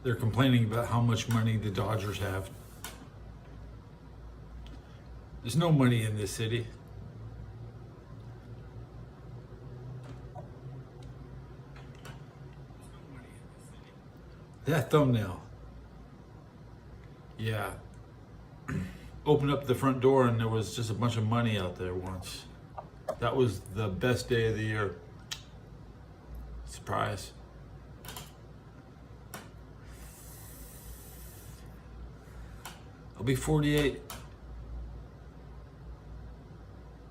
They're complaining about how much money the Dodgers have. There's no money in this city. That thumbnail. Yeah. Opened up the front door and there was just a bunch of money out there once. That was the best day of the year. Surprise. I'll be 48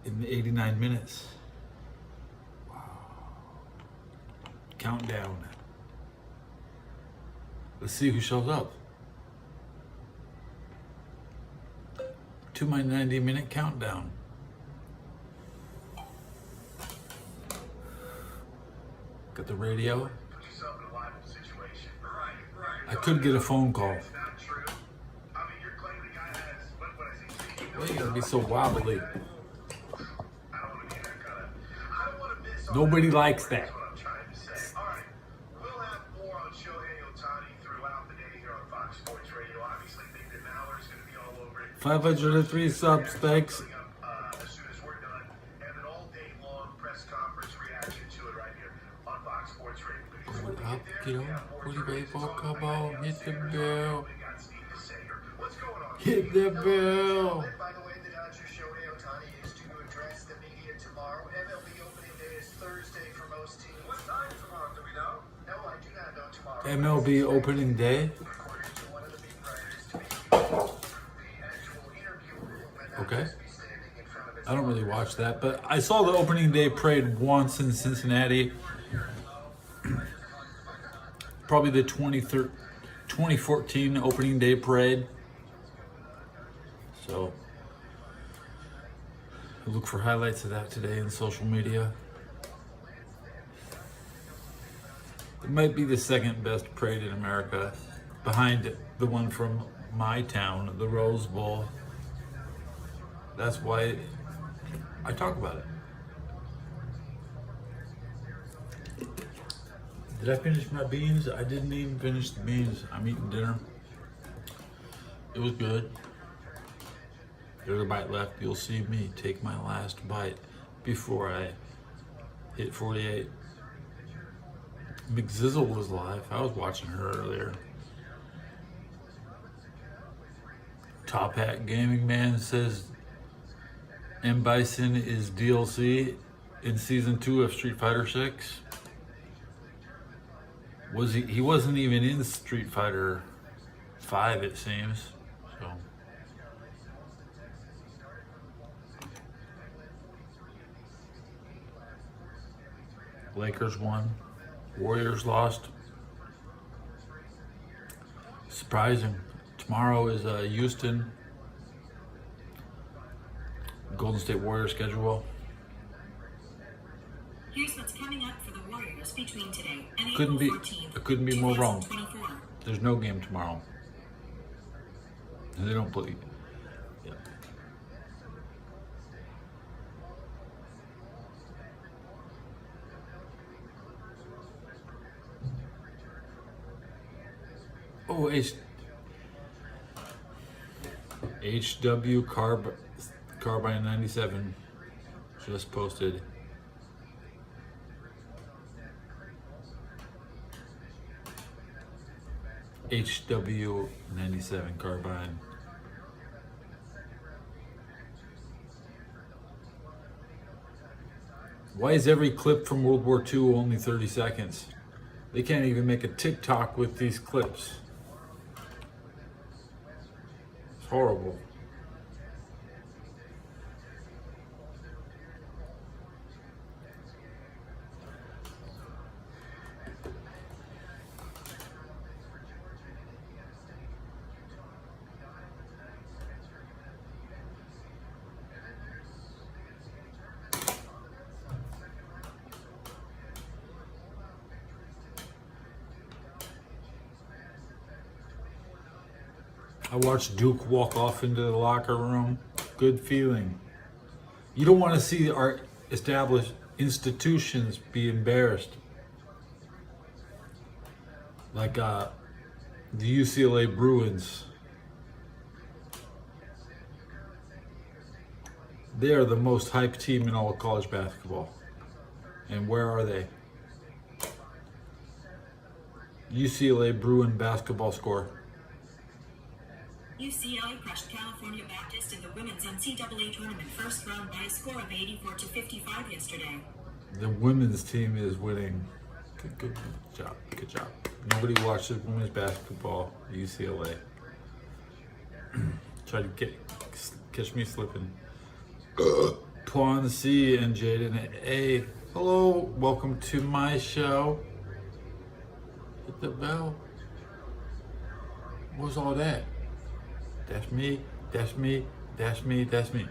in 89 minutes. Wow. Countdown. Let's see who shows up. To my 90-minute countdown. Got the radio. I could get a phone call. Why you gotta be so wobbly? Nobody likes that. 503 subs, thanks. What up, kiddo? What are you ready for? Come on, hit the bell. Hit the bell. By the way, the Dodgers Shohei Ohtani is to address the media tomorrow. MLB opening day is Thursday for most teams. What time tomorrow? Do we know? No, I do not know tomorrow. MLB opening day. According to one of the beat writers, to be the actual interview will Okay. be standing in front of his I don't really watch that, but I saw the opening day parade once in Cincinnati. Probably the 2014 opening day parade. So look for highlights of that today in social media. It might be the second best parade in America, behind it, the one from my town, the Rose Bowl. That's why I talk about it. Did I finish my beans? I didn't even finish the beans. I'm eating dinner. It was good. There's a bite left. You'll see me take my last bite before I hit 48. McZizzle was live. I was watching her earlier. Top Hat Gaming Man says M. Bison is DLC in season 2 of Street Fighter 6. He wasn't even in Street Fighter 5, it seems. So Lakers won. Warriors lost. Surprising. Tomorrow is Houston. Golden State Warriors schedule. Here's what's coming up for the Warriors between today and Couldn't April be 14th, it couldn't be more wrong. 2024. There's no game tomorrow. And they don't play. Yeah. Oh, HW Carbine 97 just posted. HW 97 Carbine. Why is every clip from World War II only 30 seconds? They can't even make a TikTok with these clips. It's horrible. I watched Duke walk off into the locker room. Good feeling. You don't want to see our established institutions be embarrassed. Like the UCLA Bruins. They are the most hyped team in all of college basketball. And where are they? UCLA Bruin basketball score. UCLA crushed California Baptist in the women's NCAA tournament first round by a score of 84-55 yesterday. The women's team is winning. Good job. Good job. Nobody watches women's basketball at UCLA. Try to catch me slipping. Twan C and Jaden A. Hello, welcome to my show. Hit the bell. What's all that? That's me, that's me, that's me, that's me.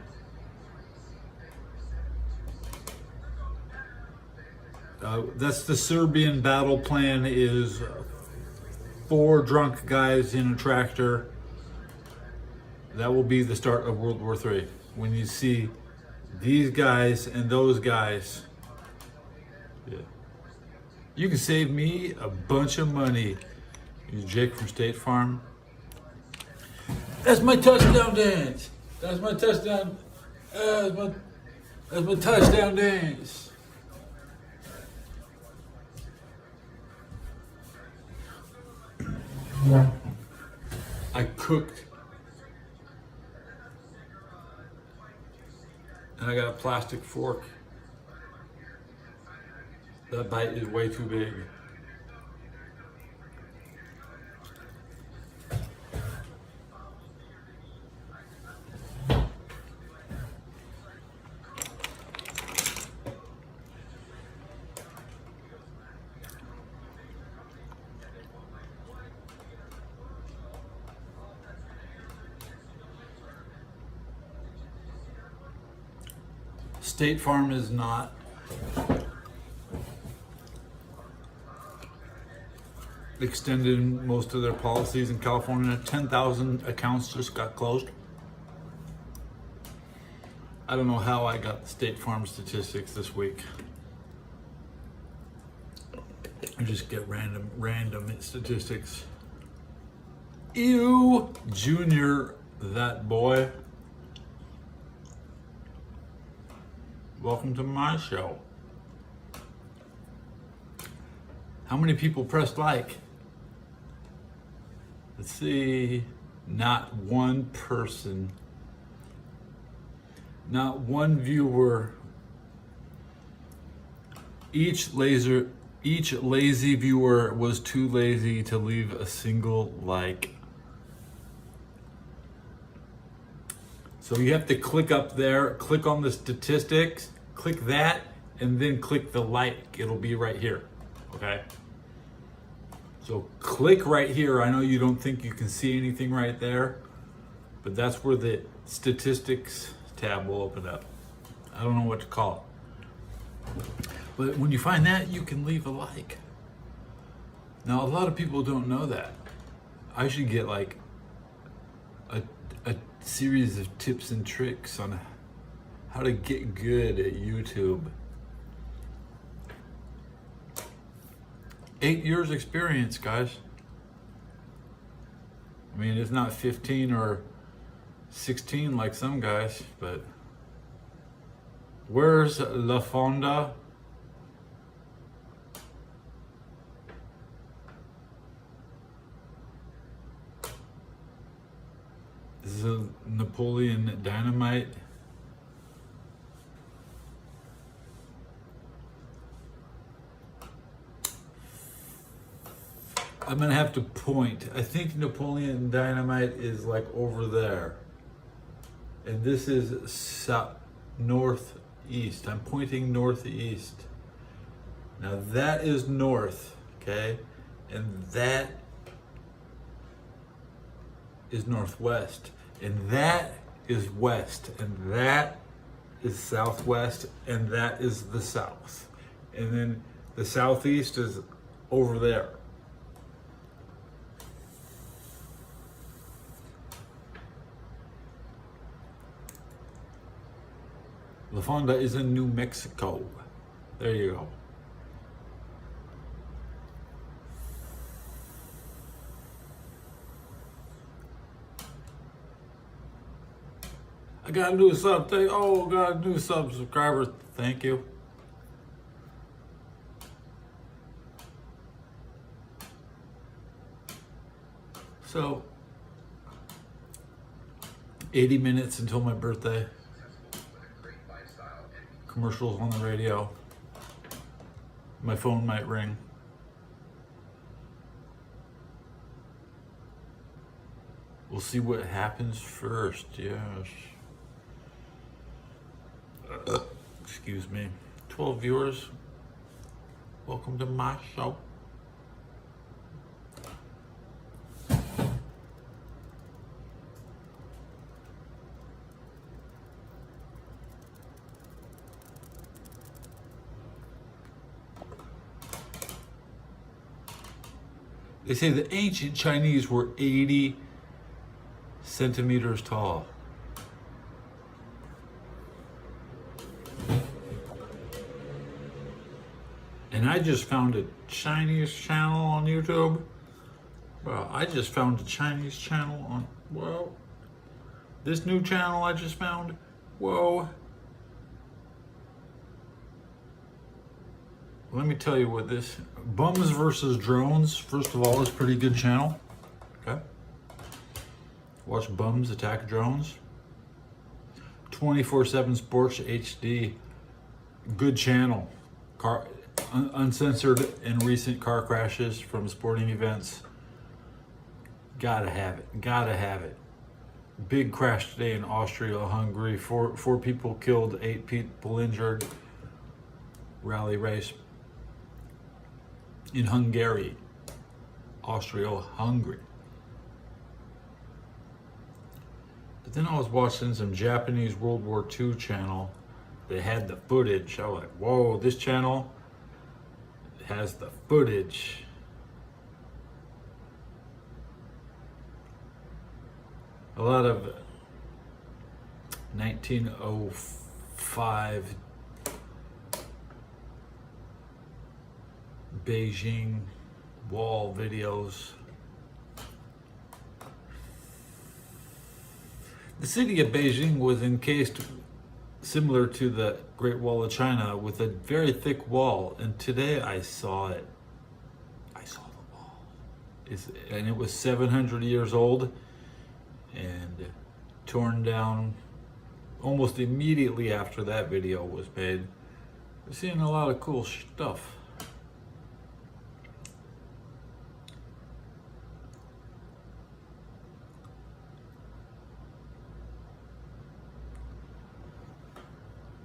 That's the Serbian battle plan, is 4 drunk guys in a tractor. That will be the start of World War III. When you see these guys and those guys, yeah. You can save me a bunch of money. He's Jake from State Farm. That's my touchdown dance. That's my touchdown. That's my touchdown dance. I cooked. And I got a plastic fork. That bite is way too big. State Farm is not extended most of their policies in California. 10,000 accounts just got closed. I don't know how I got the State Farm statistics this week. I just get random statistics. Ew, Junior, that boy. Welcome to my show. How many people pressed like? Let's see. Not one person. Not one viewer. Each lazy viewer was too lazy to leave a single like. So you have to click up there, click on the statistics, click that, and then click the like. It'll be right here, okay? So click right here. I know you don't think you can see anything right there, but that's where the statistics tab will open up. I don't know what to call it. But when you find that, you can leave a like. Now, a lot of people don't know that. I should get like a series of tips and tricks on how to get good at YouTube. 8 years experience, guys. I mean, it's not 15 or 16 like some guys, but where's La Fonda? This is a Napoleon Dynamite. I'm gonna have to point. I think Napoleon Dynamite is like over there. And this is northeast. I'm pointing northeast. Now that is north, okay? And that is northwest, and that is west, and that is southwest, and that is the south. And then the southeast is over there. La Fonda is in New Mexico. There you go. . I got a new sub. Oh, got a new subscriber. Thank you. So, 80 minutes until my birthday. Commercials on the radio. My phone might ring. We'll see what happens first, yes. Excuse me. 12 viewers. Welcome to my show. They say the ancient Chinese were 80 centimeters tall. And I just found a Chinese channel on YouTube. Well, I just found a Chinese channel on, well, this new channel I just found, whoa. Let me tell you what this, Bums versus Drones, first of all, is a pretty good channel, okay? Watch bums attack drones. 24/7 Sports HD, good channel. Uncensored and recent car crashes from sporting events. Gotta have it, gotta have it. Big crash today in Austria-Hungary. Four people killed, 8 people injured. Rally race in Hungary, Austria-Hungary. But then I was watching some Japanese World War II channel. They had the footage. I was like, whoa, this channel has the footage. A lot of 1905 Beijing wall videos. The city of Beijing was encased similar to the Great Wall of China with a very thick wall, and today I saw it. I saw the wall. And it was 700 years old and torn down almost immediately after that video was made. We're seeing a lot of cool stuff.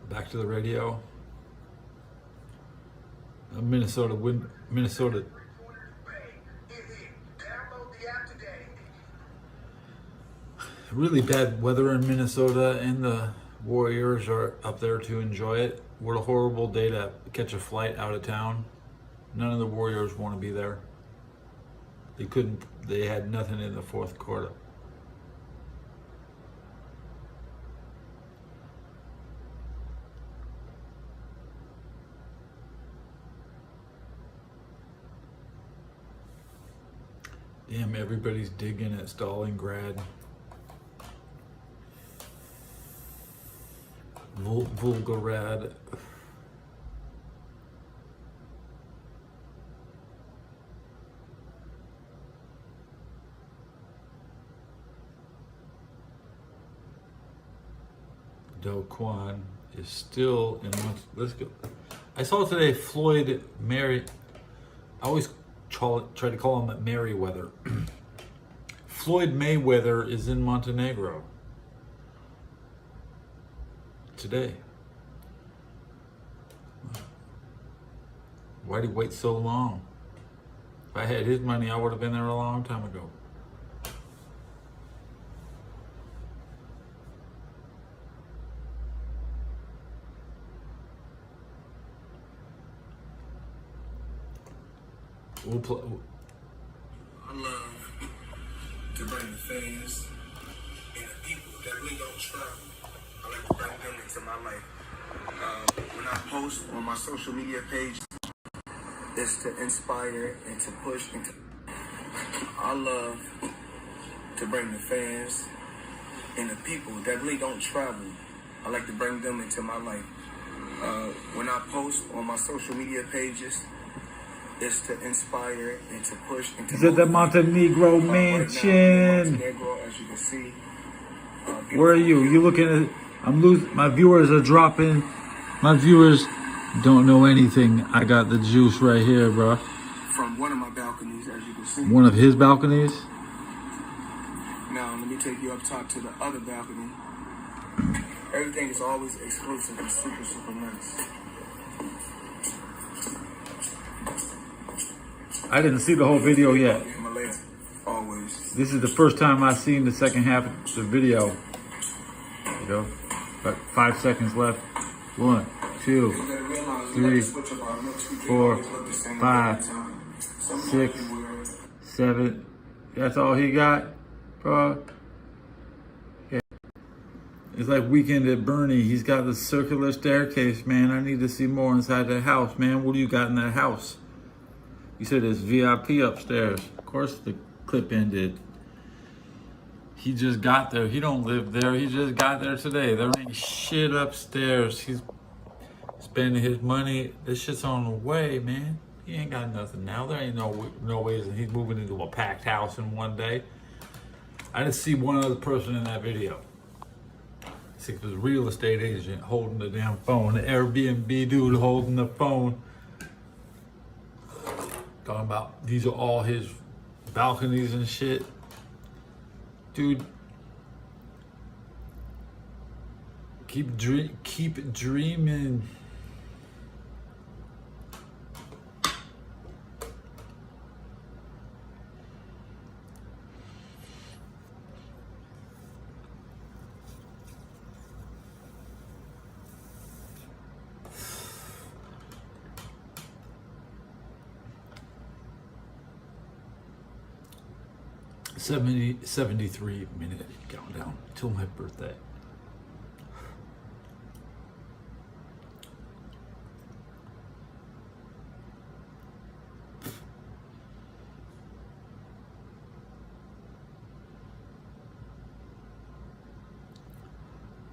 Back to the radio. Minnesota. Download the app today. Really bad weather in Minnesota, and the Warriors are up there to enjoy it. What a horrible day to catch a flight out of town. None of the Warriors want to be there. They had nothing in the fourth quarter. Damn, everybody's digging at Stalingrad. Volgograd. Do Kwon is still in one. Let's go. I saw today Floyd Mary. I always try to call him Merriweather. Floyd Mayweather is in Montenegro today. Why'd he wait so long? If I had his money, I would have been there a long time ago. We'll play. I love to bring the fans and the people that really don't struggle. I like to bring them into my life. When I post on my social media page, it's to inspire and to push. I love to bring the fans and the people that really don't travel, I like to bring them into my life. When I post on my social media pages, it's to inspire and to push and to Is it the Montenegro Right now, I'm in mansion? Montenegro, as you can see. Where are you? You looking at? I'm losing. My viewers are dropping. My viewers don't know anything. I got the juice right here, bro. From one of my balconies, as you can see. One of his balconies. Now, let me take you up top to the other balcony. Everything is always exclusive and super, super nice. I didn't see the whole video yet. Himalaya, always. This is the first time I've seen the second half of the video. There you go. About 5 seconds left. 1, 2, 3, 4, 5, 6, 7. That's all he got, bro. Yeah. It's like Weekend at Bernie. He's got the circular staircase, man. I need to see more inside that house, man. What do you got in that house? You said it's VIP upstairs. Of course the clip ended. He just got there. He don't live there. He just got there today. There ain't shit upstairs. He's spending his money. This shit's on the way, man. He ain't got nothing now. There ain't no ways that he's moving into a packed house in one day. I didn't see one other person in that video. See, it was a real estate agent holding the damn phone. The Airbnb dude holding the phone. Talking about these are all his balconies and shit. Dude, keep dreaming. $73 minute countdown till my birthday.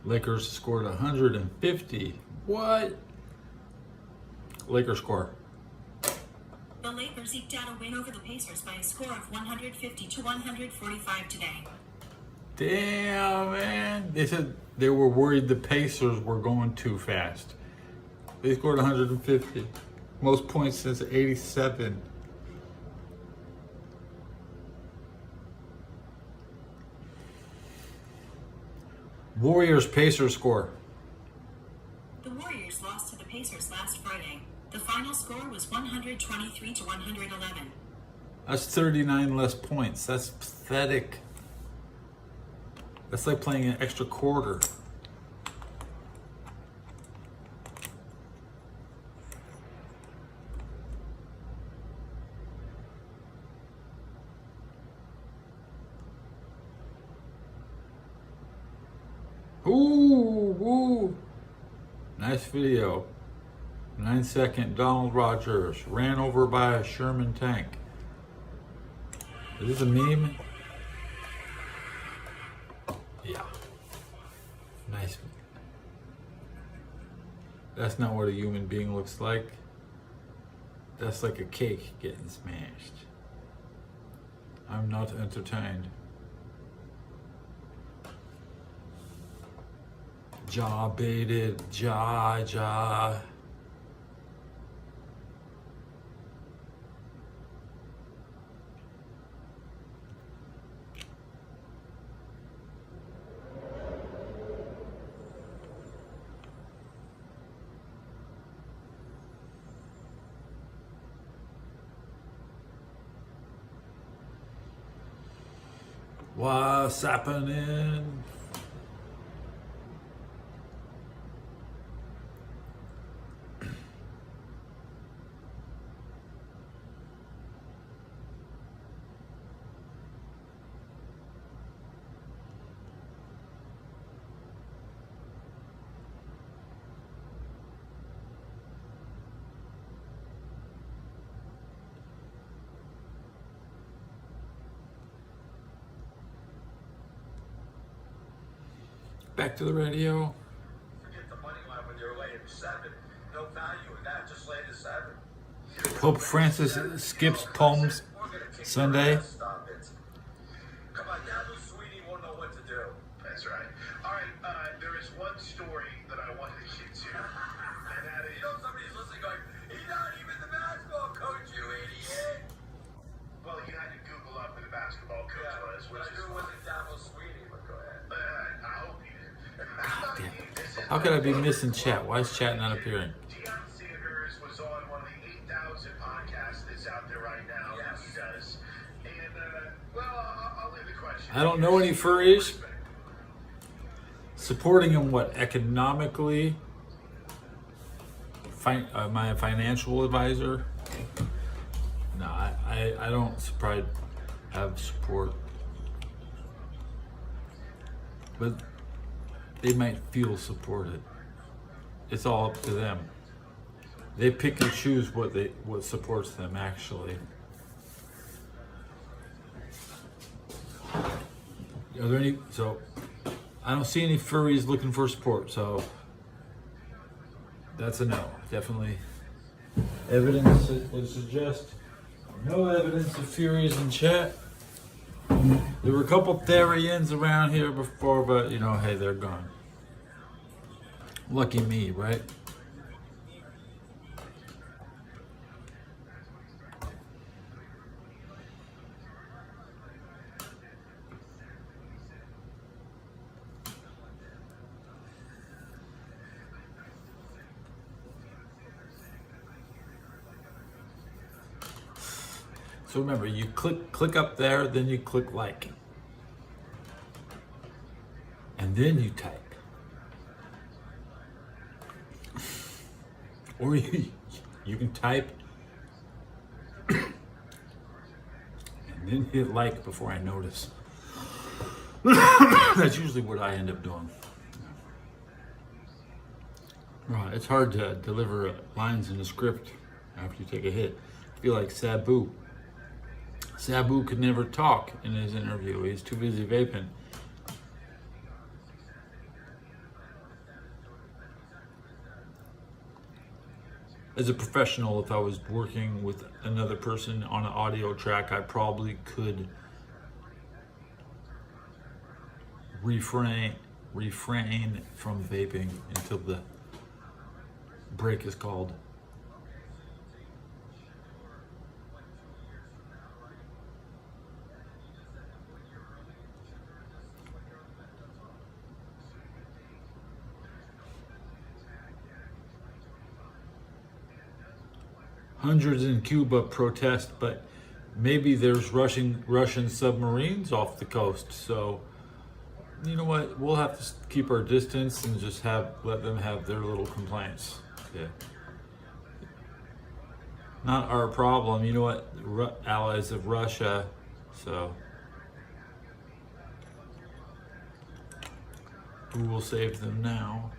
Lakers scored 150. What? Lakers score. The Lakers eked out a win over the Pacers by a score of 150 to 145 today. Damn, man. They said they were worried the Pacers were going too fast. They scored 150. Most points since 87. Warriors Pacers score. The Warriors lost to the Pacers last Friday. The final score was 123 to 111. That's 39 less points. That's pathetic. That's like playing an extra quarter. Ooh. Nice video. 9-second Donald Rogers ran over by a Sherman tank. Is this a meme? Yeah. Nice. That's not what a human being looks like. That's like a cake getting smashed. I'm not entertained. Jaw baited, jaw. What's happening? Back to the radio. Forget the money line when you're laying 7. No value in that. Just laying a 7. Pope Francis skips Palms Sunday. Stop it. Come on, Dabble Sweetie won't know what to do. That's right. All right, there is one story that I wanted to get to, and that is, You know somebody's listening going, he's not even the basketball coach, you idiot. well, you had to Google up who the basketball coach was, But which I is, knew it wasn't Dabble Sweetie, but go ahead. I hope you did. How could I be missing chat? Why is chat not appearing? Deion Sanders was on one of the 8,000 podcasts that's out there right now. Yes. He does. And, well, I'll leave the question. I don't know any furries. Supporting him, what, economically? My financial advisor? No, I don't have support. But they might feel supported. It's all up to them. They pick and choose what supports them actually. Are there any? So I don't see any furries looking for support. So that's a no. Definitely. Evidence would suggest no evidence of furries in chat. There were a couple Therians around here before, but you know, hey, they're gone. Lucky me, right? So remember, you click up there, then you click like. And then you type. Or you can type and then hit like before I notice. That's usually what I end up doing. Right, it's hard to deliver lines in a script after you take a hit. I feel like Sabu. Sabu could never talk in his interview. He's too busy vaping. As a professional, if I was working with another person on an audio track, I probably could refrain from vaping until the break is called. Hundreds in Cuba protest, but maybe there's Russian submarines off the coast. So, you know what? We'll have to keep our distance and just let them have their little complaints. Yeah. Not our problem. You know what? Allies of Russia. So, who will save them now?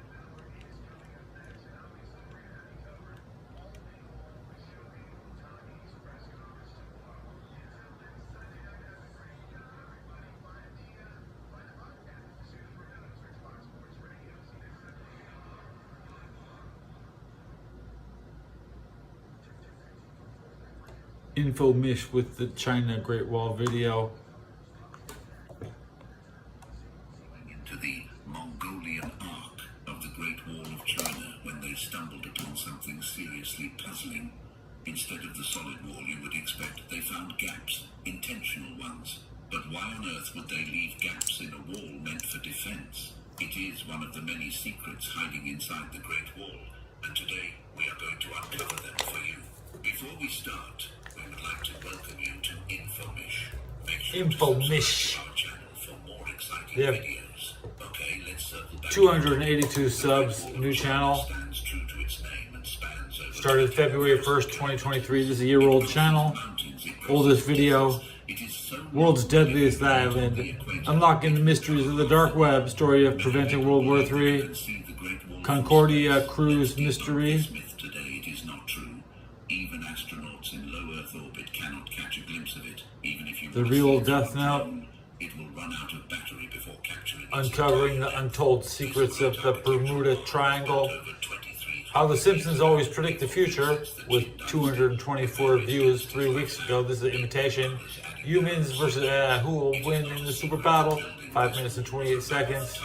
Infomish with the China Great Wall video. Into the Mongolian arc of the Great Wall of China when they stumbled upon something seriously puzzling. Instead of the solid wall you would expect, they found gaps, intentional ones. But why on earth would they leave gaps in a wall meant for defense? It is one of the many secrets hiding inside the Great Wall, and today we are going to uncover them for you. Before we start, we would like to welcome you to Infomish. Make sure Infomish. to subscribe to our channel for more exciting Yep. videos. Okay, let's circle back. 282 subs, new channel. Stands true to its name and spans over Started February 1st, 2023. This is a year-old channel. Oldest video. World's deadliest island. Unlocking the mysteries of the dark web. Story of preventing World War III. Concordia cruise mystery. Today it is not true. Even astronauts in low Earth orbit cannot catch a glimpse of it. Even if you The real Death Note. it will run out of battery before capturing it. uncovering the untold secrets of the Bermuda Triangle. Over 23 How the Simpsons always predict the future, with 224 views 3 weeks ago. This is an imitation. Humans versus who will win in the super battle? 5 minutes and 28 seconds.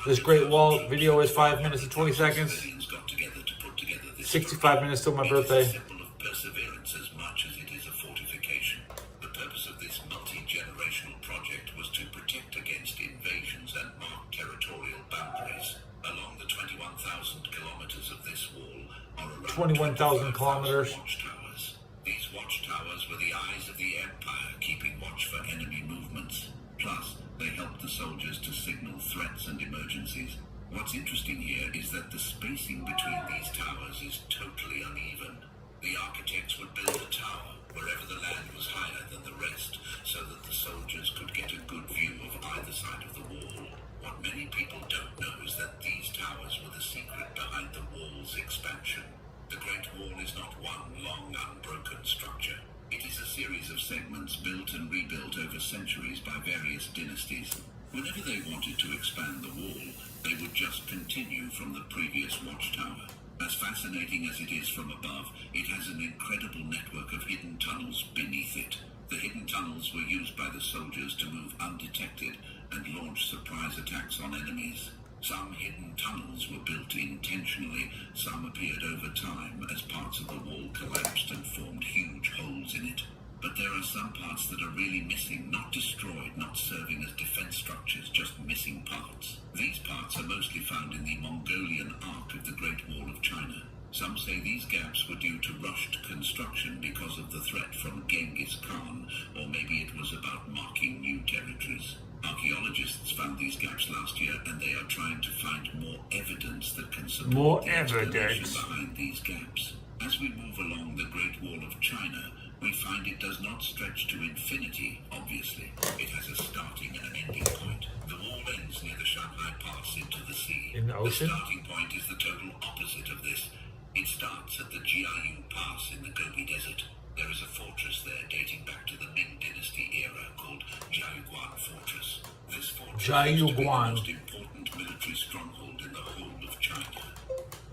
This Great Wall video is 5 minutes and 20 seconds. got together to put together this 65 minutes till my birthday. It's a symbol of perseverance as much as it is a fortification. The purpose of this multi-generational project was to protect against invasions and mark territorial boundaries. Along the 21,000 kilometers of this wall are around 21,000 kilometers. watchtowers. These watchtowers were the eyes of the Empire, keeping watch for enemy movements. Plus, they helped the soldiers to signal threats and emergencies. What's interesting here is that the spacing between these towers is totally uneven. The architects would build a tower wherever the land was higher than the rest, so that the soldiers could get a good view of either side of the wall. What many people don't know is that these towers were the secret behind the wall's expansion. The Great Wall is not one long, unbroken structure. It is a series of segments built and rebuilt over centuries by various dynasties. Whenever they wanted to expand the wall, they would just continue from the previous watchtower. As fascinating as it is from above, it has an incredible network of hidden tunnels beneath it. The hidden tunnels were used by the soldiers to move undetected and launch surprise attacks on enemies. Some hidden tunnels were built intentionally, some appeared over time as parts of the wall collapsed and formed huge holes in it. But there are some parts that are really missing, not destroyed, not serving as defense structures, just missing parts. These parts are mostly found in the Mongolian arc of the Great Wall of China. Some say these gaps were due to rushed construction because of the threat from Genghis Khan, or maybe it was about marking new territories. Archaeologists found these gaps last year, and they are trying to find more evidence that can support More the explanation evidence. behind these gaps. As we move along the Great Wall of China, we find it does not stretch to infinity, obviously. It has a starting and an ending point. The wall ends near the Shanghai Pass into the sea. In the ocean? The starting point is the total opposite of this. It starts at the Jiayu Pass in the Gobi Desert. There is a fortress there dating back to the Ming Dynasty era called Jiayuguan Fortress. This fortress used to be the Jiayuguan. most important military stronghold in the whole of China.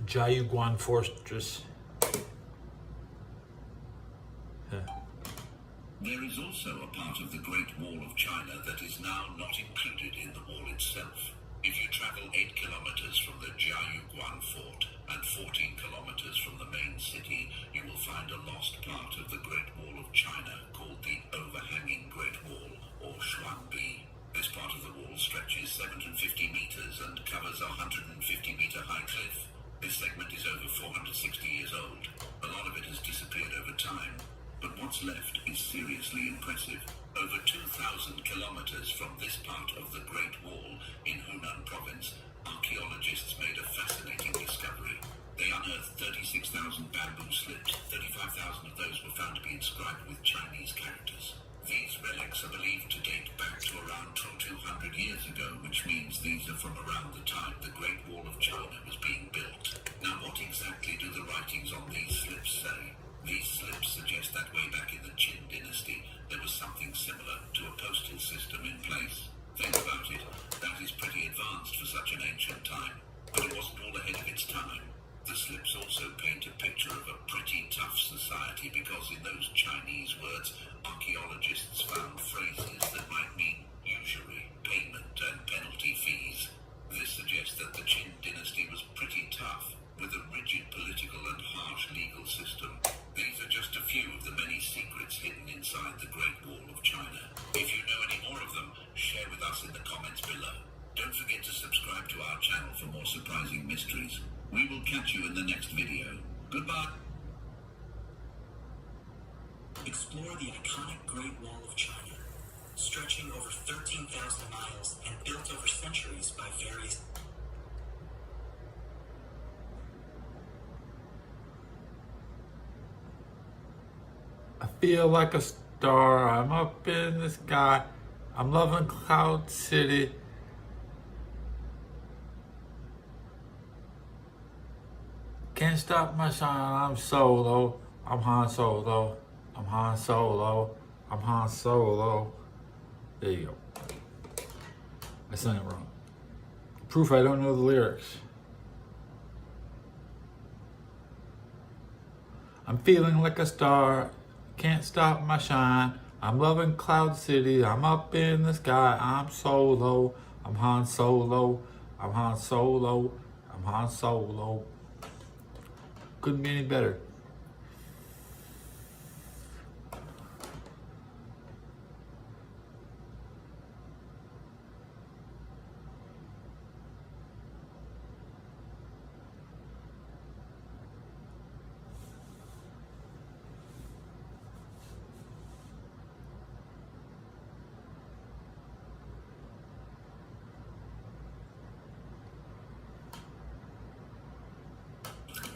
Jiayuguan Fortress. There is also a part of the Great Wall of China that is now not included in the wall itself. If you travel 8 kilometers from the Jiayuguan Fort and 14 kilometers from the main city, you will find a lost part of the Great Wall of China called the Overhanging Great Wall, or Xuanbi. This part of the wall stretches 750 meters and covers a 150-meter high cliff. This segment is over 460 years old. A lot of it has disappeared over time. But what's left is seriously impressive. Over 2,000 kilometers from this part of the Great Wall in Hunan province, archaeologists made a fascinating discovery. They unearthed 36,000 bamboo slips. 35,000 of those were found to be inscribed with Chinese characters. These relics are believed to date back to around 200 years ago, which means these are from around the time the Great Wall of China was being built. Now, what exactly do the writings on these slips say? These slips suggest that way back in the Qin dynasty, there was something similar to a postal system in place. Think about it, that is pretty advanced for such an ancient time, but it wasn't all ahead of its time. The slips also paint a picture of a pretty tough society because in those Chinese words, archaeologists found phrases that might mean usury, payment, and penalty fees. This suggests that the Qin dynasty was pretty tough, with a rigid political and harsh legal system. These are just a few of the many secrets hidden inside the Great Wall of China. If you know any more of them, share with us in the comments below. Don't forget to subscribe to our channel for more surprising mysteries. We will catch you in the next video. Goodbye. Explore the iconic Great Wall of China, stretching over 13,000 miles and built over centuries by various I feel like a star. I'm up in the sky. I'm loving Cloud City. Can't stop my shine. I'm solo. I'm Han Solo. I'm Han Solo. I'm Han Solo. There you go. I sang it wrong. Proof I don't know the lyrics. I'm feeling like a star, can't stop my shine. I'm loving Cloud City, I'm up in the sky. I'm solo, I'm Han Solo, I'm Han Solo, I'm Han Solo. Couldn't be any better.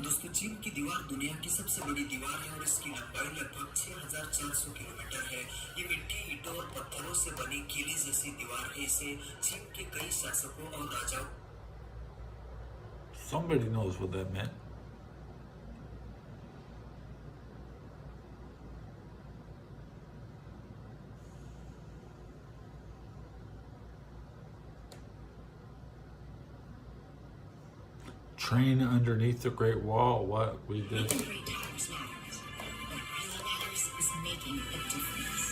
दोस्तों चीन की दीवार दुनिया की सबसे बड़ी दीवार है और इसकी लंबाई लगभग 6,400 किलोमीटर है। ये मिट्टी, ईंटों और पत्थरों से बनी किले जैसी दीवार है। इसे चीन के कई शासकों और राजाओं Somebody knows what that meant. Train underneath the Great Wall. What we did. Every times matters. What really matters is making a difference.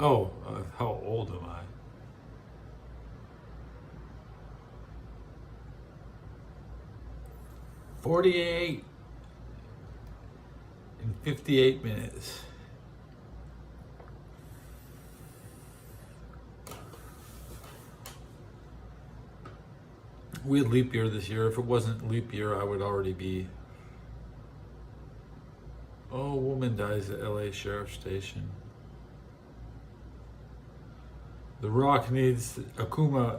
Oh, how old am I? "48 in 58 minutes." We had leap year this year. If it wasn't leap year, I would already be. Oh, woman dies at LA Sheriff Station. The Rock needs Akuma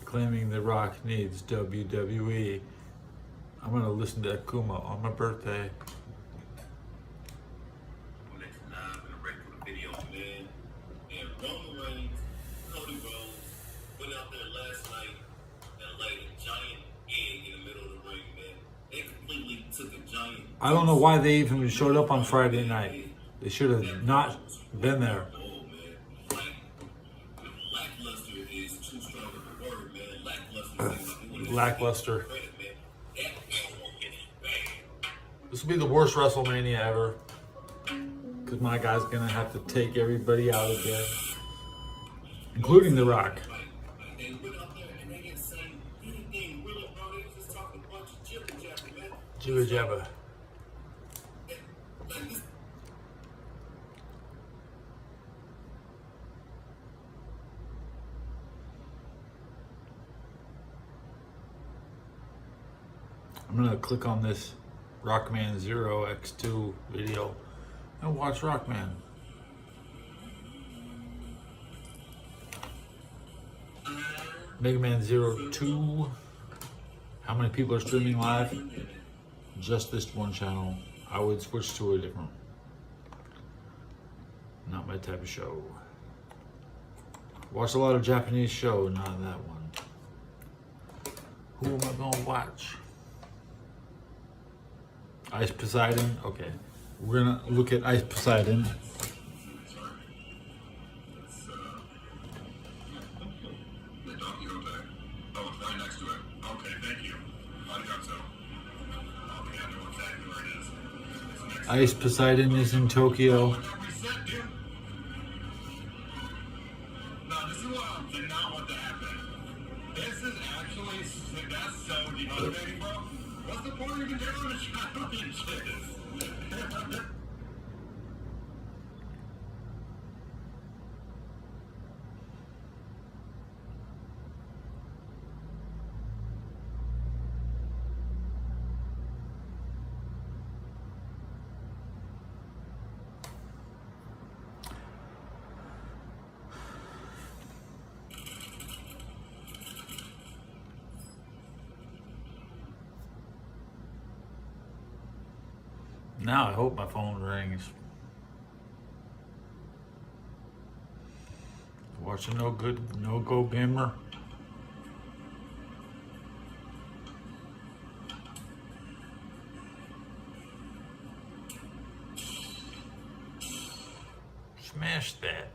claiming The Rock needs WWE. I'm gonna listen to Akuma on my birthday. Next live in a regular video, man. And Roman Reigns, Cody Rhodes went out there last night and laid a giant egg in the middle of the ring, man. They completely took a giant. I don't know why they even showed up on Friday night. They should have not been there. Oh, man. Lackluster is too strong of a word, man. Lackluster. Lackluster. This will be the worst WrestleMania ever. Because my guy's gonna have to take everybody out again, including The Rock. They went out there and they didn't say anything really, bro. They was just talking a bunch of jibber jabber, man. Jibba jabba. Like this. I'm gonna click on this Rockman 0x2 video and watch Rockman. Mega Man 02. How many people are streaming live? Just this one channel. I would switch to a different. Not my type of show. Watch a lot of Japanese show, not that one. Who am I gonna watch? Ice Poseidon? Okay. We're gonna look at Ice Poseidon. The donkey over there. Oh, it's right next to it. Okay, thank you. Arigato. Okay, I know exactly where it is. It's next Ice Poseidon is in Tokyo. reset, dude. No, this is what I did not want to happen. This is actually, that's so demotivating, bro. What's the point of even doing the challenges? Now I hope my phone rings. Watching No Go Gamer. Smash that.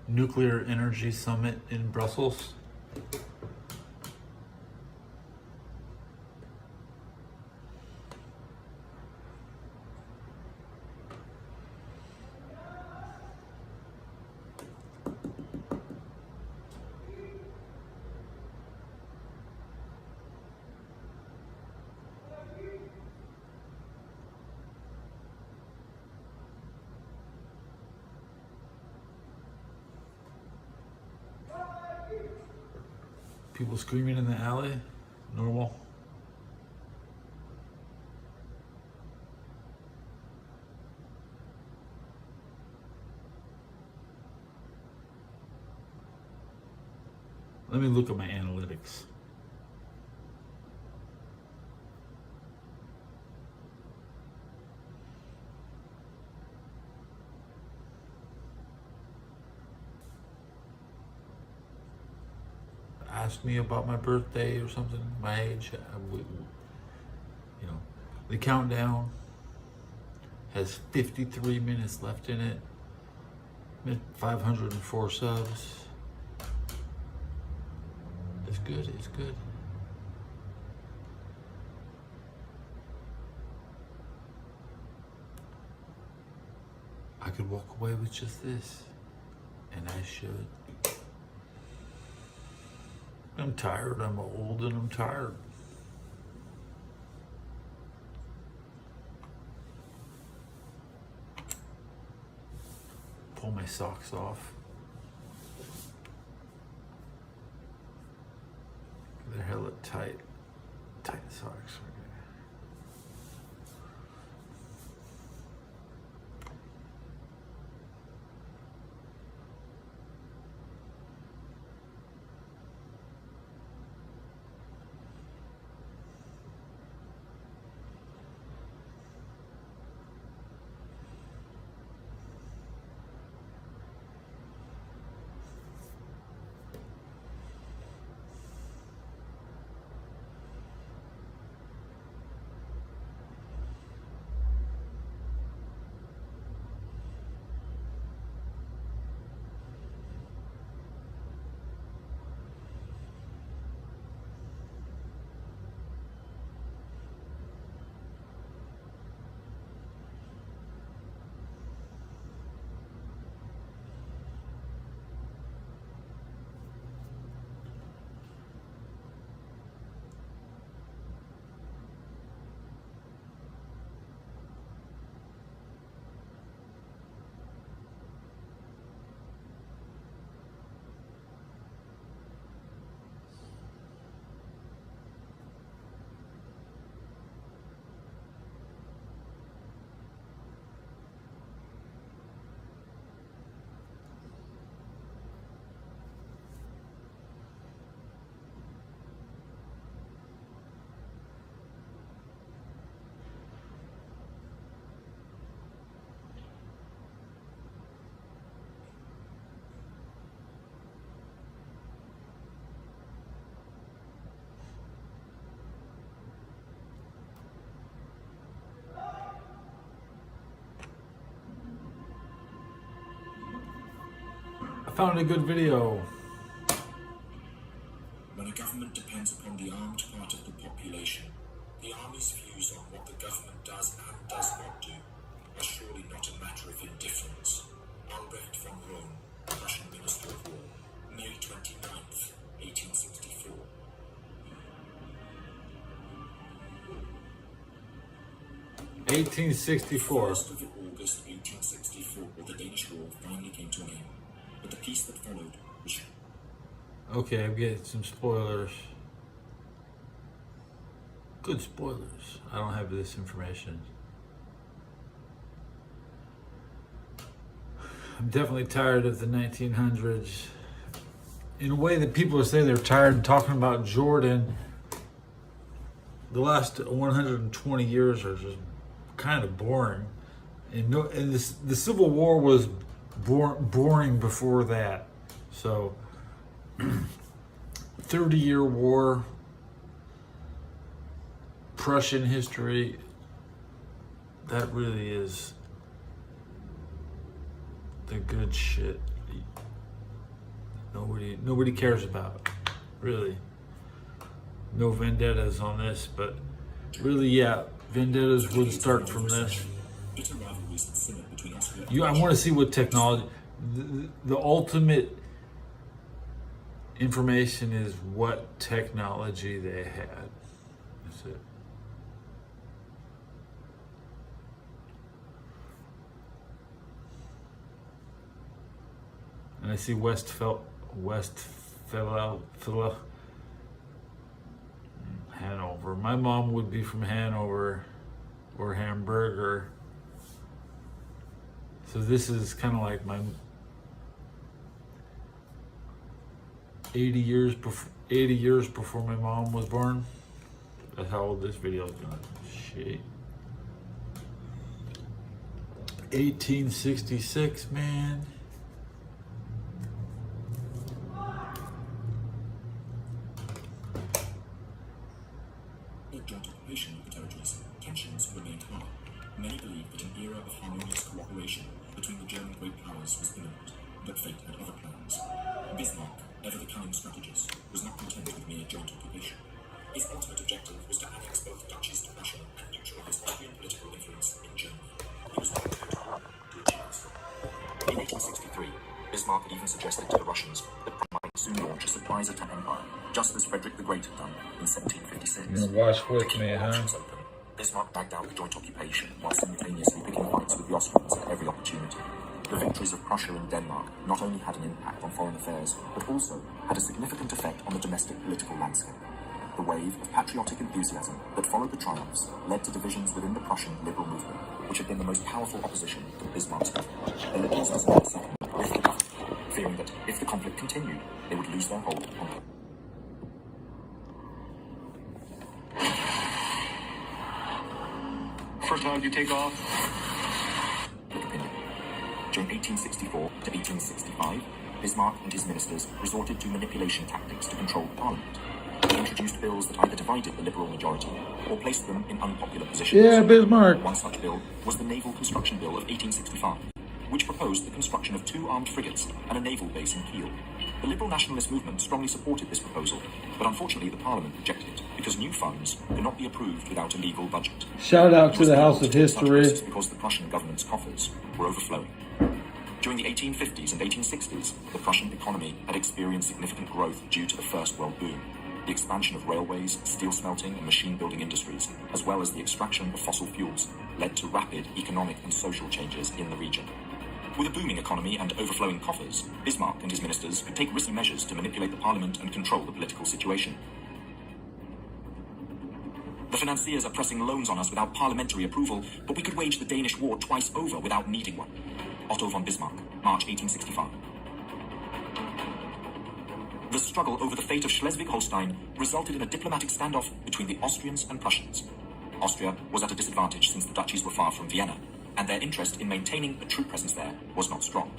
Nuclear Energy Summit in Brussels. People screaming in the alley, normal. Let me look at my analytics. Ask me about my birthday or something, my age. You know, the countdown has 53 minutes left in it. 504 subs. It's good. It's good. I could walk away with just this, and I should. I'm tired, I'm old, and I'm tired. Pull my socks off. They're hella tight. Tight socks. Found a good video. When a government depends upon the armed part of the population, the army's views on what the government does and does not do are surely not a matter of indifference. Albrecht von Roon, Russian Minister of War, May 29th, 1864. (1864). 1st of August 1864, the Danish War finally came to an end. But the peace that followed was... Okay, I'm getting some spoilers. Good spoilers. I don't have this information. I'm definitely tired of the 1900s. In a way that people are saying they're tired of talking about Jordan. The last 120 years are just kind of boring. And the Civil War was boring before that. So, 30-year war, Prussian history, that really is the good shit. Nobody cares about, really. No vendettas on this, but really, yeah, vendettas would start from this. I want to see what technology, the ultimate information is what technology they had. That's it. And I see Westphal, Hanover. My mom would be from Hanover or Hamburger. So this is kind of like my 80 years before my mom was born. That's how old this video is gonna be. Shit. 1866, man. Joint occupation of the territories, tensions remained high. Many believed that an era of harmonious cooperation between the German great powers was imminent, but fate had other plans. Bismarck, ever the cunning strategist, was not content with mere joint occupation. His ultimate objective was to annex both duchies to Prussia and neutralize Austrian political influence in Germany. He was not prepared to achieve this. In 1863, Bismarck had even suggested to the Russians that Prussia might soon launch a surprise attack empire, just as Frederick the Great had done in 1756. You're gonna watch with me, huh? Open, Bismarck backed out the joint occupation while simultaneously picking fights with the Austrians at every opportunity. The victories of Prussia and Denmark not only had an impact on foreign affairs, but also had a significant effect on the domestic political landscape. The wave of patriotic enthusiasm that followed the triumphs led to divisions within the Prussian liberal movement, which had been the most powerful opposition to Bismarck's government. The liberals decided to second with the government, fearing that if the conflict continued, they would lose their hold on it. First time you take off? Opinion. During 1864 to 1865, Bismarck and his ministers resorted to manipulation tactics to control Parliament. They introduced bills that either divided the liberal majority or placed them in unpopular positions. Yeah, Bismarck. One such bill was the Naval Construction Bill of 1865, which proposed the construction of 2 armed frigates and a naval base in Kiel. The liberal nationalist movement strongly supported this proposal, but unfortunately the Parliament rejected it because new funds could not be approved without a legal budget. Shout out to the House of History. Because the Prussian government's coffers were overflowing. During the 1850s and 1860s, the Prussian economy had experienced significant growth due to the First World Boom, the expansion of railways, steel smelting and machine building industries, as well as the extraction of fossil fuels, led to rapid economic and social changes in the region. With a booming economy and overflowing coffers, Bismarck and his ministers could take risky measures to manipulate the parliament and control the political situation. The financiers are pressing loans on us without parliamentary approval, but we could wage the Danish war twice over without needing one. Otto von Bismarck, March 1865. The struggle over the fate of Schleswig-Holstein resulted in a diplomatic standoff between the Austrians and Prussians. Austria was at a disadvantage since the duchies were far from Vienna, and their interest in maintaining a troop presence there was not strong.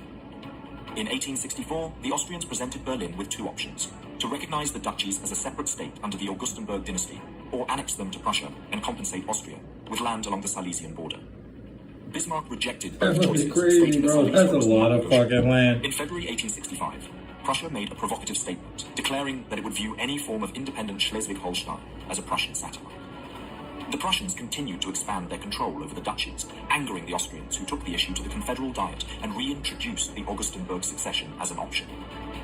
In 1864, the Austrians presented Berlin with 2 options: to recognize the duchies as a separate state under the Augustenberg dynasty, or annex them to Prussia and compensate Austria with land along the Silesian border. Bismarck rejected both That's choices, crazy, stating that bro. Silesia That's a was lot of non-negotiable. fucking land. In February 1865, Prussia made a provocative statement, declaring that it would view any form of independent Schleswig-Holstein as a Prussian satellite. The Prussians continued to expand their control over the duchies, angering the Austrians, who took the issue to the Confederal Diet and reintroduced the Augustenberg succession as an option.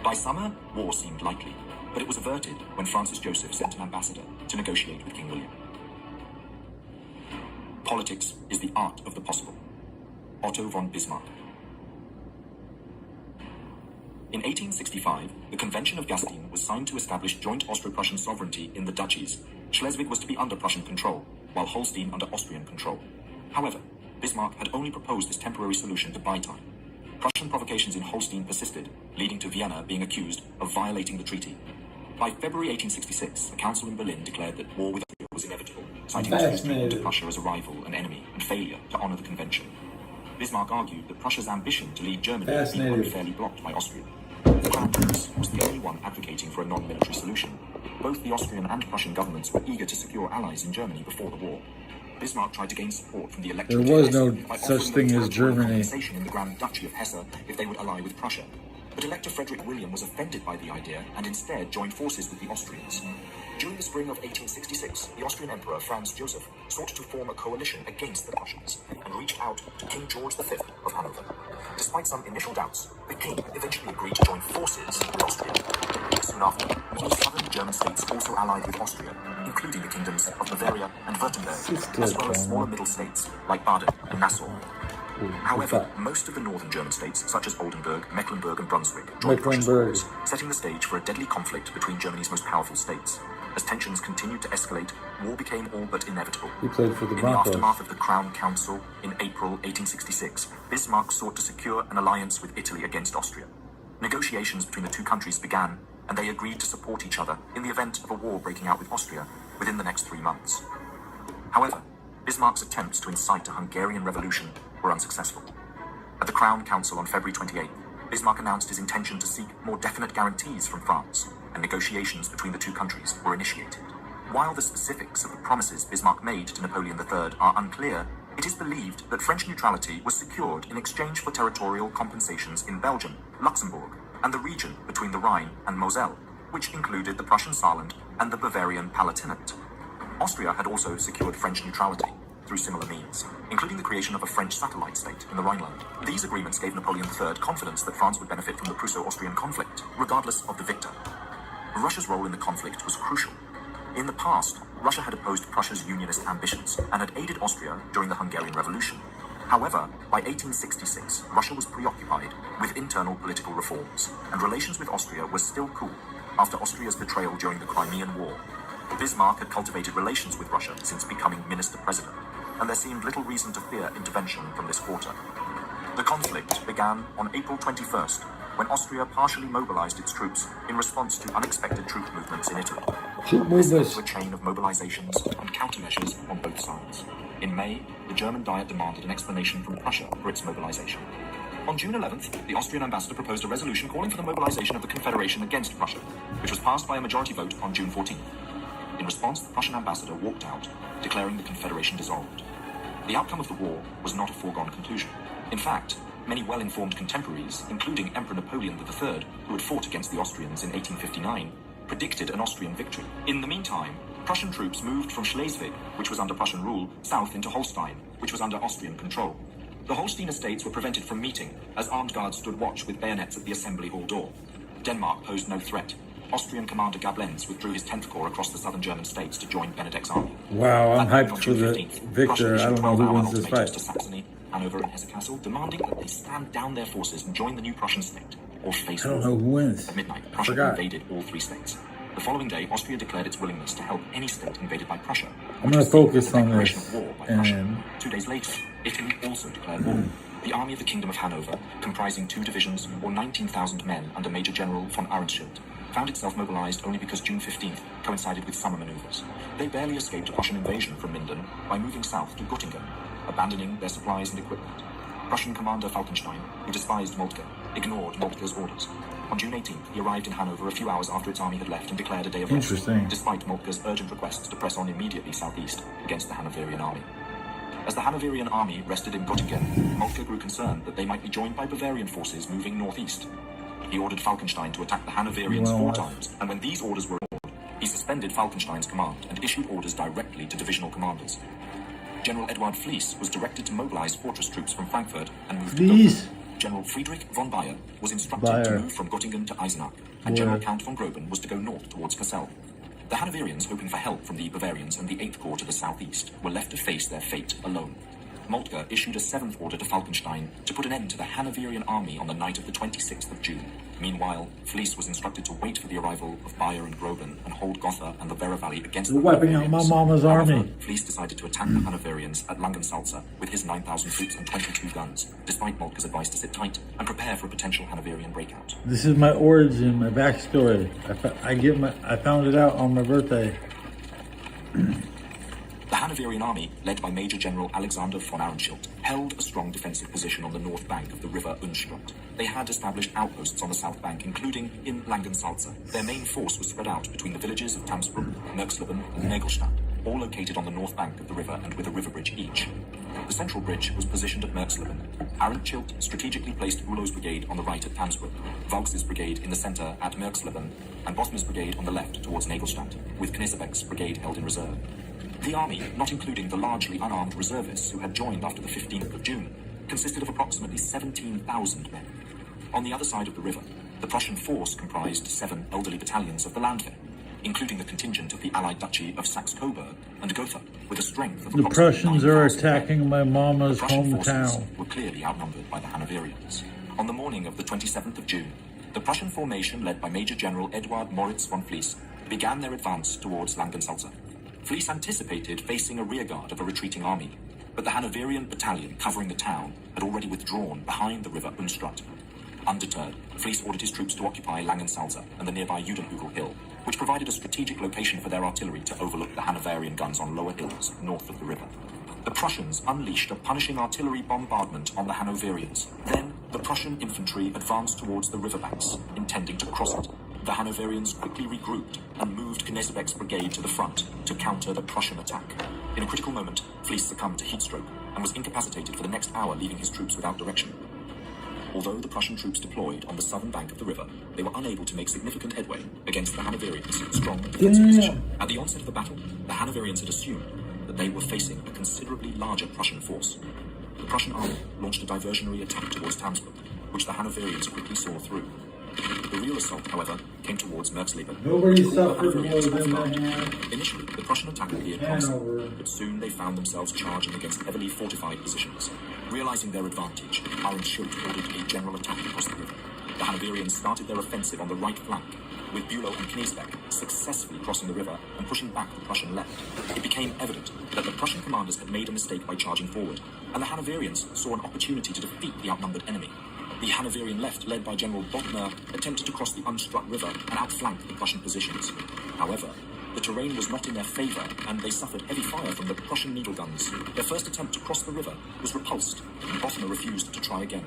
By summer, war seemed likely, but it was averted when Francis Joseph sent an ambassador to negotiate with King William. Politics is the art of the possible. Otto von Bismarck. In 1865, the Convention of Gastein was signed to establish joint Austro-Prussian sovereignty in the duchies. Schleswig was to be under Prussian control, while Holstein under Austrian control. However, Bismarck had only proposed this temporary solution to buy time. Prussian provocations in Holstein persisted, leading to Vienna being accused of violating the treaty. By February 1866, the Council in Berlin declared that war with Austria was inevitable, citing Austria's treatment of Prussia as a rival, an enemy, and failure to honour the convention. Bismarck argued that Prussia's ambition to lead Germany had been unfairly blocked by Austria. The Crown Prince was the only one advocating for a non-military solution. Both the Austrian and Prussian governments were eager to secure allies in Germany before the war. Bismarck tried to gain support from the electorate There was of no Hesse by such offering thing them as territorial Germany. compensation in the Grand Duchy of Hesse if they would ally with Prussia. But Elector Frederick William was offended by the idea and instead joined forces with the Austrians. During the spring of 1866, the Austrian Emperor Franz Joseph sought to form a coalition against the Prussians and reached out to King George V of Hanover. Despite some initial doubts, the king eventually agreed to join forces with Austria. Soon after, many southern German states also allied with Austria, including the kingdoms of Bavaria and Württemberg, as well as smaller middle states like Baden and Nassau. However, most of the northern German states, such as Oldenburg, Mecklenburg and Brunswick, joined Prussia's cause, setting the stage for a deadly conflict between Germany's most powerful states. As tensions continued to escalate, war became all but inevitable. He played for the In the Broncos. aftermath of the Crown Council in April 1866, Bismarck sought to secure an alliance with Italy against Austria. Negotiations between the two countries began, and they agreed to support each other in the event of a war breaking out with Austria within the next 3 months. However, Bismarck's attempts to incite a Hungarian revolution were unsuccessful. At the Crown Council on February 28, Bismarck announced his intention to seek more definite guarantees from France, and negotiations between the two countries were initiated. While the specifics of the promises Bismarck made to Napoleon III are unclear, it is believed that French neutrality was secured in exchange for territorial compensations in Belgium, Luxembourg, and the region between the Rhine and Moselle, which included the Prussian Saarland and the Bavarian Palatinate. Austria had also secured French neutrality through similar means, including the creation of a French satellite state in the Rhineland. These agreements gave Napoleon III confidence that France would benefit from the Prusso-Austrian conflict, regardless of the victor. Russia's role in the conflict was crucial. In the past, Russia had opposed Prussia's unionist ambitions and had aided Austria during the Hungarian Revolution. However, by 1866, Russia was preoccupied with internal political reforms, and relations with Austria were still cool after Austria's betrayal during the Crimean War. Bismarck had cultivated relations with Russia since becoming minister-president, and there seemed little reason to fear intervention from this quarter. The conflict began on April 21st, when Austria partially mobilized its troops in response to unexpected troop movements in Italy. This led to a chain of mobilizations and countermeasures on both sides. In May, the German Diet demanded an explanation from Prussia for its mobilization. On June 11th, the Austrian ambassador proposed a resolution calling for the mobilization of the Confederation against Prussia, which was passed by a majority vote on June 14th. In response, the Prussian ambassador walked out, declaring the Confederation dissolved. The outcome of the war was not a foregone conclusion. In fact, many well-informed contemporaries, including Emperor Napoleon III, who had fought against the Austrians in 1859, predicted an Austrian victory. In the meantime, Prussian troops moved from Schleswig, which was under Prussian rule, south into Holstein, which was under Austrian control. The Holstein estates were prevented from meeting, as armed guards stood watch with bayonets at the assembly hall door. Denmark posed no threat. Austrian commander Gablenz withdrew his 10th Corps across the southern German states to join Benedict's army. Wow, I'm That hyped on for June the 15th, victor. Prussia I issued don't know who 12-hour wins this ultimatums fight. to Saxony, Hanover and Hesse-Kassel, demanding that they stand down their forces and join the new Prussian state, or face I don't war. know who wins. At midnight, I Prussia forgot. invaded all 3 states. The following day, Austria declared its willingness to help any state invaded by Prussia. I'm which gonna was seen focus as a on declaration this, of war by and- Prussia. 2 days later, Italy also declared war. The army of the Kingdom of Hanover, comprising 2 divisions or 19,000 men under Major General von Arenschild, found itself mobilized only because June 15th coincided with summer maneuvers. They barely escaped a Prussian invasion from Minden by moving south to Göttingen, abandoning their supplies and equipment. Prussian commander Falkenstein, who despised Moltke, ignored Moltke's orders. On June 18th, he arrived in Hanover a few hours after its army had left and declared a day of rest, Interesting. despite Moltke's urgent requests to press on immediately southeast against the Hanoverian army. As the Hanoverian army rested in Göttingen, Moltke grew concerned that they might be joined by Bavarian forces moving northeast. He ordered Falkenstein to attack the Hanoverians 4 times, and when these orders were ignored, he suspended Falkenstein's command and issued orders directly to divisional commanders. General Eduard Fliess was directed to mobilize fortress troops from Frankfurt and move to Fliess? Göttingen. General Friedrich von Baer was instructed to Baer. move from Göttingen to Eisenach, and General Count von Groben was to go north towards Cassel. The Hanoverians, hoping for help from the Bavarians and the 8th Corps to the southeast, were left to face their fate alone. Moltke issued a seventh order to Falkenstein to put an end to the Hanoverian army on the night of the 26th of June. Meanwhile, Fleece was instructed to wait for the arrival of Bayer and Groben and hold Gotha and the Werra Valley against We're the wiping out my Hanoverians. mama's However, army. Fleece decided to attack the Hanoverians at Langensalza with his 9,000 troops and 22 guns, despite Moltke's advice to sit tight and prepare for a potential Hanoverian breakout. This is my origin, my backstory. I found it out on my birthday. The Hanoverian army, led by Major General Alexander von Arenschild, held a strong defensive position on the north bank of the river Unstrut. They had established outposts on the south bank, including in Langensalza. Their main force was spread out between the villages of Tamsbruck, Merksleben, and Nagelstadt, all located on the north bank of the river and with a river bridge each. The central bridge was positioned at Merksleben. Arenschild strategically placed Ullo's brigade on the right at Tamsbruck, Vaux's brigade in the center at Merksleben, and Bothmer's brigade on the left towards Nagelstadt, with Knesebeck's brigade held in reserve. The army, not including the largely unarmed reservists who had joined after the 15th of June, consisted of approximately 17,000 men. On the other side of the river, the Prussian force comprised 7 elderly battalions of the Landwehr, including the contingent of the Allied Duchy of Saxe-Coburg and Gotha, with a strength of The approximately Prussians are 9,000 men. attacking my mama's The Prussian forces hometown. were clearly outnumbered by the Hanoverians. On the morning of the 27th of June, the Prussian formation led by Major General Eduard Moritz von Fleece began their advance towards Langensalza. Fleece anticipated facing a rearguard of a retreating army, but the Hanoverian battalion covering the town had already withdrawn behind the river Unstrut. Undeterred, Fleece ordered his troops to occupy Langensalza and the nearby Judenhügel hill, which provided a strategic location for their artillery to overlook the Hanoverian guns on lower hills north of the river. The Prussians unleashed a punishing artillery bombardment on the Hanoverians. Then, the Prussian infantry advanced towards the riverbanks, intending to cross it. The Hanoverians quickly regrouped and moved Knesebeck's brigade to the front to counter the Prussian attack. In a critical moment, Fleece succumbed to heatstroke and was incapacitated for the next hour, leaving his troops without direction. Although the Prussian troops deployed on the southern bank of the river, they were unable to make significant headway against the Hanoverians' strong defensive position. At the onset of the battle, the Hanoverians had assumed that they were facing a considerably larger Prussian force. The Prussian army launched a diversionary attack towards Tamsbruck, which the Hanoverians quickly saw through. The real assault, however, came towards Merksleben. Nobody The suffered more Hanoverians than off guard. that. Initially, the Prussian attack appeared Hanover. promising, but soon they found themselves charging against heavily fortified positions. Realizing their advantage, Arenschild ordered a general attack across the river. The Hanoverians started their offensive on the right flank, with Bülow and Knesebeck successfully crossing the river and pushing back the Prussian left. It became evident that the Prussian commanders had made a mistake by charging forward, and the Hanoverians saw an opportunity to defeat the outnumbered enemy. The Hanoverian left, led by General Bothmer, attempted to cross the Unstrut River and outflank the Prussian positions. However, the terrain was not in their favor, and they suffered heavy fire from the Prussian needle guns. Their first attempt to cross the river was repulsed, and Bothmer refused to try again.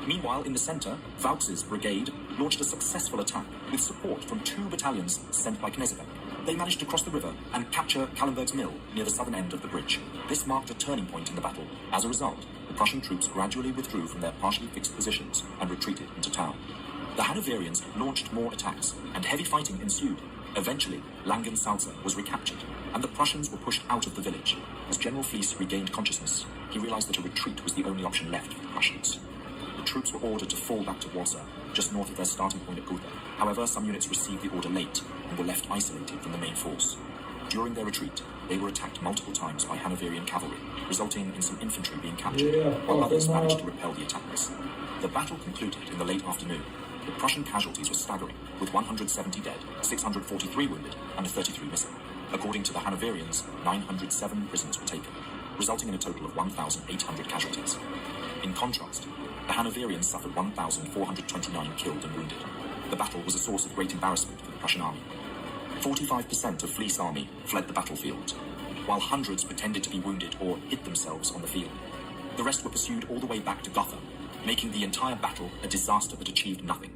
Meanwhile, in the center, Vaux's brigade launched a successful attack with support from 2 battalions sent by Knesebeck. They managed to cross the river and capture Kallenberg's mill near the southern end of the bridge. This marked a turning point in the battle. As a result, the Prussian troops gradually withdrew from their partially fixed positions and retreated into town. The Hanoverians launched more attacks, and heavy fighting ensued. Eventually, Langensalza was recaptured, and the Prussians were pushed out of the village. As General Fleece regained consciousness, he realized that a retreat was the only option left for the Prussians. The troops were ordered to fall back to Warsaw, just north of their starting point at Gotha. However, some units received the order late and were left isolated from the main force. During their retreat, they were attacked multiple times by Hanoverian cavalry, resulting in some infantry being captured, while others managed to repel the attackers. The battle concluded in the late afternoon. The Prussian casualties were staggering, with 170 dead, 643 wounded, and 33 missing. According to the Hanoverians, 907 prisoners were taken, resulting in a total of 1,800 casualties. In contrast, the Hanoverians suffered 1,429 killed and wounded. The battle was a source of great embarrassment for the Prussian army. 45% of Fleece's army fled the battlefield, while hundreds pretended to be wounded or hid themselves on the field. The rest were pursued all the way back to Gotha, making the entire battle a disaster that achieved nothing.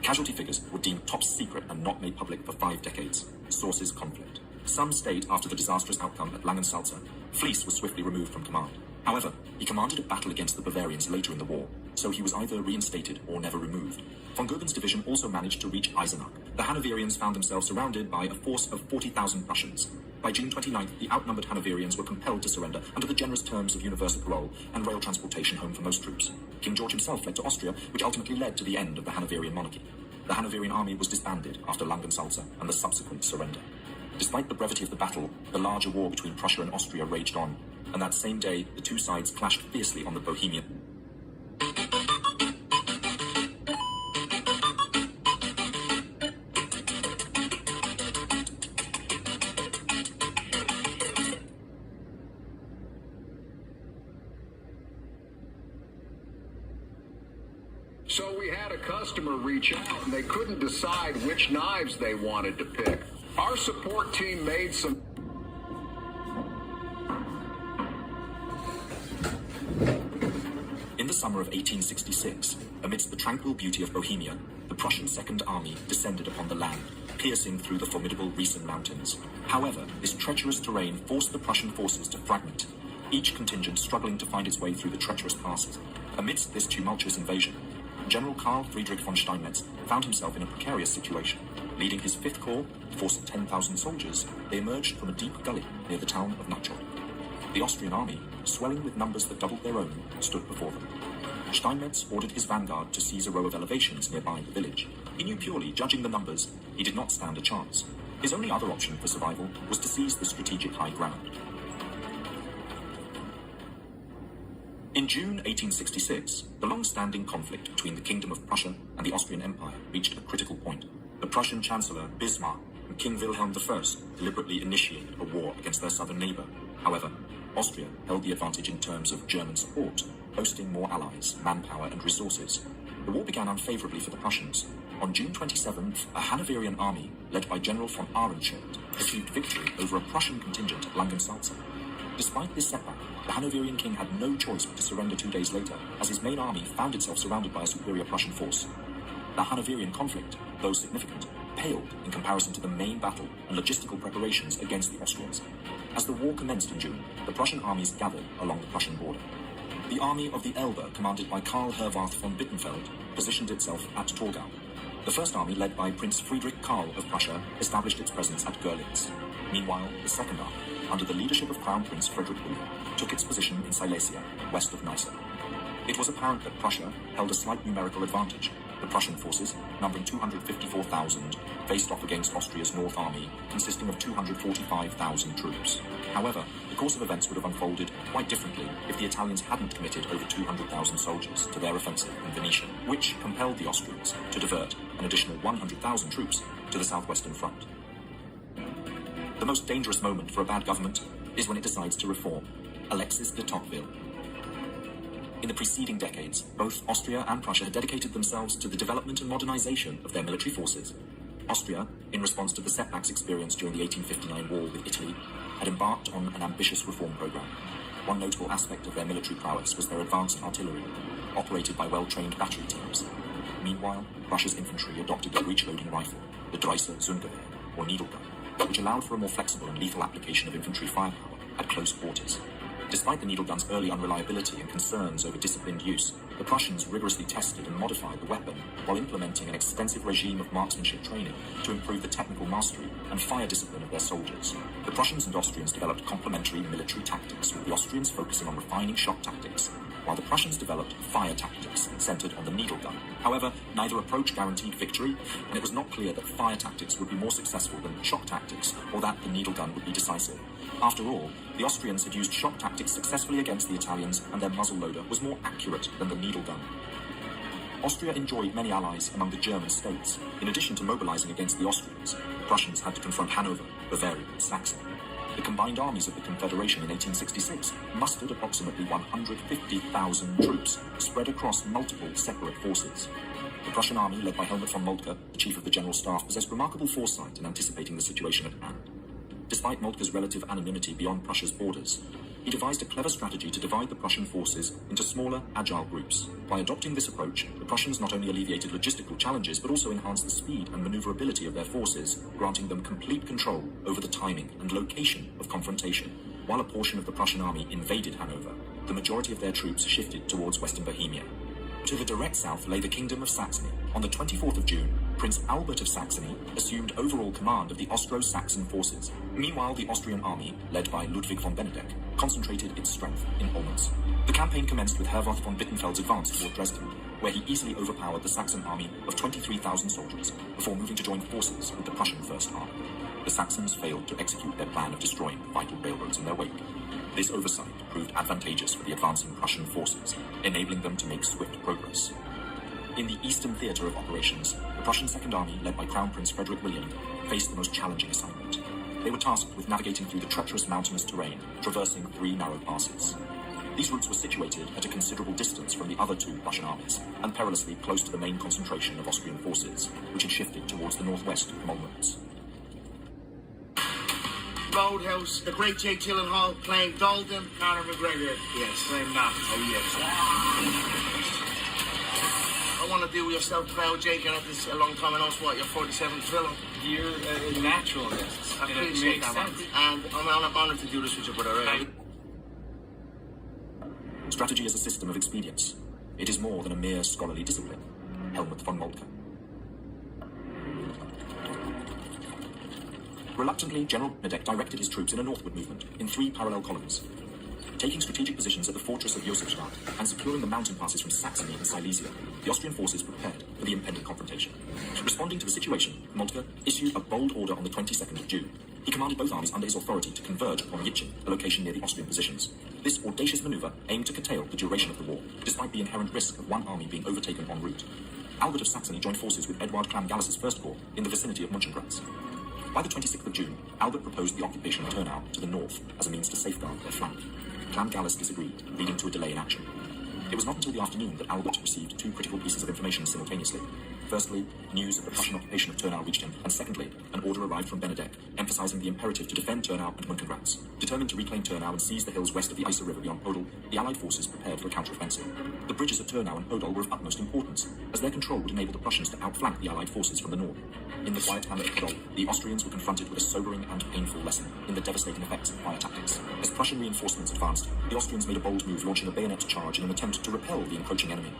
Casualty figures were deemed top secret and not made public for 5 decades. Sources conflict. Some state after the disastrous outcome at Langensalza, Fleece was swiftly removed from command. However, he commanded a battle against the Bavarians later in the war, so he was either reinstated or never removed. Von Goeben's division also managed to reach Eisenach. The Hanoverians found themselves surrounded by a force of 40,000 Prussians. By June 29th, the outnumbered Hanoverians were compelled to surrender under the generous terms of universal parole and rail transportation home for most troops. King George himself fled to Austria, which ultimately led to the end of the Hanoverian monarchy. The Hanoverian army was disbanded after Langensalza and the subsequent surrender. Despite the brevity of the battle, the larger war between Prussia and Austria raged on, and that same day, the two sides clashed fiercely on the Bohemian. So we had a customer reach out and they couldn't decide which knives they wanted to pick. Our support team made some... In the summer of 1866, amidst the tranquil beauty of Bohemia, the Prussian Second Army descended upon the land, piercing through the formidable Riesen Mountains. However, this treacherous terrain forced the Prussian forces to fragment, each contingent struggling to find its way through the treacherous passes. Amidst this tumultuous invasion, General Karl Friedrich von Steinmetz found himself in a precarious situation. Leading his 5th Corps, a force of 10,000 soldiers, they emerged from a deep gully near the town of Nachau. The Austrian army, swelling with numbers that doubled their own, stood before them. Steinmetz ordered his vanguard to seize a row of elevations nearby the village. He knew purely, judging the numbers, he did not stand a chance. His only other option for survival was to seize the strategic high ground. In June 1866, the long-standing conflict between the Kingdom of Prussia and the Austrian Empire reached a critical point. The Prussian Chancellor Bismarck and King Wilhelm I deliberately initiated a war against their southern neighbor. However, Austria held the advantage in terms of German support, boasting more allies, manpower, and resources. The war began unfavorably for the Prussians. On June 27th, a Hanoverian army, led by General von Ahrenschild, achieved victory over a Prussian contingent at Langensalza. Despite this setback, the Hanoverian king had no choice but to surrender 2 days later, as his main army found itself surrounded by a superior Prussian force. The Hanoverian conflict, though significant, paled in comparison to the main battle and logistical preparations against the Austrians. As the war commenced in June, the Prussian armies gathered along the Prussian border. The army of the Elbe, commanded by Karl Herwarth von Bittenfeld, positioned itself at Torgau. The first army, led by Prince Friedrich Karl of Prussia, established its presence at Görlitz. Meanwhile, the second army, under the leadership of Crown Prince Frederick William, took its position in Silesia, west of Neisse. It was apparent that Prussia held a slight numerical advantage. The Prussian forces, numbering 254,000, faced off against Austria's North Army, consisting of 245,000 troops. However, the course of events would have unfolded quite differently if the Italians hadn't committed over 200,000 soldiers to their offensive in Venetia, which compelled the Austrians to divert an additional 100,000 troops to the southwestern front. The most dangerous moment for a bad government is when it decides to reform. Alexis de Tocqueville. In the preceding decades, both Austria and Prussia had dedicated themselves to the development and modernization of their military forces. Austria, in response to the setbacks experienced during the 1859 war with Italy, had embarked on an ambitious reform program. One notable aspect of their military prowess was their advanced artillery, operated by well-trained battery teams. Meanwhile, Prussia's infantry adopted the breech-loading rifle, the Dreisse Zungewehr, or needle gun, which allowed for a more flexible and lethal application of infantry firepower at close quarters. Despite the needle gun's early unreliability and concerns over disciplined use, the Prussians rigorously tested and modified the weapon while implementing an extensive regime of marksmanship training to improve the technical mastery and fire discipline of their soldiers. The Prussians and Austrians developed complementary military tactics, with the Austrians focusing on refining shock tactics, while the Prussians developed fire tactics centered on the needle gun. However, neither approach guaranteed victory, and it was not clear that fire tactics would be more successful than shock tactics, or that the needle gun would be decisive. After all, the Austrians had used shock tactics successfully against the Italians, and their muzzle-loader was more accurate than the needle gun. Austria enjoyed many allies among the German states. In addition to mobilizing against the Austrians, the Prussians had to confront Hanover, Bavaria, and Saxony. The combined armies of the Confederation in 1866 mustered approximately 150,000 troops spread across multiple separate forces. The Prussian army, led by Helmut von Moltke, the chief of the General Staff, possessed remarkable foresight in anticipating the situation at hand. Despite Moltke's relative anonymity beyond Prussia's borders, he devised a clever strategy to divide the Prussian forces into smaller, agile groups. By adopting this approach, the Prussians not only alleviated logistical challenges, but also enhanced the speed and maneuverability of their forces, granting them complete control over the timing and location of confrontation. While a portion of the Prussian army invaded Hanover, the majority of their troops shifted towards western Bohemia. To the direct south lay the Kingdom of Saxony. On the 24th of June, Prince Albert of Saxony assumed overall command of the Austro-Saxon forces. Meanwhile, the Austrian army, led by Ludwig von Benedek, concentrated its strength in Olmütz. The campaign commenced with Herwarth von Bittenfeld's advance toward Dresden, where he easily overpowered the Saxon army of 23,000 soldiers before moving to join forces with the Prussian First Army. the Saxons failed to execute their plan of destroying vital railroads in their wake. This oversight proved advantageous for the advancing Prussian forces, enabling them to make swift progress. In the eastern theatre of operations, the Prussian Second Army, led by Crown Prince Frederick William, faced the most challenging assignment. They were tasked with navigating through the treacherous mountainous terrain, traversing 3 narrow passes. These routes were situated at a considerable distance from the other 2 Prussian armies, and perilously close to the main concentration of Austrian forces, which had shifted towards the northwest of Molnitz. Roadhouse, the great Jake Gyllenhaal playing Dalton. Conor McGregor. Yes, same not. Oh, yes. I want to do yourself proud, Jake, and this a long time. I know it's what, your 47th film? You're a naturalist. I appreciate that, man. And I'm honored to do this with you, brother. Right? Strategy is a system of expedience. It is more than a mere scholarly discipline. Helmut von Moltke. Reluctantly, General Benedek directed his troops in a northward movement in 3 parallel columns. Taking strategic positions at the fortress of Josefstadt and securing the mountain passes from Saxony and Silesia, the Austrian forces prepared for the impending confrontation. Responding to the situation, Moltke issued a bold order on the 22nd of June. He commanded both armies under his authority to converge upon Jitschin, a location near the Austrian positions. This audacious maneuver aimed to curtail the duration of the war, despite the inherent risk of one army being overtaken en route. Albert of Saxony joined forces with Eduard Clam-Gallus's First Corps in the vicinity of Mönchengrätz. By the 26th of June, Albert proposed the occupation of Turnau to the north as a means to safeguard their flank. Clam-Gallus disagreed, leading to a delay in action. It was not until the afternoon that Albert received 2 critical pieces of information simultaneously. Firstly, news of the Prussian occupation of Turnau reached him, and secondly, an order arrived from Benedek, emphasizing the imperative to defend Turnau and Mönchengrätz. Determined to reclaim Turnau and seize the hills west of the Iser River beyond Podol, the Allied forces prepared for a counteroffensive. The bridges at Turnau and Podol were of utmost importance, as their control would enable the Prussians to outflank the Allied forces from the north. In the quiet hamlet of Podol, the Austrians were confronted with a sobering and painful lesson in the devastating effects of fire tactics. As Prussian reinforcements advanced, the Austrians made a bold move, launching a bayonet charge in an attempt to repel the encroaching enemy.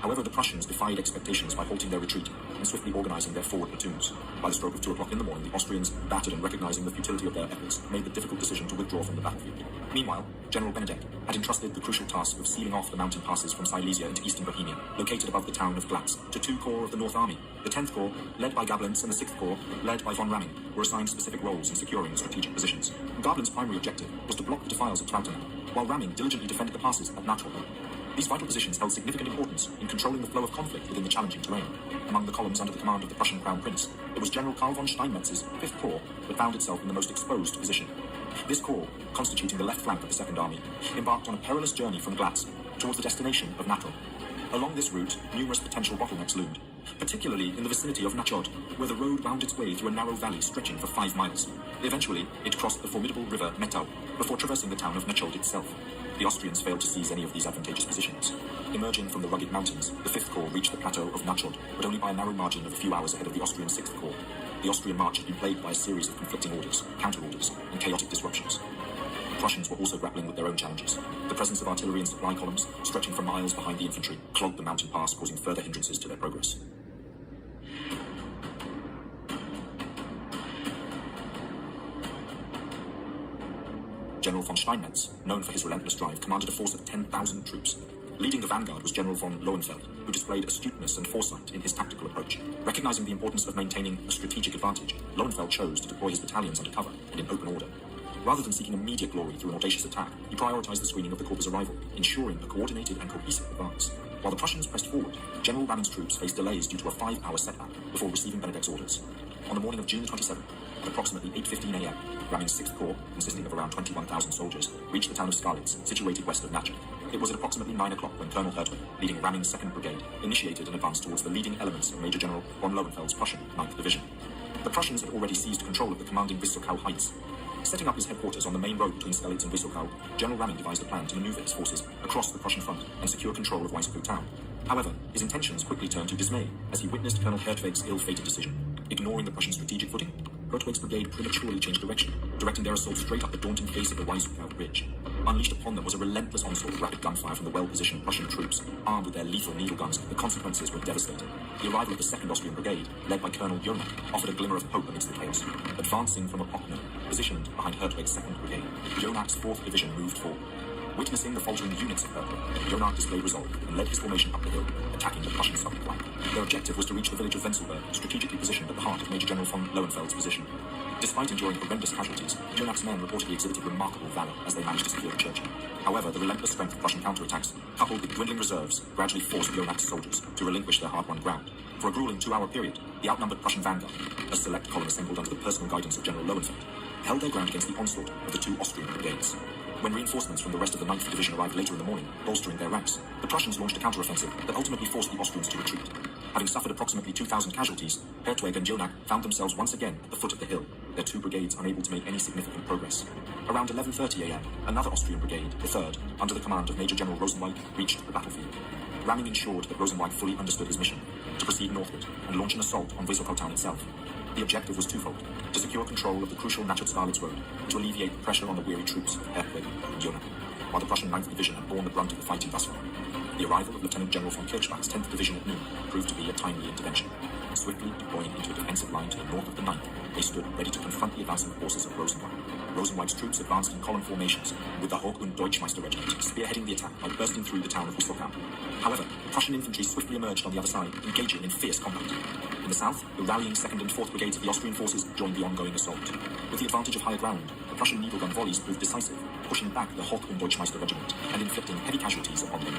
However, the Prussians defied expectations by halting their retreat and swiftly organizing their forward platoons. By the stroke of 2 o'clock in the morning, the Austrians, battered and recognizing the futility of their efforts, made the difficult decision to withdraw from the battlefield. Meanwhile, General Benedek had entrusted the crucial task of sealing off the mountain passes from Silesia into eastern Bohemia, located above the town of Glatz, to 2 corps of the North Army. The 10th Corps, led by Gablenz, and the 6th Corps, led by von Ramming, were assigned specific roles in securing the strategic positions. Gablenz's primary objective was to block the defiles of Trautenau, while Ramming diligently defended the passes at Natrol. These vital positions held significant importance in controlling the flow of conflict within the challenging terrain. Among the columns under the command of the Prussian Crown Prince, it was General Karl von Steinmetz's 5th Corps that found itself in the most exposed position. This corps, constituting the left flank of the Second Army, embarked on a perilous journey from Glatz towards the destination of Natrol. Along this route, numerous potential bottlenecks loomed, particularly in the vicinity of Nachod, where the road wound its way through a narrow valley stretching for 5 miles. Eventually, it crossed the formidable river Mettau before traversing the town of Nachod itself. The Austrians failed to seize any of these advantageous positions. Emerging from the rugged mountains, the 5th Corps reached the plateau of Nachod, but only by a narrow margin of a few hours ahead of the Austrian 6th Corps. The Austrian march had been plagued by a series of conflicting orders, counter-orders, and chaotic disruptions. The Prussians were also grappling with their own challenges. The presence of artillery and supply columns, stretching for miles behind the infantry, clogged the mountain pass, causing further hindrances to their progress. General von Steinmetz, known for his relentless drive, commanded a force of 10,000 troops. Leading the vanguard was General von Lohenfeld, who displayed astuteness and foresight in his tactical approach. Recognizing the importance of maintaining a strategic advantage, Lohenfeld chose to deploy his battalions under cover and in open order. Rather than seeking immediate glory through an audacious attack, he prioritized the screening of the Corps' arrival, ensuring a coordinated and cohesive advance. While the Prussians pressed forward, General Ramming's troops faced delays due to a 5-hour setback before receiving Benedek's orders. On the morning of June 27th, at approximately 8:15 a.m., Ramming's 6th Corps, consisting of around 21,000 soldiers, reached the town of Skalitz, situated west of Nachod. It was at approximately 9 o'clock when Colonel Hertwig, leading Ramming's 2nd Brigade, initiated an advance towards the leading elements of Major General von Lohenfeld's Prussian 9th Division. The Prussians had already seized control of the commanding Wissokow Heights. Setting up his headquarters on the main road between Skalitz and Wissokow, General Ramming devised a plan to maneuver his forces across the Prussian front and secure control of Wissokow town. However, his intentions quickly turned to dismay as he witnessed Colonel Hertwig's ill-fated decision. Ignoring the Prussian strategic footing, Hertwig's brigade prematurely changed direction, directing their assault straight up the daunting face of the Wissokow Ridge. Unleashed upon them was a relentless onslaught of rapid gunfire from the well-positioned Prussian troops, armed with their lethal needle guns. The consequences were devastating. The arrival of the 2nd Austrian Brigade, led by Colonel Jonak, offered a glimmer of hope amidst the chaos. Advancing from a Pockner, positioned behind Hertwig's 2nd Brigade, Jonak's 4th Division moved forward. Witnessing the faltering units of Hertwig, Jonak displayed resolve and led his formation up the hill, attacking the Prussian southern flank. Their objective was to reach the village of Wenzelberg, strategically positioned at the heart of Major General von Lohenfeld's position. Despite enduring horrendous casualties, Jonak's men reportedly exhibited remarkable valor as they managed to secure the church. However, the relentless strength of Prussian counterattacks, coupled with dwindling reserves, gradually forced Jonak's soldiers to relinquish their hard-won ground. For a grueling 2-hour period, the outnumbered Prussian vanguard, a select column assembled under the personal guidance of General Lowenfeld, held their ground against the onslaught of the 2 Austrian brigades. When reinforcements from the rest of the 9th Division arrived later in the morning, bolstering their ranks, the Prussians launched a counteroffensive that ultimately forced the Austrians to retreat. Having suffered approximately 2,000 casualties, Hertwig and Jonak found themselves once again at the foot of the hill, their 2 brigades unable to make any significant progress. Around 11:30 a.m., another Austrian brigade, the 3rd, under the command of Major General Rosenweig, reached the battlefield. Ramming ensured that Rosenweig fully understood his mission, to proceed northward and launch an assault on Wysockow town itself. The objective was twofold: to secure control of the crucial Nachod-Stalitz road, and to alleviate the pressure on the weary troops of Hertwig and Jonak, while the Prussian 9th Division had borne the brunt of the fighting thus far. The arrival of Lieutenant General von Kirchbach's 10th Division at noon proved to be a timely intervention. Swiftly deploying into a defensive line to the north of the 9th, they stood ready to confront the advancing forces of Rosenweig. Rosenweig's troops advanced in column formations, with the Hoch- und Deutschmeister regiment spearheading the attack by bursting through the town of Wysockow. However, Prussian infantry swiftly emerged on the other side, engaging in fierce combat. In the south, the rallying 2nd and 4th Brigades of the Austrian forces joined the ongoing assault. With the advantage of higher ground, the Prussian needle gun volleys proved decisive, pushing back the Hoch- und Deutschmeister regiment and inflicting heavy casualties upon them.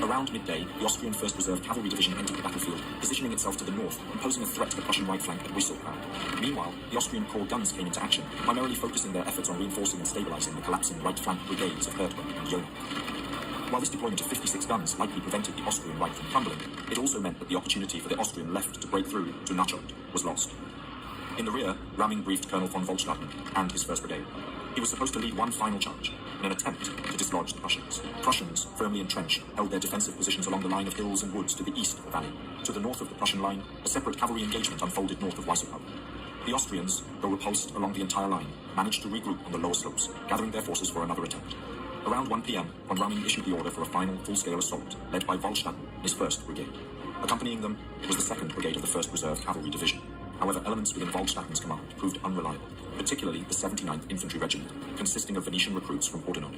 Around midday, the Austrian 1st Reserve Cavalry Division entered the battlefield, positioning itself to the north and posing a threat to the Prussian right flank at Wysockow. Meanwhile, the Austrian corps guns came into action, primarily focusing their efforts on reinforcing and stabilizing the collapsing right flank brigades of Hertwig and Jonak. While this deployment of 56 guns likely prevented the Austrian right from crumbling, it also meant that the opportunity for the Austrian left to break through to Nachod was lost. In the rear, Ramming briefed Colonel von Waldstatten and his 1st Brigade. He was supposed to lead one final charge, in an attempt to dislodge the Prussians. Prussians, firmly entrenched, held their defensive positions along the line of hills and woods to the east of the valley. To the north of the Prussian line, a separate cavalry engagement unfolded north of Wysockow. The Austrians, though repulsed along the entire line, managed to regroup on the lower slopes, gathering their forces for another attempt. Around 1 p.m., von Ramming issued the order for a final full-scale assault, led by Waldstatten, his 1st Brigade. Accompanying them was the 2nd Brigade of the 1st Reserve Cavalry Division. However, elements within Waldstatten's command proved unreliable, particularly the 79th Infantry Regiment, consisting of Venetian recruits from Pordenone.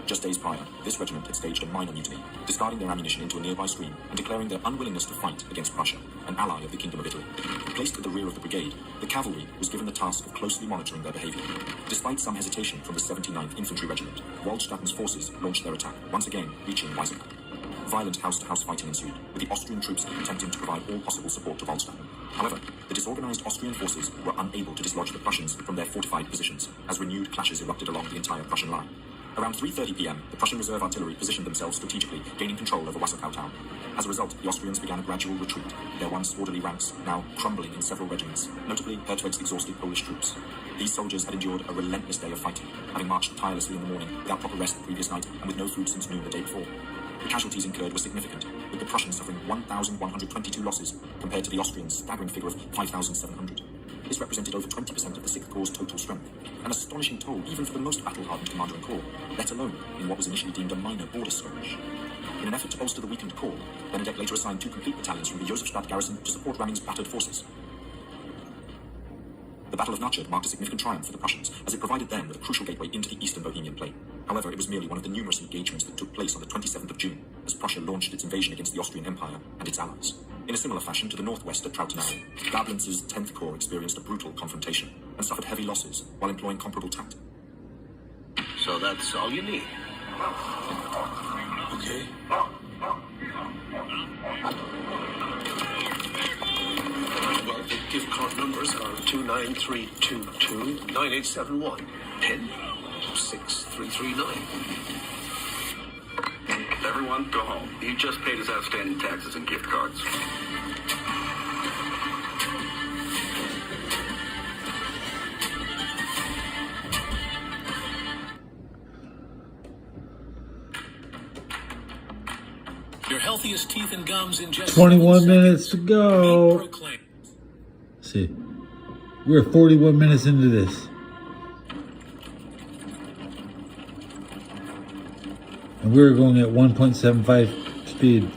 Just days prior, this regiment had staged a minor mutiny, discarding their ammunition into a nearby stream and declaring their unwillingness to fight against Prussia, an ally of the Kingdom of Italy. Placed at the rear of the brigade, the cavalry was given the task of closely monitoring their behavior. Despite some hesitation from the 79th Infantry Regiment, Waldstatten's forces launched their attack, once again reaching Wysockow. Violent house-to-house fighting ensued, with the Austrian troops attempting to provide all possible support to Waldstatten. However, the disorganized Austrian forces were unable to dislodge the Prussians from their fortified positions, as renewed clashes erupted along the entire Prussian line. Around 3:30 p.m., the Prussian reserve artillery positioned themselves strategically, gaining control over Wysockow town. As a result, the Austrians began a gradual retreat, their once orderly ranks now crumbling in several regiments, notably Hertwig's exhausted Polish troops. These soldiers had endured a relentless day of fighting, having marched tirelessly in the morning without proper rest the previous night and with no food since noon the day before. The casualties incurred were significant, with the Prussians suffering 1,122 losses compared to the Austrians' staggering figure of 5,700. This represented over 20% of the 6th Corps' total strength, an astonishing toll even for the most battle-hardened commander in corps, let alone in what was initially deemed a minor border skirmish. In an effort to bolster the weakened corps, Benedek later assigned 2 complete battalions from the Josefstadt garrison to support Ramming's battered forces. The Battle of Nachod marked a significant triumph for the Prussians, as it provided them with a crucial gateway into the eastern Bohemian plain. However, it was merely one of the numerous engagements that took place on the 27th of June, as Prussia launched its invasion against the Austrian Empire and its allies. In a similar fashion to the northwest at Trautenau, Gablentz's 10th Corps experienced a brutal confrontation and suffered heavy losses while employing comparable tactics. So that's all you need. Okay. Well, the gift card numbers are 293229871. PIN 6339. Everyone, go home. He just paid his outstanding taxes and gift cards. Your healthiest teeth and gums in just 21 minutes to go. See, we're 41 minutes into this. And we're going at 1.75 speed.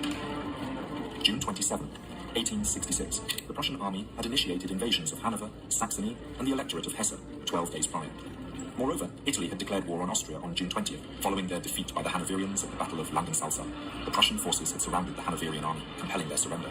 June 27, 1866. The Prussian army had initiated invasions of Hanover, Saxony, and the electorate of Hesse 12 days prior. Moreover, Italy had declared war on Austria on June 20th, following their defeat by the Hanoverians at the Battle of Langensalza. The Prussian forces had surrounded the Hanoverian army, compelling their surrender.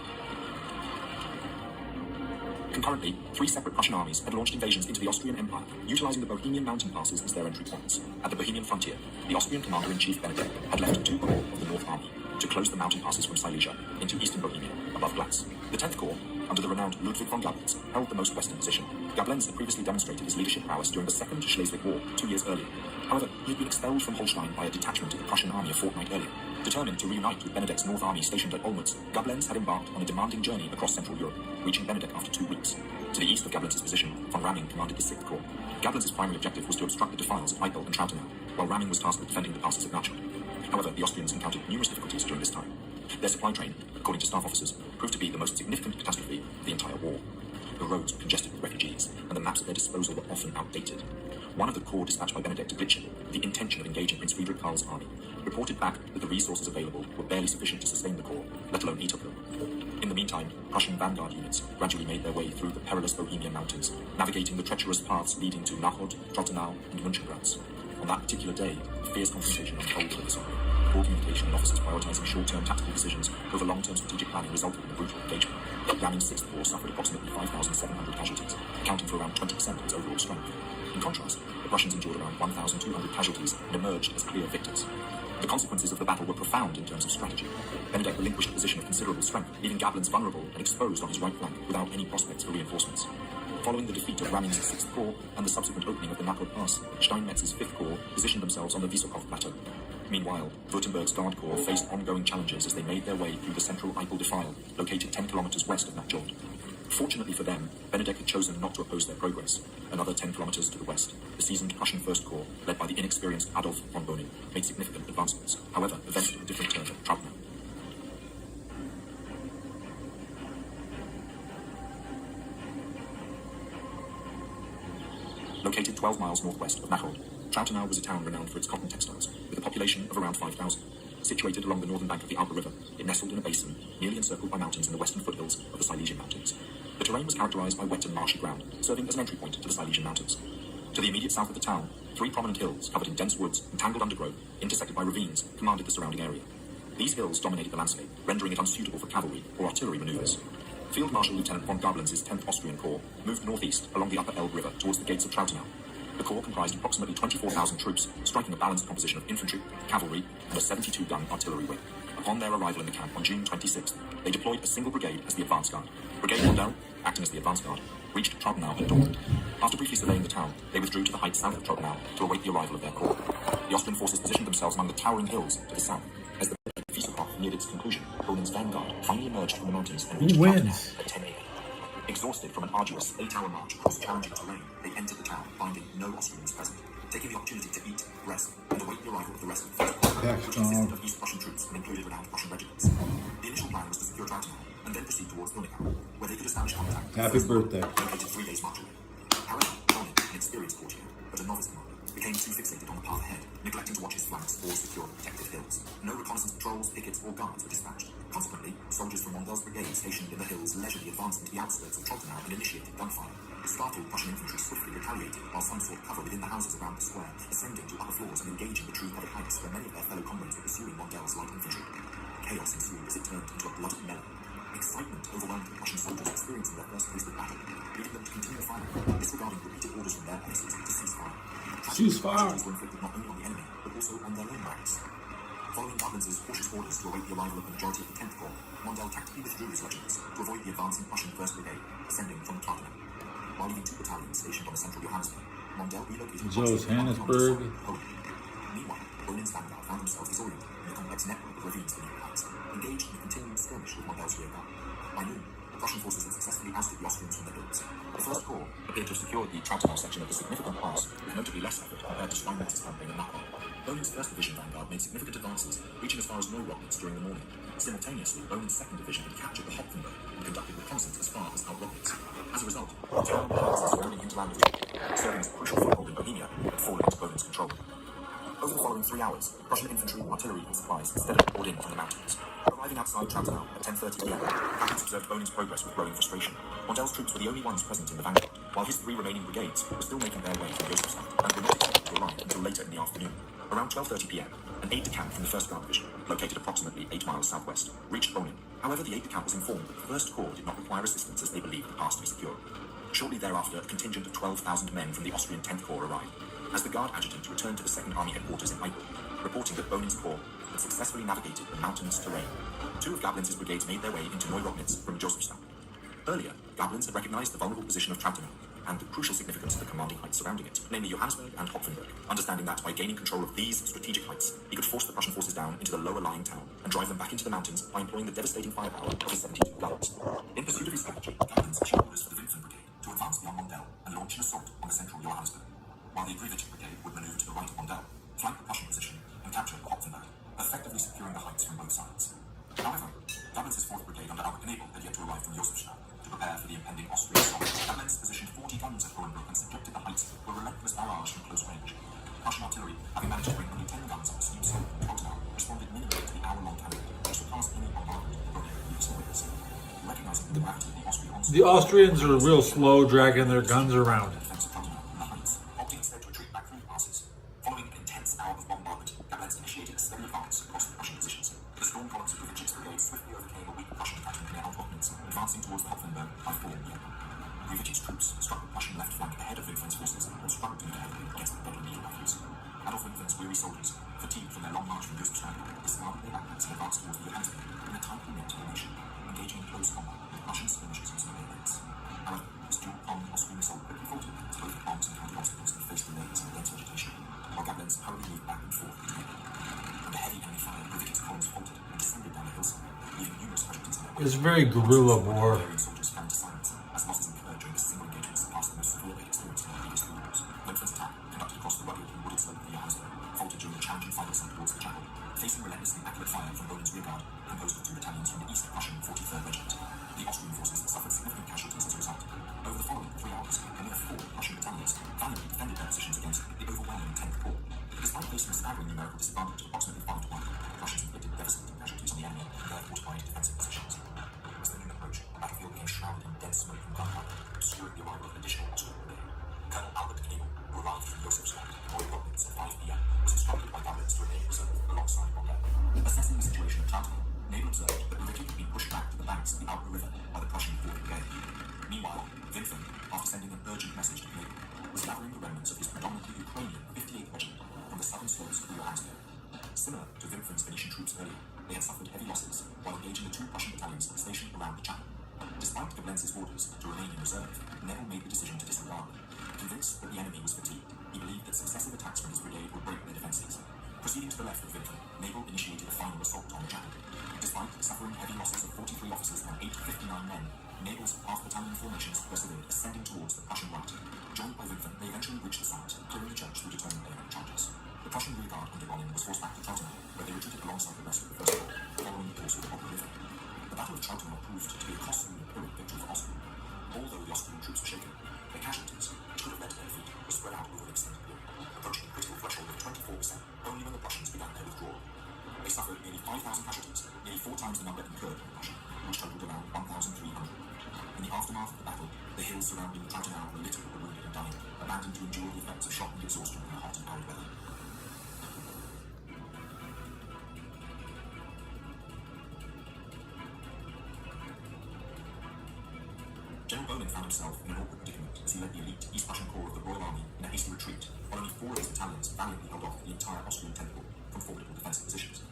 Concurrently, 3 separate Prussian armies had launched invasions into the Austrian Empire, utilizing the Bohemian mountain passes as their entry points. At the Bohemian frontier, the Austrian commander-in-chief Benedict had left 2 corps of the North Army to close the mountain passes from Silesia into eastern Bohemia, above Glatz. The 10th Corps, under the renowned Ludwig von Gablenz, held the most western position. Gablenz had previously demonstrated his leadership prowess during the Second Schleswig War 2 years earlier. However, he had been expelled from Holstein by a detachment of the Prussian army a fortnight earlier. Determined to reunite with Benedict's North Army stationed at Olmütz, Gablenz had embarked on a demanding journey across Central Europe, reaching Benedict after 2 weeks. To the east of Gablenz's position, von Ramming commanded the 6th Corps. Gablenz's primary objective was to obstruct the defiles at Eipel and Trautenau, while Ramming was tasked with defending the passes at Nachschuld. However, the Austrians encountered numerous difficulties during this time. Their supply train, according to staff officers, proved to be the most significant catastrophe of the entire war. The roads were congested with refugees, and the maps at their disposal were often outdated. One of the corps dispatched by Benedict to Glitschen, the intention of engaging Prince Friedrich Karl's army, reported back that the resources available were barely sufficient to sustain the corps, let alone eat of them. In the meantime, Prussian vanguard units gradually made their way through the perilous Bohemian mountains, navigating the treacherous paths leading to Nachod, Trottenau, and Mönchengladbach. On that particular day, a fierce confrontation unfolded at this army. Poor communication and officers prioritizing short-term tactical decisions over long-term strategic planning resulted in a brutal engagement. Ramming's 6th Corps suffered approximately 5,700 casualties, accounting for around 20% of its overall strength. In contrast, the Prussians endured around 1,200 casualties and emerged as clear victors. The consequences of the battle were profound in terms of strategy. Benedict relinquished a position of considerable strength, leaving Gablenz vulnerable and exposed on his right flank without any prospects for reinforcements. Following the defeat of Ramming's 6th Corps and the subsequent opening of the Nachod Pass, Steinmetz's 5th Corps positioned themselves on the Vysokov Plateau. Meanwhile, Württemberg's Guard Corps faced ongoing challenges as they made their way through the central Eipel Defile, located 10 kilometers west of Nachod. Fortunately for them, Benedict had chosen not to oppose their progress. Another 10 kilometers to the west, the seasoned Prussian 1st Corps, led by the inexperienced Adolf von Bonin, made significant advancements. However, events took a different turn at Trautenau. Located 12 miles northwest of Nachod, Trautenau was a town renowned for its cotton textiles, with a population of around 5,000. Situated along the northern bank of the Alper River, it nestled in a basin, nearly encircled by mountains in the western foothills of the Silesian Mountains. The terrain was characterized by wet and marshy ground, serving as an entry point to the Silesian Mountains. To the immediate south of the town, 3 prominent hills covered in dense woods and tangled undergrowth, intersected by ravines, commanded the surrounding area. These hills dominated the landscape, rendering it unsuitable for cavalry or artillery maneuvers. Field Marshal Lieutenant von Gablenz's 10th Austrian Corps moved northeast along the upper Elbe River towards the gates of Trautenau. The corps comprised approximately 24,000 troops, striking a balanced composition of infantry, cavalry, and a 72-gun artillery wing. Upon their arrival in the camp on June 26th, they deployed a single brigade as the advance guard. Brigade Mondell, acting as the advance guard, reached Trautenau at dawn. After briefly surveying the town, they withdrew to the heights south of Trautenau to await the arrival of their corps. The Austrian forces positioned themselves among the towering hills to the south. As the Vysokov neared its conclusion, Bonin's vanguard finally emerged from the mountains and reached Trautenau at 10 a.m. Exhausted from an arduous 8-hour march across challenging terrain, they entered the town, finding no Austrians present. Taking the opportunity to eat, rest, and await the arrival of the rest of the 1st Corps, which consisted of East Prussian troops and included renowned Prussian regiments. The initial plan was to secure Trautenau and then proceed towards Wilnichau, where they could establish contact. Happy birthday. Located 3 days march away. However, Bonin, an experienced courtier, but a novice commander, became too fixated on the path ahead, neglecting to watch his flanks or secure the protected hills. No reconnaissance patrols, pickets, or guards were dispatched. Consequently, soldiers from Mondell's brigade stationed in the hills leisurely advanced into the outskirts of Trautenau and initiated gunfire. The startled Prussian infantry swiftly retaliated, while some sought cover within the houses around the square, ascending to upper floors and engaging the tree-covered heights where many of their fellow comrades were pursuing Mondell's light infantry. Chaos ensued as it turned into a bloody melee. Excitement overwhelmed the Prussian soldiers experiencing their first taste of battle, leading them to continue firing, disregarding repeated orders from their officers to cease fire. Cease fire! Casualties were inflicted not only on the enemy, but also on their own ranks. Following Gablenz's cautious orders to await the arrival of the majority of the 10th Corps, Mondell tactically withdrew his regiments to avoid the advancing Prussian 1st Brigade, ascending from Trautenau. While leaving 2 battalions stationed on the central Johannesburg, Mondell relocated Johannesburg. Meanwhile, Bonin's vanguard found themselves disoriented in the complex network of ravines beneath the heights, engaged in a continued skirmish with Mondell's rear guard. By noon, the Prussian forces had successfully ousted the Austrians from the hills. The 1st Corps appeared to have secured the Trautenau section of the significant pass, with notably less effort compared to Steinmetz's campaign in Nachbar. Bonin's 1st Division vanguard made significant advances, reaching as far as Neurognitz during the morning. Simultaneously, Bonin's 2nd Division had captured the Hopfenberg and conducted reconnaissance as far as Altrognitz. As a result, the town and surrounding hinterland region, serving as a crucial foothold in Bohemia, had fallen into Bonin's control. Over the following 3 hours, Prussian infantry, artillery, and supplies steadily poured in from the mountains. Arriving outside Trautenau at 10:30 p.m., Gablentz observed Bonin's progress with growing frustration. Mondell's troops were the only ones present in the vanguard, while his 3 remaining brigades were still making their way from Josefstadt and were not expected to arrive until later in the afternoon. Around 12:30 p.m., an aide-de-camp from the 1st Guard Division, located approximately 8 miles southwest, reached Bonin However, the aide-de-camp was informed that the First Corps did not require assistance as they believed the pass to be secure. Shortly thereafter, a contingent of 12,000 men from the Austrian 10th Corps arrived, as the Guard adjutant returned to the 2nd Army headquarters in Eichel, reporting that Bonin's corps had successfully navigated the mountainous terrain. Two of Gablen's brigades made their way into Neurognitz from Josefstadt. Earlier, Gablen's had recognized the vulnerable position of Trautenau and the crucial significance of the commanding heights surrounding it, namely Johannesburg and Hopfenberg, understanding that by gaining control of these strategic heights, he could force the Prussian forces down into the lower-lying town and drive them back into the mountains by employing the devastating firepower of his 72 guns. In pursuit of his strategy, Gablen's issued orders for the Wimpfen Brigade to advance beyond Mondel and launch an assault on the central Johannesburg, while the Grivich Brigade would maneuver to the right of Mondel, flank the Prussian position, and capture Hopfenberg, effectively securing the heights from both sides. However, Gablen's 4th Brigade under Albert Knebel had yet to arrive from Josefstadt to prepare for the impending Austrian assault. Gablen's positioned 40 guns at Hohenbrook and subjected the heights to a relentless barrage from close range. Prussian artillery, having managed to bring only 10 guns up the steep slope from Trautenau, responded minimally to the hour-long cannonade, which surpassed any bombardment the Brigade had previously witnessed. Recognizing the gravity of the Austrian onslaught, The Austrians are real slow dragging their guns around. defense of Trautenau from the heights, opting instead to retreat back through the passes. Following an intense hour of bombardment, Gablen's initiated a steady advance across the Prussian positions. The storm columns of Grivich's brigade swiftly overcame a weak Prussian detachment near Althocknitz, advancing towards the Hopfenberg by 4 p.m. Grivich's troops struck the Prussian left flank ahead of Wimpfen's forces and struggled to move ahead against the deadly needle rifles. Adolf Wimpfen's weary soldiers, fatigued from their long march from Josefstadt, discarded their backpacks and advanced towards the Johannesburg in a tightly knit formation, engaging in close combat with Prussian skirmishers using bayonets. However, this dual-pronged Austrian assault quickly faltered as both bombs encountered obstacles and faced grenades and dense vegetation, while Gablen's hurriedly moved back and forth between them. Under heavy enemy fire, Grivich's columns faltered and descended down the hillside, leaving numerous casualties in their wake. It's very guerrilla war. Bavarian soldiers fell into silence as losses incurred during this single engagement surpassed the most severe they experienced in their previous war wars. Wimpfen's attack, conducted across the rugged and wooded slope of the Johannesburg, faltered during the challenging final ascent towards the chapel, facing relentless and accurate fire from Bonin's rearguard, composed of 2 battalions from the East Prussian 43rd Regiment. The Austrian forces suffered significant casualties as a result. Over the following 3 hours, a mere 4 Prussian battalions valiantly defended their positions against the overwhelming 10th Corps. Despite facing a staggering numerical disadvantage of approximately 5 to 1, the Prussians inflicted devastating casualties on the enemy in their fortified defensive positions. As the noon approached, the battlefield became shrouded in dense smoke from gunpowder, obscuring the arrival of an additional Austrian brigade. Colonel Albert Knebel, who arrived from Josefstadt in Neurognitz at 5 p.m., was instructed by Gablen's to remain in reserve alongside Mondel. Assessing the situation at Trautenau, Knebel observed that the retreat had been pushed back to the banks of the Alper River by the Prussian 4th Brigade. Meanwhile, Wimpfen, after sending an urgent message to Knebel, was gathering the remnants of his predominantly Ukrainian 58th Regiment from the southern slopes of the Johannesburg. Similar to Wimpfen's Venetian troops earlier, they had suffered heavy losses while engaging the 2 Prussian battalions stationed around the chapel. Despite Gablen's orders to remain in reserve, Knebel made the decision to disregard them. Convinced that the enemy was fatigued, he believed that successive attacks from his brigade would break their defences. Proceeding to the left of Wimpfen, Knebel initiated a final assault on the chapel. Despite suffering heavy losses of 43 officers and 859 men, Knebel's half-battalion formations persevered, ascending towards the Prussian right. Joined by Wimpfen, they eventually reached the site, clearing the church through determined bayonet charges. The Prussian rearguard under Bonin was forced back to Trautenau, where they retreated alongside the rest of the First Corps, following the course of the Popper River. The Battle of Trautenau proved to be a costly and pyrrhic victory for Austria. Although the Austrian troops were shaken, their casualties, which could have led to their defeat, were spread out over an extended period, approaching a critical threshold of 24% only when the Prussians began their withdrawal. They suffered nearly 5,000 casualties, nearly 4 times the number incurred by Prussia, which totaled around 1,300. In the aftermath of the battle, the hills surrounding Trautenau were littered with wounded and dying, abandoned to endure the effects of shock and exhaustion in the hot and arid weather. General Bonin found himself in an awkward predicament as he led the elite East Prussian Corps of the Royal Army in a hasty retreat, while only 4 of his battalions valiantly held off the entire Austrian 10th Corps from formidable defensive positions.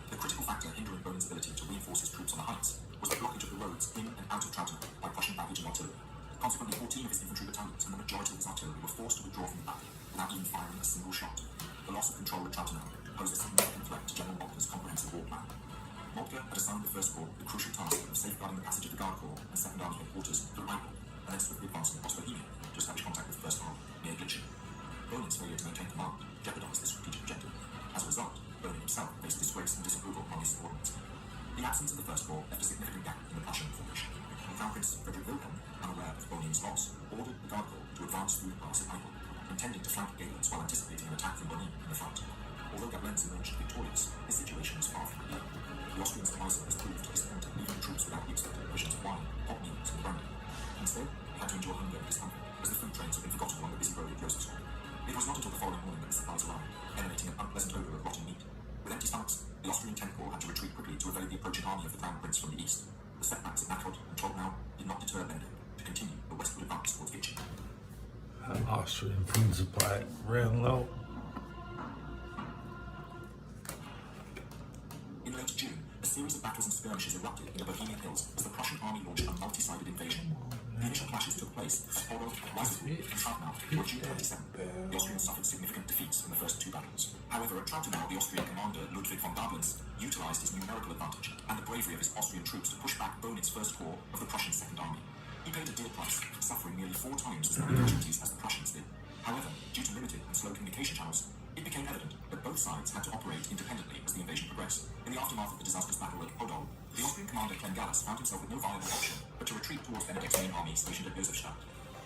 The critical factor hindering Bonin's ability to reinforce his troops on the heights was the blockage of the roads in and out of Trautenau by Prussian baggage and artillery. Consequently, 14 of his infantry battalions and the majority of his artillery were forced to withdraw from the battle without even firing a single shot. The loss of control at Trautenau posed a significant threat to General Moltke's comprehensive war plan. Moltke had assigned the First Corps the crucial task of safeguarding the passage of the Guard Corps and Second Army headquarters through Eichel, and then swiftly advancing across Bohemia to establish contact with the First Corps near Glitschin. Bonin's failure to maintain command jeopardized this strategic objective. As a result, Bonin himself faced disgrace and disapproval among his subordinates. The absence of the First Corps left a significant gap in the Prussian formation. Crown Prince Frederick Wilhelm, unaware of Bonin's loss, ordered the Guard Corps to advance through the pass at Eichel, intending to flank Gablen's while anticipating an attack from Bonin in the front. Although Gablen's emerged victorious, his situation was far from ideal. The Austrians' devisor was proved disappointed, leaving troops without the expected provisions of wine, hot meals, and brandy. Instead, they had to endure hunger and discomfort, as the food trains had been forgotten along the busy road at Josefstadt. It was not until the following morning that the supplies arrived, emanating an unpleasant odour of rotting meat. With empty stomachs, the Austrian Tenth Corps had to retreat quickly to evade the approaching army of the Crown Prince from the east. The setbacks at Nachod and Trobnau did not deter Benedict to continue the westward advance towards Gitchen. Austrian food supply ran low. In late June, a series of battles and skirmishes erupted in the Bohemian Hills as the Prussian army launched a multi-sided invasion. The initial clashes took place at Oro, Weißenburg, and Traubenau on June 27. The Austrians suffered significant defeats in the first two battles. However, at Traubenau, the Austrian commander Ludwig von Dablitz utilized his numerical advantage and the bravery of his Austrian troops to push back Bonit's first corps of the Prussian Second Army. He paid a dear price, suffering nearly 4 times as many casualties as the Prussians did. However, due to limited and slow communication channels, it became evident that both sides had to operate independently as the invasion progressed. In the aftermath of the disastrous battle at Podol, the Austrian commander Clem Gallas found himself with no viable option but to retreat towards Benedict's main army stationed at Josefstadt.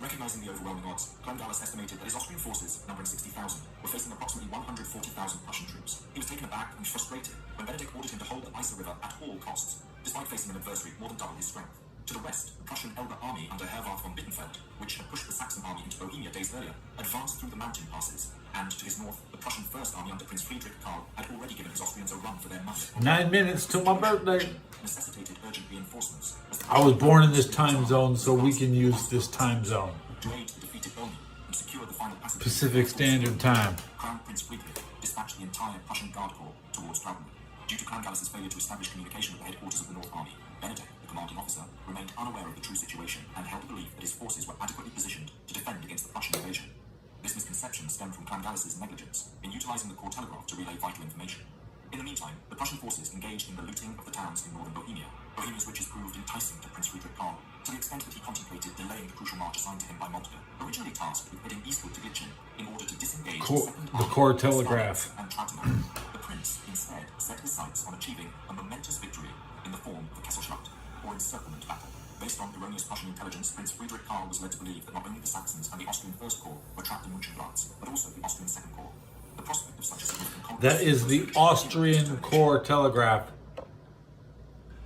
Recognizing the overwhelming odds, Clem Gallas estimated that his Austrian forces, numbering 60,000, were facing approximately 140,000 Prussian troops. He was taken aback and frustrated when Benedict ordered him to hold the Iser River at all costs, despite facing an adversary more than double his strength. To the west, the Prussian Elbe army under Herwart von Bittenfeld, which had pushed the Saxon army into Bohemia days earlier, advanced through the mountain passes, and to his north, the Prussian First Army under Prince Friedrich Karl had already given his Austrians a run for their money. 9 minutes till my birthday. Necessitated urgent reinforcements. I was born in this time zone, so we can use this time zone. To aid the defeated Boney and secure the final passage. Pacific Standard Time. Crown Prince Friedrich dispatched the entire Prussian Guard Corps towards Traubenau. Due to Clan Gallas's failure to establish communication with the headquarters of the North Army, Benedict, the commanding officer, remained unaware of the true situation and held the belief that his forces were adequately positioned to defend against the Prussian invasion. This misconception stemmed from Clan Gallas's negligence in utilizing the Corps telegraph to relay vital information. In the meantime, the Prussian forces engaged in the looting of the towns in northern Bohemia. Bohemia's riches proved enticing to Prince Friedrich Karl, to the extent that he contemplated delaying the crucial march assigned to him by Moltke, originally tasked with heading eastward to Gitchen in order to disengage the Corps telegraph. And Traubenau. The prince instead set his sights on achieving a momentous victory in the form of a Kesselschlacht, or encirclement battle. Based on erroneous Prussian intelligence, Prince Friedrich Karl was led to believe that not only the Saxons and the Austrian First Corps were trapped in Mönchengladbach, but also the Austrian Second Corps. The prospect of such a significant conquest. That is the Austrian Corps telegraph.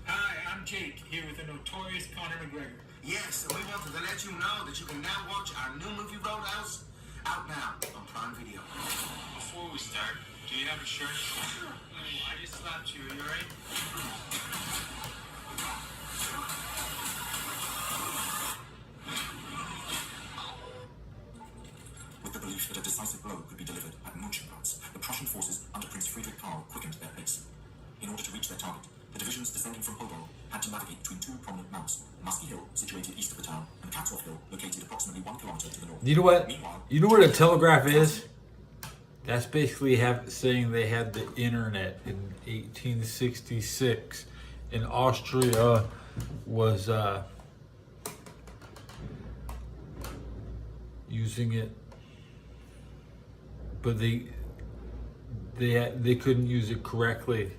Hi, I'm Jake, here with the notorious Conor McGregor. Yes, and we wanted to let you know that you can now watch our new movie Roadhouse out now on Prime Video. Before we start, do you have a shirt? I just slapped you, are you alright? With the belief that a decisive blow could be delivered at Mönchengladbach, the Prussian forces under Prince Friedrich Karl quickened their pace. In order to reach their target, the divisions descending from Podol had to navigate between two prominent mounts, Musky Hill, situated east of the town, and Katzhoff Hill, located approximately 1 kilometer to the north. You know what? You know what a telegraph is? That's basically saying they had the internet in 1866, and Austria was using it, but they couldn't use it correctly.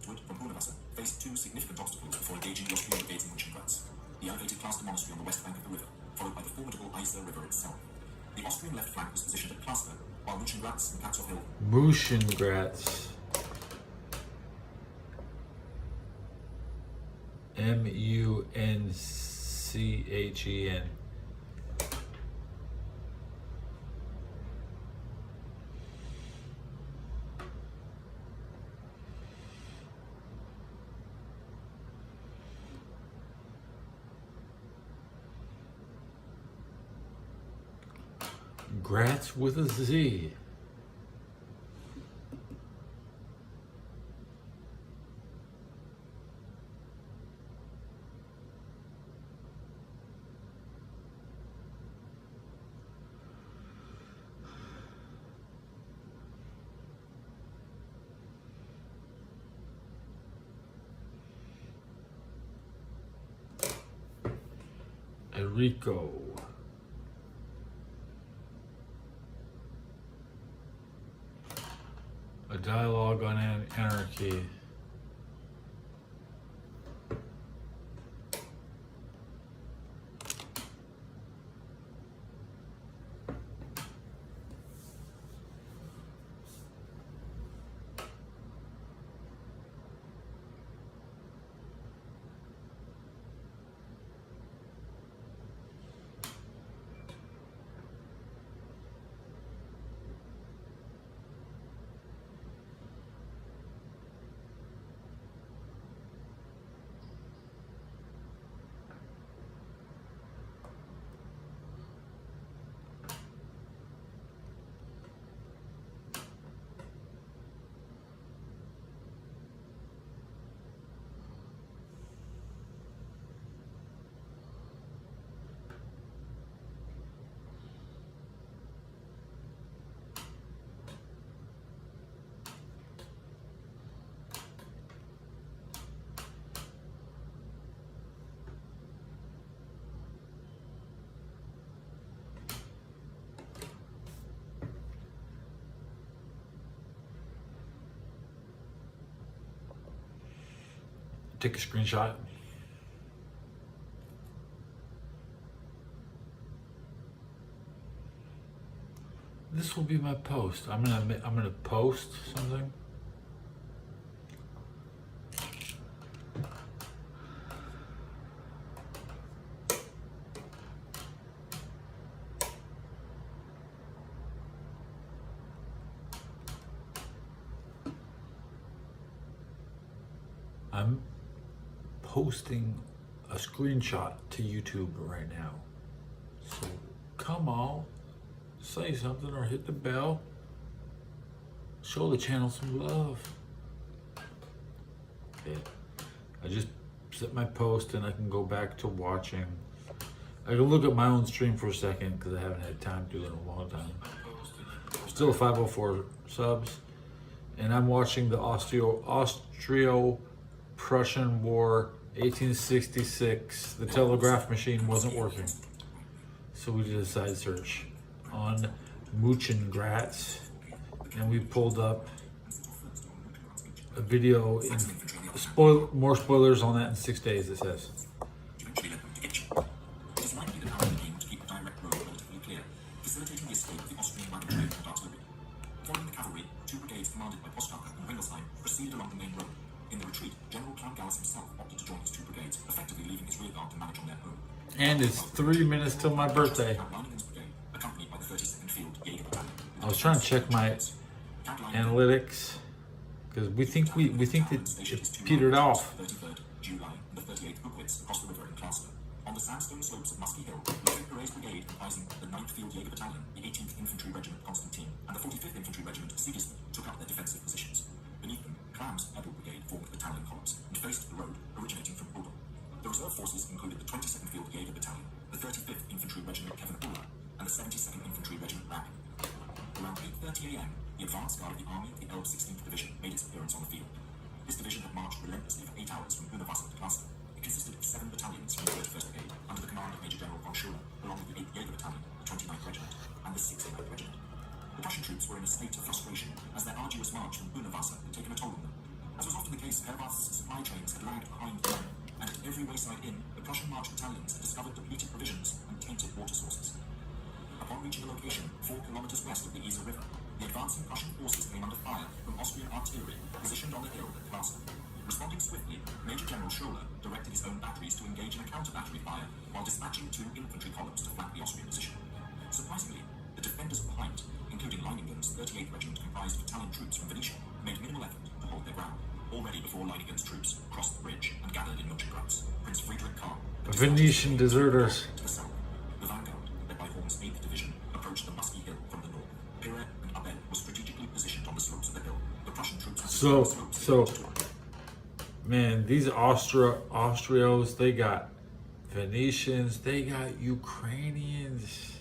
Von Hunewasser faced two significant obstacles before engaging the Austrian brigades in Mönchengladbach. The elevated Cluster Monastery on the west bank of the river, followed by the formidable Iser River itself. The Austrian left flank was positioned at Cluster, while Mönchengladbach and Katzhoff Hill. Mönchengladbach. Munchen. Gratz with a Z. Enrico. A dialogue on anarchy. take a screenshot. This will be my post. I'm gonna post something. I'm posting a screenshot to YouTube right now. So come on, say something or hit the bell. Show the channel some love. Okay. I just set my post and I can go back to watching. I can look at my own stream for a second because I haven't had time to do it in a long time. Still 504 subs. And I'm watching the Austro-Prussian War 1866. The telegraph machine wasn't working. So we did a side search on Mönchengladbach, and we pulled up a video in more spoilers on that in 6 days, it says. Facilitating the escape of the Austrian infantry and artillery. Following the cavalry, 2 brigades commanded by Postaka and Wingelsheim proceeded along the main road. In the retreat, General Claudius himself opted to join his 2 brigades, effectively leaving his rear guard to manage on their own. And it's 3 minutes till my birthday. Accompanied by the 32nd Field Jaeger Battalion. I was trying to check my analytics because we think that it petered off. 33rd July and the 38th Bukwitz across the river in Gloucester. On the sandstone slopes of Muskie Hill, Lieutenant Perret's brigade comprising the 9th Field Jaeger Battalion, the 18th Infantry Regiment Constantine, and the 45th Infantry Regiment Sigismund took up their defensive positions. Beneath them, Klam's Ebel Brigade formed battalion columns and faced the road originating from Odal. The reserve forces included the 22nd Field Jaeger Battalion, the 35th Infantry Regiment Kevin Ulla, and the 72nd Infantry Regiment Rapp. Around 8:30 a.m., the advance guard of the Army of the Elbe 16th Division made its appearance on the field. This division had marched relentlessly for 8 hours from Unawasser to Gloucester. It consisted of 7 battalions from the 31st Brigade under the command of Major General von Schuler, along with the 8th Jaeger Battalion, the 29th Regiment, and the 6th Regiment. The Prussian troops were in a state of frustration as their arduous march from Unawasser had taken a toll on them. As was often the case, Herwarth's supply trains had lagged behind them, and at every wayside inn, the Prussian march battalions had discovered depleted provisions and tainted water sources. Upon reaching a location 4 kilometers west of the Isar River, the advancing Prussian forces came under fire from Austrian artillery positioned on the hill at Gloucester. Responding swiftly, Major General Scholler directed his own batteries to engage in a counter-battery fire while dispatching 2 infantry columns to flank the Austrian position. Surprisingly, the defenders behind, including Leiningen's 38th Regiment comprised of Italian troops from Venetia, made minimal effort to hold their ground. Already before Leiningen's troops crossed the bridge and gathered in Mönchengladbach, Prince Friedrich Karl, Venetian deserters. to the south. The vanguard, led by Horn's 8th Division, approached the Muskie Hill from the north. Perret and Abel were strategically positioned on the slopes of the hill. The Prussian troops man, these Austrios, they got Venetians, they got Ukrainians.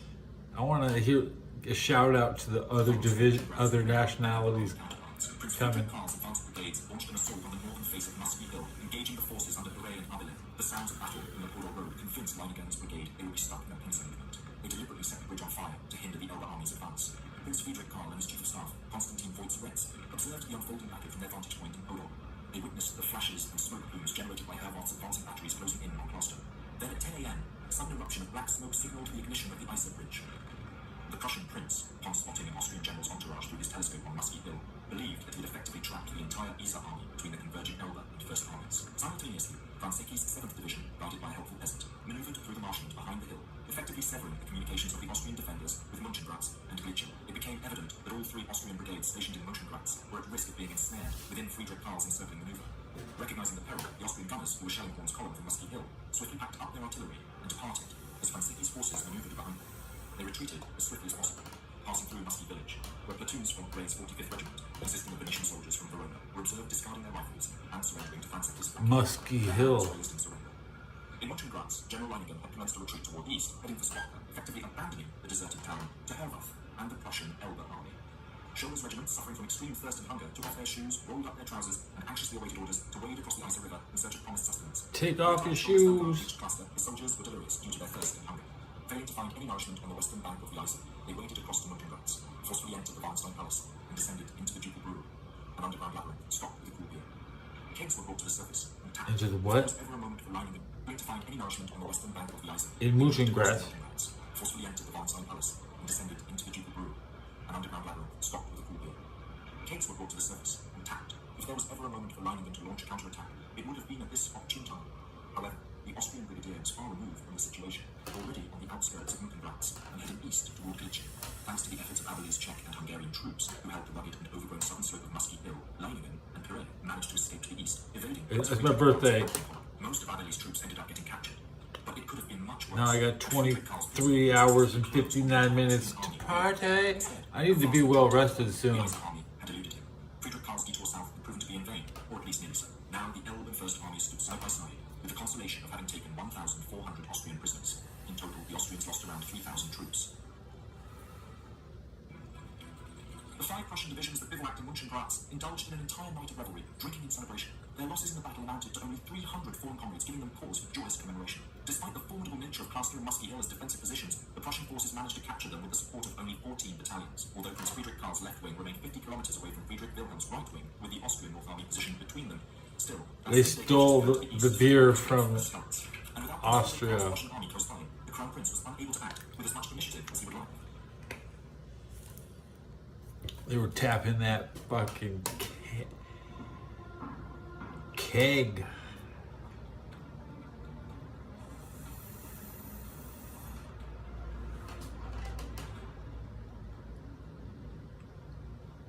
I want to hear a shout out to the other nationalities coming. Karl's advanced brigades launched an assault on the northern face of Muskie Hill, engaging the forces under Perret and Abel. The sounds of battle in the Podol Road convinced Leiningen's brigade they would be stuck in a pincer movement. They deliberately set the bridge on fire to hinder the Elbe army's advance. Prince Friedrich Karl and his chief of staff, Konstantin Voits-Retz, observed the unfolding battle from their vantage point in Podol. They witnessed the flashes and smoke plumes generated by Herwarth's advancing batteries closing in on Gloucester. Then at 10 a.m., a sudden eruption of black smoke signaled the ignition of the Isar Bridge. The Prussian prince, upon spotting an Austrian general's entourage through his telescope on Muskie Hill, believed that he had effectively trapped the entire Isar army between the converging Elbe and First Armies. Simultaneously, Franzecki's 7th Division, guided by a helpful peasant, maneuvered through the marshland behind the hill, effectively severing the communications of the Austrian defenders with Mönchengladbach and Glichin. It became evident that all 3 Austrian brigades stationed in Mönchengladbach were at risk of being ensnared within Friedrich Karl's encircling maneuver. Recognizing the peril, the Austrian gunners who were shelling Horn's column from Muskie Hill swiftly packed up their artillery and departed as Franzecki's forces maneuvered behind them. They retreated as swiftly as possible, passing through Muskie village, where platoons from Gray's 45th Regiment, consisting of Venetian soldiers from Verona, were observed discarding their rifles and surrendering to Franzecki's Muskie Hill. In Mönchengladbach, General Leiningen had commenced a retreat toward the east, heading for Spotka, effectively abandoning the deserted town to Herwarth and the Prussian Elbe army. Scholler's regiment, suffering from extreme thirst and hunger, took off their shoes, rolled up their trousers, and anxiously awaited orders to wade across the Isar River in search of promised sustenance. Take off your shoes. The soldiers were delirious due to their thirst and hunger. Failing to find any nourishment on the western bank of the Isar, they waded across to Mönchengladbach, forcefully entered the Wallenstein Palace, and descended into the Ducal Brewery, an underground labyrinth stocked with cool beer. Kegs were brought to the surface and tapped. Into the what? There was ever a moment for lining them, to find any nourishment on the western bank of the Isar. In Mooching Grass. Forcefully entered the Valentine Palace and descended into the Ducal Brew, an underground labyrinth stocked with a cool beer. Kegs were brought to the surface and tapped. If there was ever a moment for lining them to launch a counterattack, it would have been at this opportune time. However, the Austrian brigadier was far removed from the situation, already on the outskirts of Munkenplatz and heading east toward Glichen. Thanks to the efforts of Abeles Czech and Hungarian troops, who held the rugged and overgrown southern slope of Musky Hill, Leiningen and Pire managed to escape to the east, evading... It's my birthday. Most of Abeles' troops ended up getting captured, but it could have been much worse. Now I got 23 hours and 59 minutes to party. I need to be well rested soon. Friedrich Karl's detour south had proven to be in vain, or at least nearly so. Now the Elbe and First Armies stood side by side, with the consolation of having taken 1,400 Austrian prisoners. In total, the Austrians lost around 3,000 troops. The 5 Prussian divisions that bivouacked in Mönchengladbach indulged in an entire night of revelry, drinking in celebration. Their losses in the battle amounted to only 300 fallen comrades, giving them cause for joyous commemoration. Despite the formidable nature of Castor and Musky Hill as defensive positions, the Prussian forces managed to capture them with the support of only 14 battalions, although Prince Friedrich Karl's left wing remained 50 kilometers away from Friedrich Wilhelm's right wing, with the Austrian North Army positioned between them. Still, they stole the beer from Austria. The Russian army close by, the Crown Prince was unable to act with as much initiative as he would like. They were tapping that fucking keg.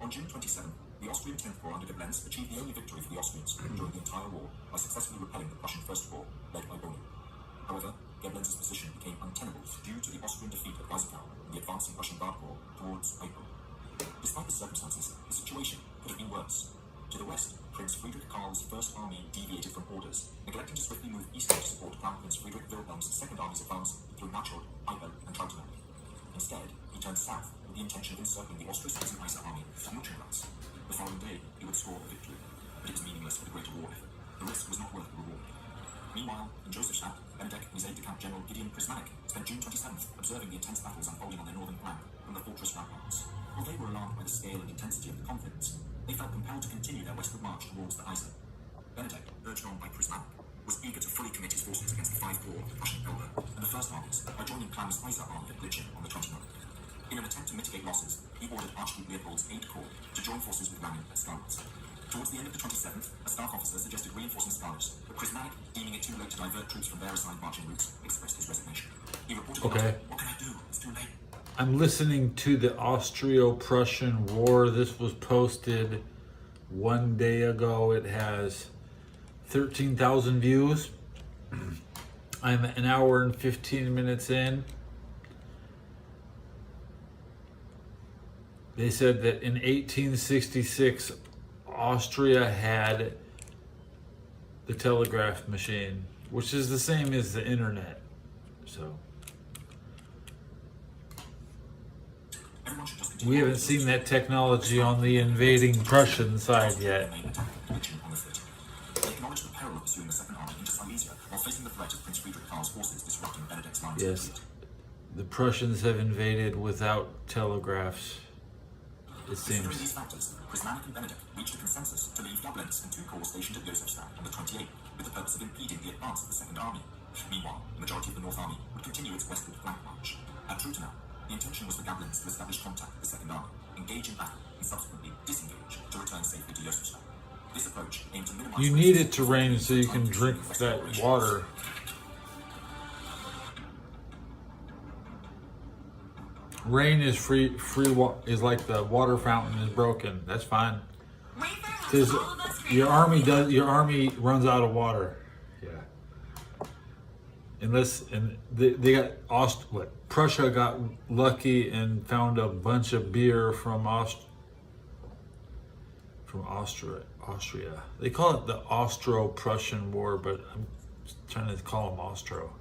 On June 27th, the Austrian 10th Corps under Geblenz achieved the only victory for the Austrians during the entire war by successfully repelling the Prussian First Corps, led by Boni. However, Geblenz's position became untenable due to the Austrian defeat at Weißenthal and the advancing Russian Guard Corps towards April. Despite the circumstances, the situation could have been worse. To the west, Prince Friedrich Karl's First Army deviated from orders, neglecting to swiftly move eastward to support Crown Prince Friedrich Wilhelm's Second Army's advance through Nachod, Eibel, and Trautenberg. Instead, he turned south with the intention of encircling the Austro-Saxon Isar army at Mönchengladbach. The following day, he would score a victory, but it was meaningless for the greater war effort. The risk was not worth the reward. Meanwhile, in Josefstadt, Benedek and his aide-de-camp General Gideon Prismanek spent June 27th observing the intense battles unfolding on their northern flank from the fortress ramparts. While they were alarmed by the scale and intensity of the conflicts, they felt compelled to continue their westward march towards the Isar. Benedek, urged on by Prismanek, was eager to fully commit his forces against the 5 Corps of the Prussian Elbe and the First Armies by joining Klamm's Isar army at Glichen on the 29th. In an attempt to mitigate losses, he ordered Archduke Leopold's Aide Corps to join forces with Langen at Skalitz. Towards the end of the 27th, a staff officer suggested reinforcing Skalitz, but Prismanek, deeming it too late to divert troops from their assigned marching routes, expressed his resignation. He reported, Okay. "What can I do? It's too late." I'm listening to the Austro-Prussian War. This was posted 1 day ago. It has 13,000 views. I'm an hour and 15 minutes in. They said that in 1866, Austria had the telegraph machine, which is the same as the internet. So we haven't seen that technology on the invading Prussian side yet. They acknowledged the peril of pursuing the Second Army into Silesia while facing the threat of Prince Friedrich Karl's forces disrupting Benedek's lines. Yes, the Prussians have invaded without telegraphs, it Considering seems. these factors, Prismanek and Benedek reached a consensus to leave Gablenz and 2 corps stationed at Josefstadt on the 28th with the purpose of impeding the advance of the Second Army. Meanwhile, the majority of the North Army would continue its westward flank march. At Truthenau, the intention was for Gablenz to establish contact with the Second Army, engage in battle, and subsequently disengage to return safely to Josefstadt. This approach aimed to minimize... You need it to rain so you can drink that water. Rain is free is like the water fountain is broken. That's fine. Because your army runs out of water. Yeah. Unless they got Prussia got lucky and found a bunch of beer from Austria. They call it the Austro-Prussian War, but I'm trying to call them Austro.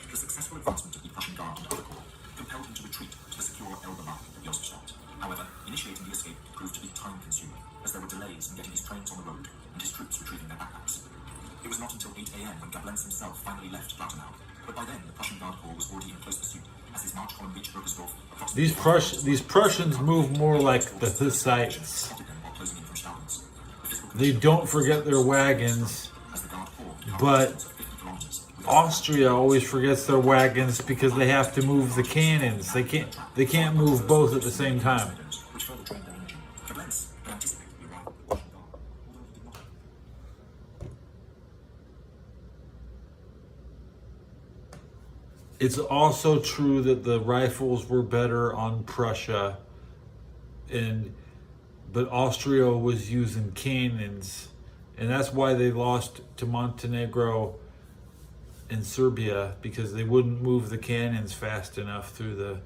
The successful advancement of the Prussian Guard and other corps compelled him to retreat to the secure Elbe market of Josefstadt. However, initiating the escape proved to be time-consuming, as there were delays in getting his trains on the road and his troops retrieving their backpacks. It was not until 8 a.m. when Gablenz himself finally left Trautenau, but by then the Prussian Guard Corps was already in close pursuit as his march column reached Burgersdorf. These Prussians move more like the Hussites. Spotted them while closing in from Stahlitz. they don't forget their wagons, but Austria always forgets their wagons because they have to move the cannons. They can't move both at the same time. It's also true that the rifles were better on Prussia, but Austria was using cannons, and that's why they lost to Montenegro and Serbia, because they wouldn't move the cannons fast enough through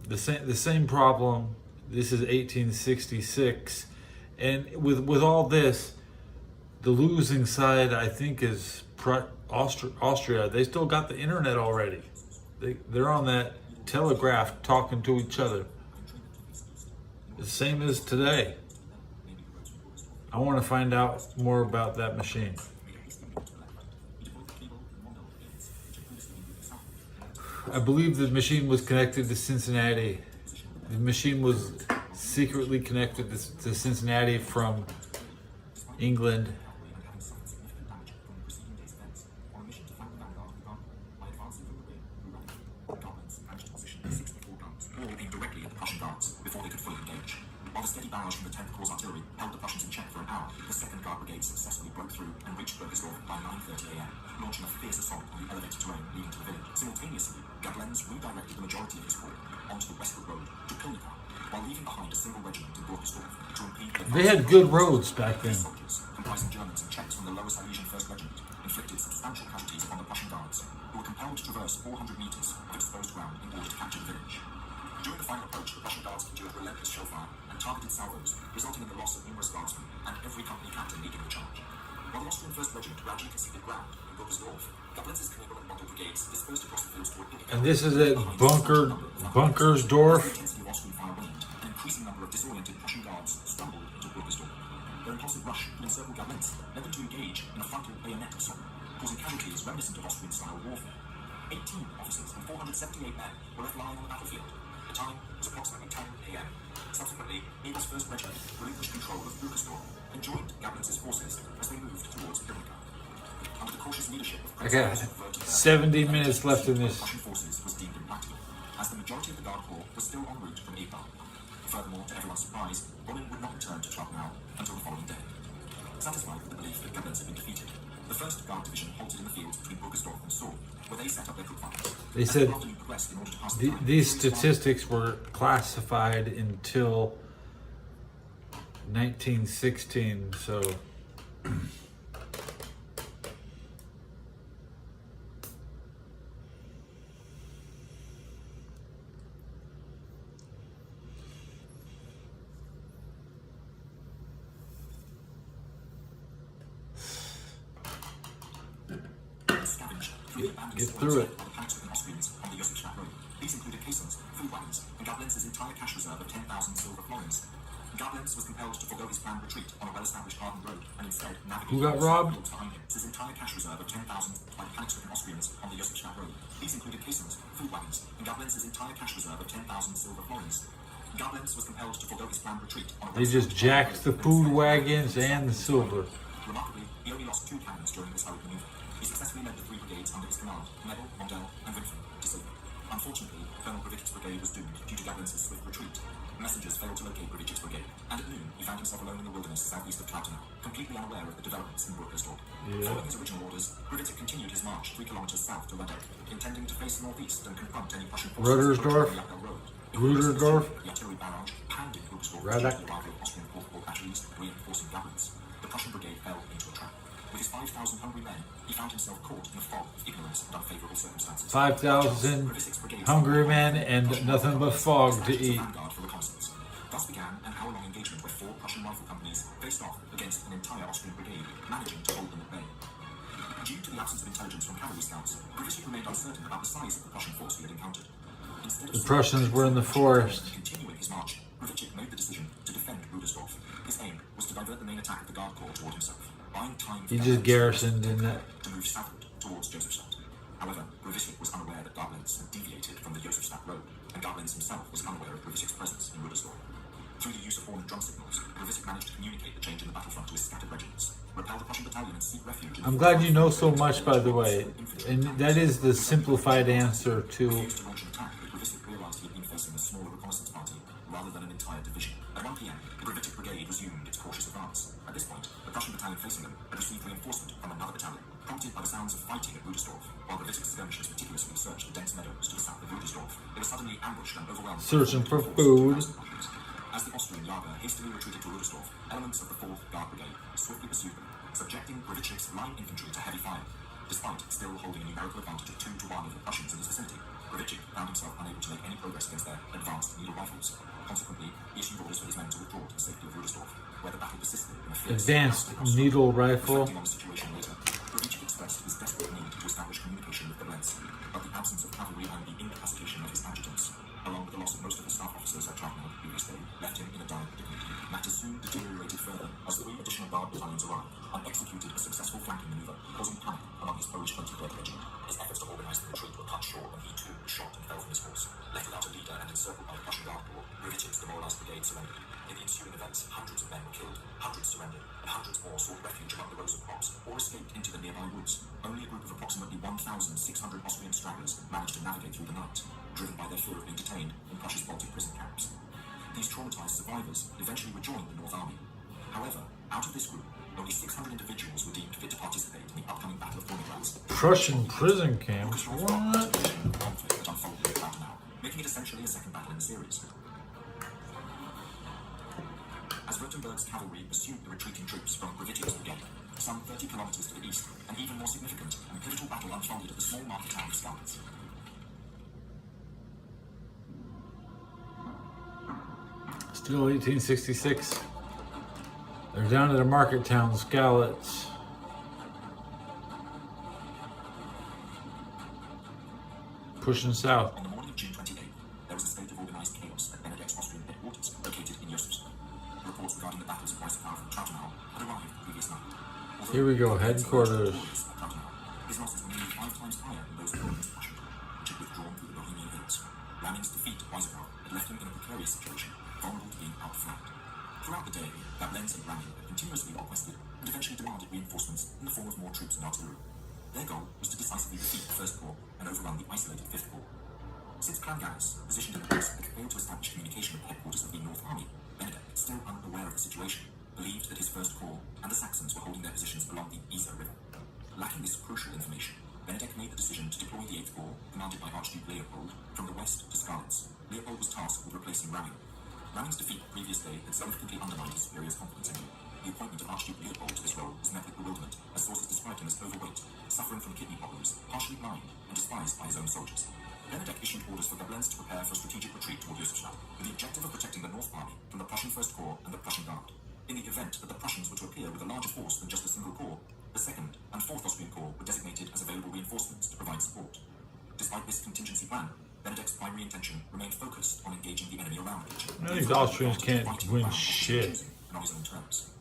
the same problem. This is 1866, and with all this, the losing side, I think, is Austria. They still got the internet already. They're on that telegraph talking to each other. The same as today. I want to find out more about that machine. I believe the machine was connected to Cincinnati. The machine was secretly connected to Cincinnati from England. Before they could fully engage. While the steady barrage from the 10th Corps artillery held the Prussians in check for an hour, the 2nd Guard Brigade successfully broke through and reached Burgersdorf by 9:30 a.m., launching a fierce assault on the elevated terrain leading to the village. Simultaneously, Gablenz redirected the majority of his corps onto the westward road to Pilnica, while leaving behind a single regiment in Burgersdorf to impede the They had good roads back then. soldiers, comprising Germans and Czechs from the Lower Silesian 1st Regiment, inflicted substantial casualties upon the Prussian guards, who were compelled to traverse 400 meters of exposed ground in order to capture the village. During the final approach, the Prussian guards endured relentless shell fire and targeted salvos, resulting in the loss of numerous guardsmen and every company captain leading the charge. While the Austrian 1st Regiment gradually conceded ground in Burgersdorf, Gablenz's Knebel and Bundle brigades dispersed across the fields toward Pilnica. And this is at Bunkersdorf. The intensity of Austrian fire waned, an increasing number of disoriented Prussian guards stumbled into Burgersdorf. Their impulsive rush to encircle Gablenz led them to engage in a frontal bayonet assault, causing casualties reminiscent of Austrian-style warfare. 18 officers and 478 men were left lying on the battlefield. The time was approximately 10 a.m. Subsequently, Knebel's 1st Regiment relinquished control of Burgersdorf and joined Gablenz's forces as they moved towards Pilnica. Under the cautious leadership of I got 70 minutes left in this. Russian forces was deemed impractical, as the majority of the Guard Corps was still en route from Ebal. Furthermore, to everyone's surprise, Rommel would not return to Trubnau until the following day. Satisfied with the belief that Gablenz had been defeated, the 1st Guard Division halted in the fields between Burgersdorf and Soor, where they set up their cook fires. They said these statistics were classified until 1916, so get through it. These included caissons, food wagons, and Gablenz's entire cash reserve of 10,000 silver florins. Gablenz was compelled to forego his planned retreat on a well-established hardened road and instead navigated Who got robbed? behind him. His entire cash reserve of 10,000 by the panic-stricken Austrians on the Josefstadt road. These included caissons, food wagons, and Gablenz's entire cash reserve of 10,000 silver florins. Gablenz was compelled to forego his planned retreat on a They just jacked the food wagons and the silver. Remarkably, he only lost 2 cannons during this hurried maneuver. He successfully led the 3 brigades under his command, Knebel, Mondell, and Winfen, to safety. Unfortunately, Colonel Gravitch's brigade was doomed due to Gablenz's swift retreat. Messengers failed to locate Gravitch's brigade, and at noon he found himself alone in the wilderness southeast of Klautenau, completely unaware of the developments in Burgersdorf. Following his original orders, Gravitch continued his march 3 kilometers south to Rudek, intending to face northeast and confront any Prussian forces approaching the Appel road. Ruderdorf, The artillery barrage pounded Burgersdorf Rudek. the arrival of Austrian fourth corps batteries, reinforcing Gablenz. The Prussian brigade fell into a trap. With his 5,000 hungry men, he found himself caught in a fog of ignorance and unfavorable circumstances. 5,000 hungry men and nothing but fog to eat. Vanguard for reconnaissance. Thus began an hour-long engagement where 4 Prussian rifle companies faced off against an entire Austrian brigade, managing to hold them at bay. Due to the absence of intelligence from cavalry scouts, Gravitch remained uncertain about the size of the Prussian force he had encountered. Instead of The Prussians were in the forest. continuing his march, Gravitch made the decision to defend Rudolf. His aim was to divert the main attack of the Guard Corps toward himself, buying time He just garrisoned in that. to move southward towards Josefstadt. However, Gravitch was unaware that Gablenz had deviated from the Josefstadt road, and Gablenz himself was unaware of Gravitch's presence in Rudolf. Through the use of horn and drum signals, Gravitic managed to communicate the change in the battlefront to his scattered regiments, repel the Prussian battalion and seek refuge in I'm glad you know so much, by the way. And that is the simplified answer to... refused to launch an attack, but Gravitic realized he had been facing a smaller reconnaissance party rather than an entire division. At 1 p.m., the Gravitic brigade resumed its cautious advance. At this point, the Prussian battalion facing them had received reinforcement from another battalion, prompted by the sounds of fighting at Rudersdorf. While Gravitic's skirmishers meticulously searched the dense meadows to the south of Rudersdorf, they were suddenly ambushed and overwhelmed. Searching for food. As the Austrian Jager hastily retreated to Rudersdorf, elements of the 4th Guard Brigade swiftly pursued them, subjecting Gravitic's line infantry to heavy fire. Despite still holding a numerical advantage of 2 to 1 over the Prussians in his vicinity, Gravitic found himself unable to make any progress against their advanced needle rifles. Consequently, he issued orders for his men to withdraw to the safety of Rudersdorf, where the battle persisted in a fierce... Advanced needle rifle. Reflecting on the situation later, Gravitic expressed his desperate need to establish communication with Koblenz, but the absence of cavalry and the incapacitation of his adjutants, along with the loss of most of his staff officers at Trachtenau the previous day, left him in a dire predicament. Matters soon deteriorated further as 3 additional Guard battalions arrived and executed a successful flanking maneuver, causing panic among his Polish 23rd Regiment. His efforts to organize the retreat were cut short when he too was shot and fell from his horse. Left without a leader and encircled by the Prussian Guard Corps, Gravitic's demoralized brigade surrendered. In the ensuing events, hundreds of men were killed, hundreds surrendered, and hundreds more sought refuge among the rows of crops or escaped into the nearby woods. Only a group of approximately 1,600 Austrian stragglers managed to navigate through the night, driven by their fear of being detained in Prussia's Baltic prison camps. These traumatized survivors eventually rejoined the North Army. However, out of this group, only 600 individuals were deemed fit to participate in the upcoming Battle of Donegras. Prussian prison camps? What? Conflict that unfolded at Trachtenau, making it essentially a second battle in the series. As Württemberg's cavalry pursued the retreating troops from Gravitic's brigade, some 30 kilometers to the east, an even more significant and pivotal battle unfolded at the small market town of Skalitz. Still 1866. They're down at a market town, Skalitz. Pushing south. On the morning of June 28th, there was a state of organized chaos at Benedek's Austrian headquarters, located in Josefstadt. Reports regarding the battles of Weissenau and Trachtenau had arrived the previous night. Here we go, headquarters. His losses were nearly 5 times higher than those of Roman's Prussian, which had withdrawn through the Bohemian hills. Ramming's defeat at Weissenau had left him in a precarious situation, vulnerable to being outflanked. Throughout the day, Koblenz and Ramming had continuously requested and eventually demanded reinforcements in the form of more troops and artillery. Their goal was to decisively defeat the First Corps and overrun the isolated Fifth Corps. Since Klanganis, positioned in the west, had failed to establish communication with the headquarters of the North Army, Benedek, still unaware of the situation, believed that his First Corps and the Saxons were holding their positions along the Isar River. Lacking this crucial information, Benedek made the decision to deploy the 8th Corps, commanded by Archduke Leopold, from the west to Skalitz. Leopold was tasked with replacing Ramming. Ramming's defeat the previous day had significantly undermined his superior's confidence in him. The appointment of Archduke Leopold to this role was met with bewilderment, as sources described him as overweight, suffering from kidney problems, partially blind, and despised by his own soldiers. Benedek issued orders for Koblenz to prepare for a strategic retreat toward Josefstadt, with the objective of protecting the North Army from the Prussian First Corps and the Prussian Guard. In the event that the Prussians were to appear with a larger force than just a single corps, the 2nd and 4th Austrian Corps were designated as available reinforcements to provide support. Despite this contingency plan, Benedek's primary intention remained focused on engaging the enemy around the region. These Austrians can't win shit. And on his own terms.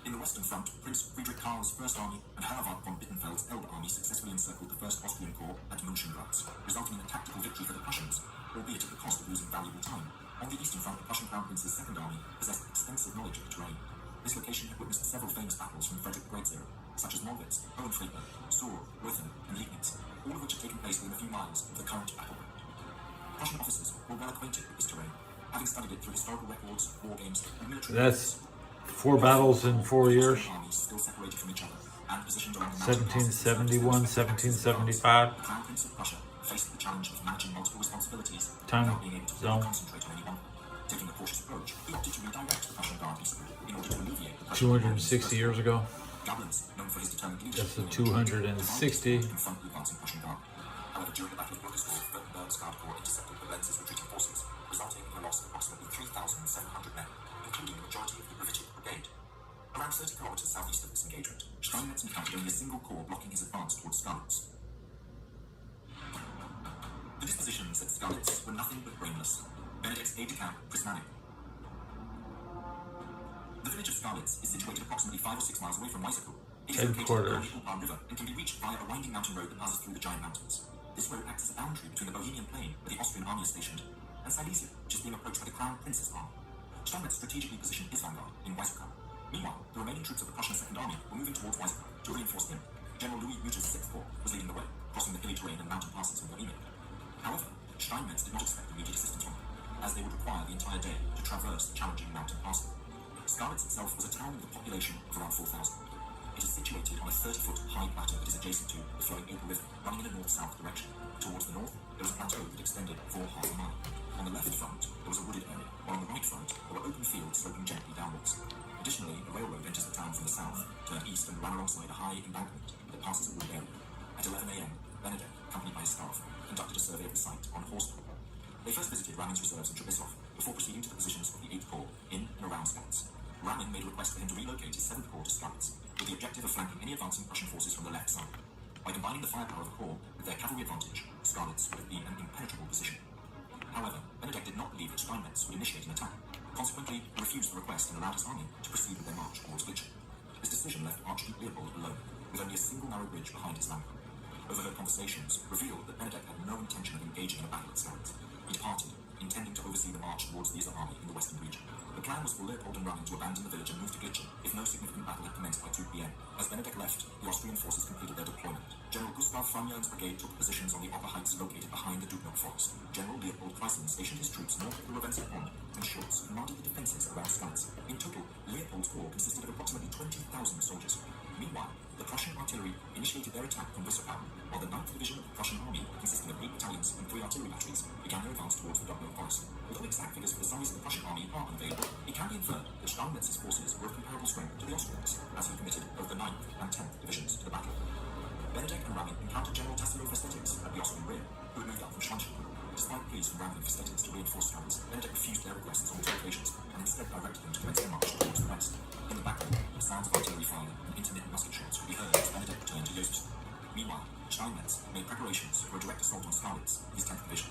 In the Western Front, Prince Friedrich Karl's First Army and Herwart von Bittenfeld's Elbe Army successfully encircled the 1st Austrian Corps at Mönchengladbach, resulting in a tactical victory for the Prussians, albeit at the cost of losing valuable time. On the Eastern Front, the Prussian Crown Prince's 2nd Army possessed extensive knowledge of the terrain. This location had witnessed several famous battles from Frederick the Great's era, such as Mollwitz, Hohenfreiberg, Soor, Röthen, and Liegnitz, all of which had taken place within a few miles of the current battleground. Prussian officers were well acquainted with this terrain, having studied it through historical records, war games, and military. That's 4 battles in 4 years. Armies still separated from each other and positioned around the 1771, 1775. The Crown Prince of Prussia faced the challenge of managing multiple responsibilities Time without being able to fully zone. concentrate on any one. Taking a cautious approach, he opted to redirect the Prussian Guard eastward in order to alleviate the Prussian 260 years ago. Gobelins, known for his determined leadership, That's the 260. confront the advancing Prussian Guard. However, during the Battle of Württemberg, Württemberg's Guard Corps intercepted Koblenz's retreating forces, resulting in the loss of approximately 3,700 men, including the majority of the Gravitic Brigade. Around 30 kilometers southeast of this engagement, Steinmetz encountered only a single corps blocking his advance towards Skalitz. The dispositions at Skalitz were nothing but brainless. Benedek's aide-de-camp, Prismatic. The village of Skalitz is situated approximately 5 or 6 miles away from Weissenau. It is located on the Ulpan River and can be reached via a winding mountain road that passes through the giant mountains. This road acts as a boundary between the Bohemian plain, where the Austrian army is stationed, and Silesia, which is being approached by the Crown Prince's army. Steinmetz strategically positioned his vanguard in Weißenkamp. Meanwhile, the remaining troops of the Prussian Second Army were moving towards Weißenkamp to reinforce him. General Louis Muter's Sixth Corps was leading the way, crossing the hilly terrain and mountain passes of Bohemia. However, Steinmetz did not expect immediate assistance from them, as they would require the entire day to traverse the challenging mountain passes. Skalitz itself was a town with a population of around 4,000. It is situated on a 30-foot high plateau that is adjacent to the flowing Ilp River, running in a north-south direction. Towards the north, there was a plateau that extended for half a mile. On the left front, there was a wooded area, while on the right front, there were open fields sloping gently downwards. Additionally, a railroad enters the town from the south, turned east and ran alongside a high embankment that passes a wooded area. At 11 a.m., Benedek, accompanied by his staff, conducted a survey of the site on horseback. They first visited Ramin's reserves in Trebisov before proceeding to the positions of the 8th Corps in and around Skalitz. Ramin made a request for him to relocate his 7th Corps to Skalitz, with the objective of flanking any advancing Prussian forces from the left side. By combining the firepower of the Corps with their cavalry advantage, Skalitz would have been an impenetrable position. However, Benedek did not believe that Steinmetz would initiate an attack. Consequently, he refused the request and allowed his army to proceed with their march towards Glitcher. This decision left Archduke Leopold alone, with only a single narrow bridge behind his vanguard. Overheard conversations revealed that Benedek had no intention of engaging in a battle at Skalitz. He departed, intending to oversee the march towards the Isar army in the western region. The plan was for Leopold and Ramin to abandon the village and move to Glitcher if no significant battle had commenced by 2 p.m. As Benedek left, the Austrian forces completed their deployment. General Gustav Franian's brigade took positions on the upper heights located behind the Dubno forest. General Leopold Kreisen stationed his troops north of the Ravenska pond, and Schultz commanded the defences around Skalitz. In total, Leopold's corps consisted of approximately 20,000 soldiers. Meanwhile, the Prussian artillery initiated their attack from Wisserpau, while the 9th Division of the Prussian army, consisting of 8 battalions and 3 artillery batteries, began their advance towards the Dubno forest. Although exact figures for the size of the Prussian army are unavailable, it can be inferred that Steinmetz's forces were of comparable strength to the Austrians, as he committed both the 9th and 10th divisions to the battle. Benedek and Ramin encountered General Tassilo Festetics at the Austrian rear, who had moved up from Schweinsteigen. Despite pleas from Ramin and Festetics to reinforce Skalitz, Benedek refused their requests on 2 occasions and instead directed them to commence their march towards the west. In the background, the sounds of artillery fire and intermittent musket shots could be heard as Benedek returned to Josefsson. Meanwhile, Steinmetz made preparations for a direct assault on Skalitz, his 10th division.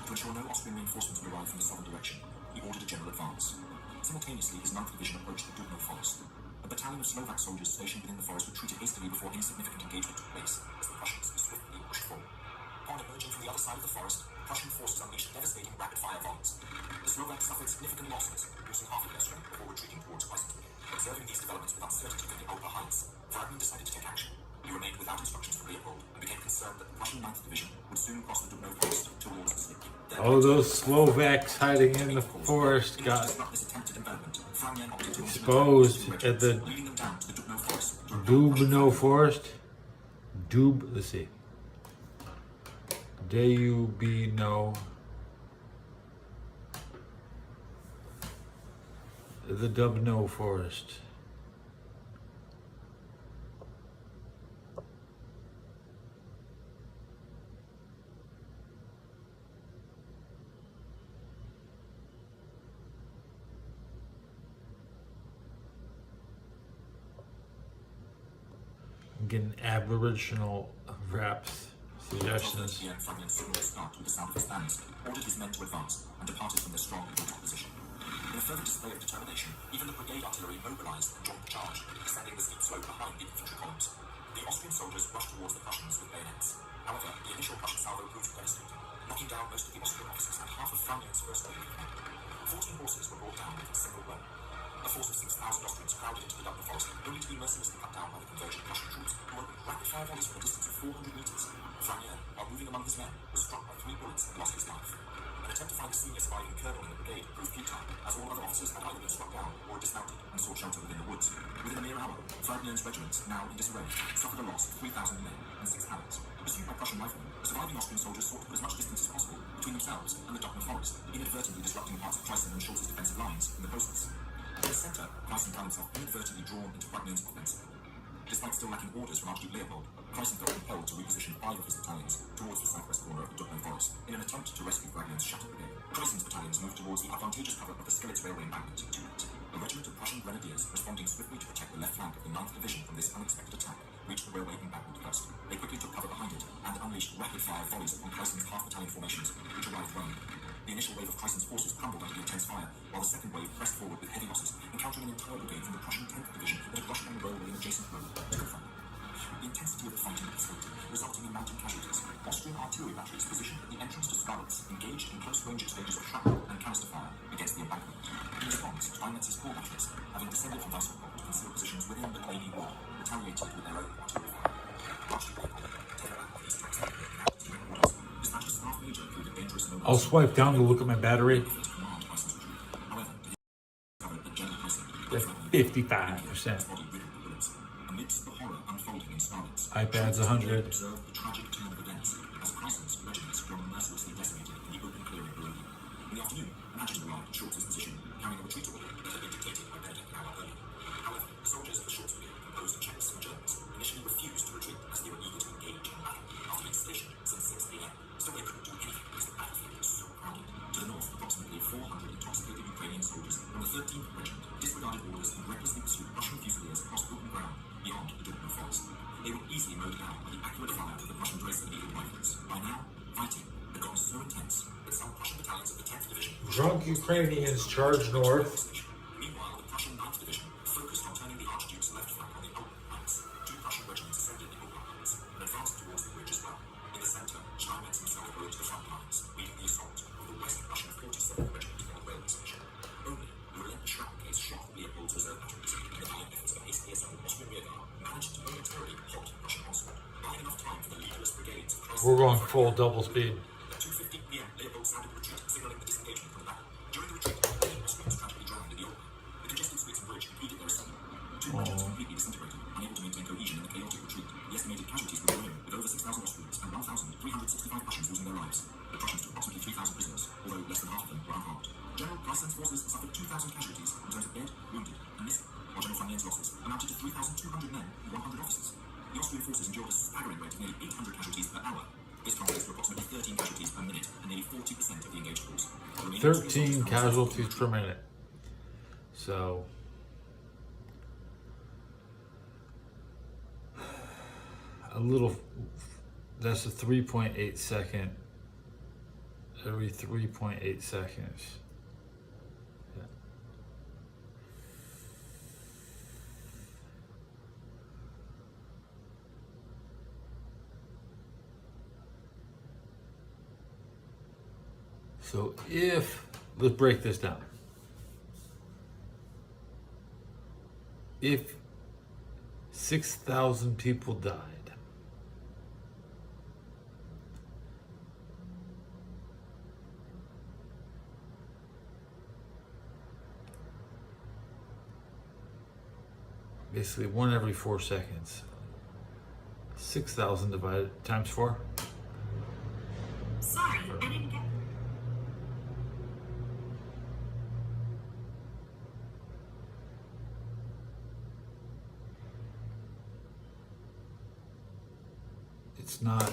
To ensure no Austrian reinforcements would arrive from the southern direction, he ordered a general advance. Simultaneously, his 9th division approached the Dubno forest. A battalion of Slovak soldiers stationed within the forest retreated hastily before any significant engagement took place, as the Prussians swiftly pushed forward. Upon emerging from the other side of the forest, Prussian forces unleashed devastating rapid-fire volleys. The Slovaks suffered significant losses, losing half of their strength before retreating towards Weißenkamp. Observing these developments with uncertainty from the upper heights, Wagner decided to take action. He remained without instructions from Leopold and became concerned that the Prussian 9th Division would soon cross the Dubno forest towards the sea. All those Slovaks hiding in the forest got exposed at the Dubno forest. Let's see. Dubno. The Dubno forest. Getting Aboriginal raps suggestions. Franian signaled start with the sound of his bands, ordered his men to advance, and departed from their strong and brutal position. In a further display of determination, even the brigade artillery mobilized and joined the charge, descending the steep slope behind the infantry columns. The Austrian soldiers rushed towards the Prussians with bayonets. However, the initial Prussian salvo proved devastating, knocking down most of the Austrian officers and half of Franian's first wave of command. 14 horses were brought down with a single blow. A force of 6,000 Austrians crowded into the Dubno forest, only to be mercilessly cut down by the convergent Prussian troops, who opened rapid-fire volleys from a distance of 400 meters. Franian, while moving among his men, was struck by 3 bullets and lost his life. An attempt to find a senior surviving colonel in the brigade proved futile, as all other officers had either been struck down or dismounted and sought shelter within the woods. Within a mere hour, Ferdinand's regiment, now in disarray, suffered a loss of 3,000 men and 6 cannons. Pursued by Prussian riflemen, the surviving Austrian soldiers sought to put as much distance as possible between themselves and the Dubno forest, inadvertently disrupting parts of Kreisen and Schultz's defensive lines in the posts. In the centre, Kreisen found himself inadvertently drawn into Franian's offensive. Despite still lacking orders from Archduke Leopold, Kreisen felt compelled to reposition 5 of his battalions towards the southwest corner of the Dubno forest in an attempt to rescue Franian's shattered brigade. Kreisen's battalions moved towards the advantageous cover of the Skalitz railway embankment to it. A regiment of Prussian grenadiers, responding swiftly to protect the left flank of the 9th Division from this unexpected attack, reached the railway embankment first. They quickly took cover behind it and unleashed rapid-fire volleys upon Kreisen's half-battalion formations, which arrived running. The initial wave of Kreisen's forces crumbled under the intense fire, while the second wave pressed forward with heavy losses, encountering an entire brigade from the Prussian 10th Division that had rushed down the railway and adjacent road to confront them. The intensity of the fighting escalated, resulting in mountain casualties. Austrian artillery batteries positioned at the entrance to Skalitz engaged in close range exchanges of shrapnel and canister fire against the embankment. In response, retaliated with their own artillery fire. Partially blamed Tehran for these attacks in orders. Dispatched a staff major through the dangerous moments. I'll swipe down to look at my battery. However, discovered that General Heisen That's 55%. amidst the horror unfolding in Scarlet's. iPad's 100. Observed the tragic turn of events as Chrysalis regiments were mercilessly decimated in the open clearing below them. In the afternoon, an adjutant arrived at Schultz's position, carrying a retreat order that had been dictated by Benedict an hour earlier. However, the soldiers of the Schultz brigade, composed of Czechs and Germans, initially refused to retreat as they were eager to engage in battle after being stationed since 6 a.m. So they couldn't do anything because the battlefield was so crowded. To the north, approximately 400 intoxicated Ukrainian soldiers from the 13th Regiment disregarded orders and recklessly pursued Russian fusiliers across open ground beyond the Dubno Forest. They were easily mowed down by the accurate fire of the Russian Dresden Eagle rifles. By now, fighting had gotten so intense that some Prussian battalions of the 10th Division Drunk Ukrainians charge north. Meanwhile, the Prussian 9th Division focused on turning the Archduke's left flank on the Open Heights. 2 Prussian regiments ascended the Open Heights and advanced towards the bridge as well. In the center, Steinmetz himself rode to the front lines, leading the assault of the West Russian 47th Regiment on the railway station. Only the relentless shrapnel case shot Leopold's reserve batteries and the valiant efforts of a hastily assembled Austrian rearguard managed to momentarily halt Russian onslaught, buying enough time for the leaderless brigades of Chrysalis. We're going full double speed. At 2:15 p.m., Leopold sounded retreat, signaling the disengagement from the battle. During the retreat, many Austrians tragically drowned in the Oder. The congested streets and bridge impeded their escape. 2 regiments completely disintegrated, unable to maintain cohesion in the chaotic retreat. The estimated casualties were grim, with over 6,000 Austrians and 1,365 Prussians losing their lives. The Prussians took approximately 3,000 prisoners, although less than half of them were unharmed. General Chrysalis' forces suffered 2,000 casualties in terms of dead, wounded, and missing, while General Van Lien's losses amounted to 3,200 men and 100 officers. The Austrian forces endured a staggering rate of nearly 800 casualties per hour. This translates to approximately 13 casualties per minute and nearly 40% of the engaged force. 13 casualties per minute. So a little, that's a 3.8 second, every 3.8 seconds. Yeah. So if, let's break this down. If 6,000 people died, basically 1 every 4 seconds, 6,000 divided times 4. Sorry, I didn't get. It's not,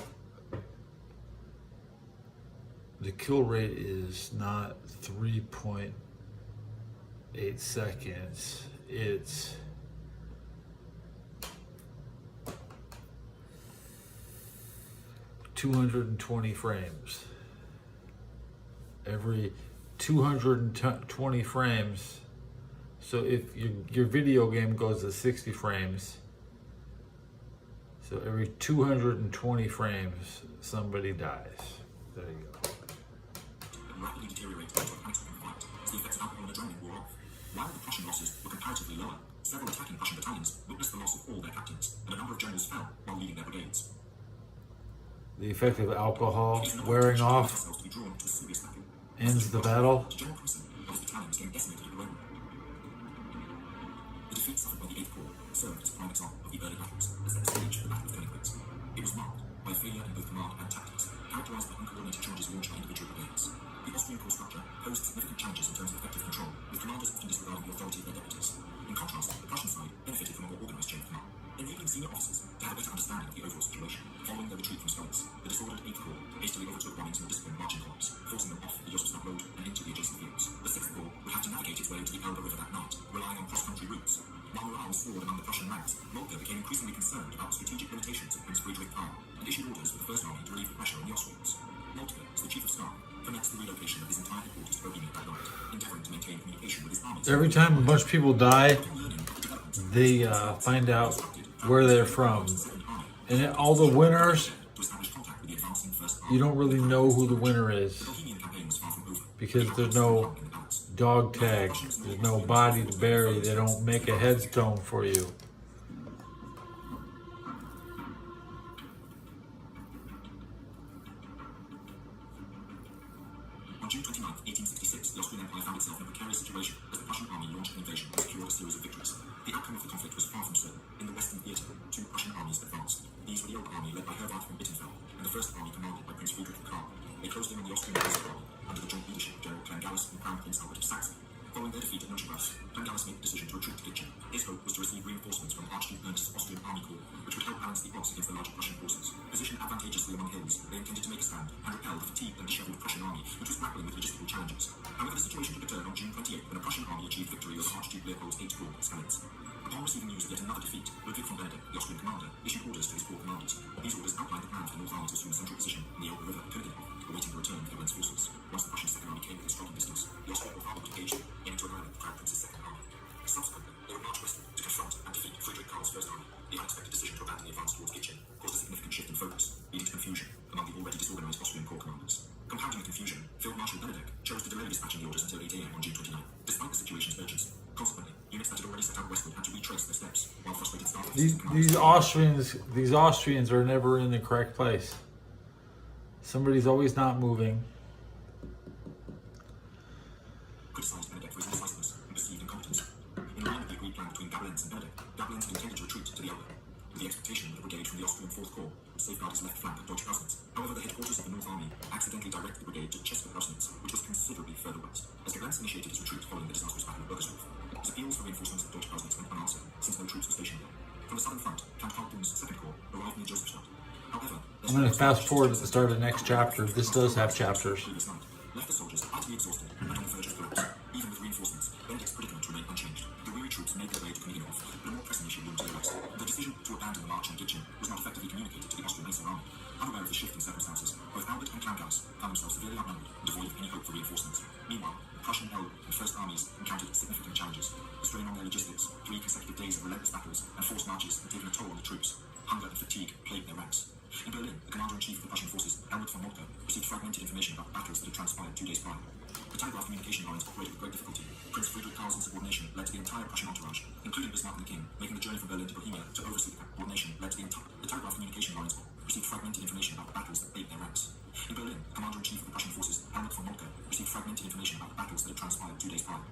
the kill rate is not 3.8 seconds, it's 220 frames. Every 220 frames, so if your video game goes to 60 frames, so every 220 frames, somebody dies. There you go. Rapidly deteriorated into a panic-stricken fight as the effects of alcohol and adrenaline wore off. While the Prussian losses were comparatively lower, several attacking Prussian battalions witnessed the loss of all their captains, and a number of generals fell while leading their brigades. The effect of alcohol wearing off ends the battle. General Crimson, while his battalions getting decimated at the railroad. The defeat suffered by the 8th Corps served as a prime example of the early battles that set the stage for the Battle of Leningrad. It was marked by failure in both command and tactics, characterized by uncoordinated charges launched by individual brigades. The Austrian corps structure posed significant challenges in terms of effective control, with commanders often disregarding the authority of their deputies. In contrast, the Prussian side benefited from a more organized chain of command, enabling senior officers to have a better understanding of the overall situation. Following their retreat from Skalitz, the disordered 8th Corps hastily overtook Remington disciplined marching columns, forcing them off the Josefstadt Road and into the adjacent fields. The 6th Corps would have to navigate its way into the Elbe River that night, relying on cross-country routes. While morale was forward among the Prussian ranks, Moltke became increasingly concerned about the strategic limitations of Prince Friedrich Karl and issued orders for the First Army to relieve the pressure on the Austrians. Moltke, as the Chief of Staff, commenced the relocation of his entire headquarters to Bohemia that night, endeavoring to maintain communication with his armies. Every time a bunch of people die, they find out where they're from. And all the winners, you don't really know who the winner is, because there's no dog tag, there's no body to bury, they don't make a headstone for you. Prince Albert of Saxony. Following their defeat at Mönchengladbach, Gallus made the decision to retreat to Gitchen. His hope was to receive reinforcements from Archduke Ernst's Austrian army corps, which would help balance the odds against the larger Prussian forces. Positioned advantageously among hills, they intended to make a stand and repel the fatigued and dishevelled Prussian army, which was grappling with logistical challenges. However, the situation took a turn on June 28 when a Prussian army achieved victory over Archduke Leopold's 8 corps at Skalitz. Upon receiving news of yet another defeat, Ludwig von Benedict, the Austrian commander, issued orders to his corps commanders. These orders outlined the plan for the North Army to assume a central position in the Elbe River at Königshof, awaiting the return of the Lorentz forces. Once the Prussian Second Army came within striking distance, the Austrian North Army engaged, aiming to annihilate the Crown Prince's Second Army. Subsequently, they would march westward to confront and defeat Friedrich Karl's First Army. The unexpected decision to abandon the advance towards Gitchen caused a significant shift in focus, leading to confusion among the already disorganized Austrian corps commanders. Compounding the confusion, Field Marshal Benedict chose to delay dispatching the orders until 8 a.m. on June 29, despite the situation's urgency. Consequently, units that had already set out westward had to retrace their steps, while frustrated staff These Austrians are never in the correct place. Somebody's always not moving. Criticized Benedict for his indecisiveness and perceived incompetence. In line with the agreed plan between Gablenz and Benedict, Gablenz had intended to retreat to the Elbe, with the expectation that a brigade from the Austrian 4th Corps would safeguard his left flank at Deutsche Hausnitz. However, the headquarters of the North Army accidentally directed the brigade to České Hausnitz, which was considerably further west. As Gablenz initiated his retreat following the disastrous Battle of Burgersdorf, his appeals for reinforcements at Deutsche Hausnitz went unanswered, since no troops were stationed there. From the southern front, Count Karl Böhm's 2nd Corps arrived near Josefstadt. However, I'm going to fast forward to the start of the next chapter. This does have chapters. Left the soldiers utterly exhausted and on the verge of collapse. Even with reinforcements, Benedict's predicament remained unchanged. The weary troops made their way to Königshof, but a more pressing issue loomed to the west. The decision to abandon the march on Gitchen was not effectively communicated to the Austrian Acer army. Unaware of the shift in circumstances, both Albert and Count Gallus found themselves severely outnumbered and devoid of any hope for reinforcements. Meanwhile, the Prussian Elbe and First Armies encountered significant challenges. The strain on their logistics, 3 consecutive days of relentless battles, and forced marches had taken a toll on the troops. Hunger and fatigue plagued their ranks. In Berlin, the commander-in-chief of the Prussian forces, Helmut von Moltke, received fragmented information about battles that had transpired 2 days prior. The telegraph communication lines operated with great difficulty. Prince Friedrich Karl's insubordination led to the entire Prussian entourage, including Bismarck and the King, making the journey from Berlin to Bohemia to oversee the coordination led to the telegraph communication lines received fragmented information about the battles that plagued their ranks. In Berlin, the commander-in-chief of the Prussian forces, Helmut von Moltke, received fragmented information about the battles that had transpired 2 days prior.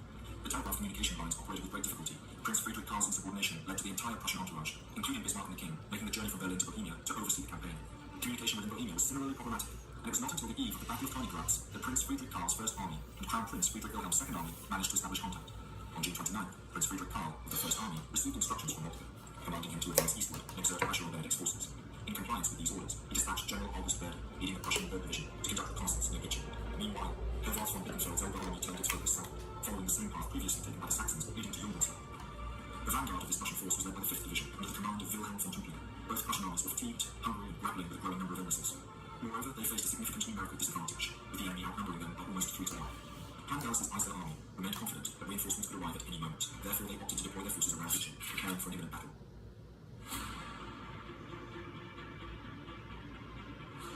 The telegraph communication lines operated with great difficulty. Prince Friedrich Karl's insubordination led to the entire Prussian entourage, including Bismarck and the King, making the journey from Berlin to Bohemia to oversee the campaign. Communication within Bohemia was similarly problematic, and it was not until the eve of the Battle of Königgrätz that Prince Friedrich Karl's First Army and Crown Prince Friedrich Wilhelm's Second Army managed to establish contact. On June 29, Prince Friedrich Karl of the First Army received instructions from Moltke, commanding him to advance eastward and exert pressure on Benedict's forces. In compliance with these orders, he dispatched General August Berde, leading the Prussian 3rd Division, to conduct reconnaissance near Gitchen. Meanwhile, Herwart von Bittenfeld's Elbe Army turned its focus south, following the same path previously taken by the Saxons leading to Jungenstein. The vanguard of this Prussian force was led by the 5th Division under the command of Wilhelm von Tumpling. Both Prussian armies were fatigued, hungry, and grappling with a growing number of illnesses. Moreover, they faced a significant numerical disadvantage, with the enemy outnumbering them by almost 3 to 1. Count Gallus's Iser army remained confident that reinforcements could arrive at any moment. Therefore, they opted to deploy their forces around Gitchen, preparing for an imminent battle.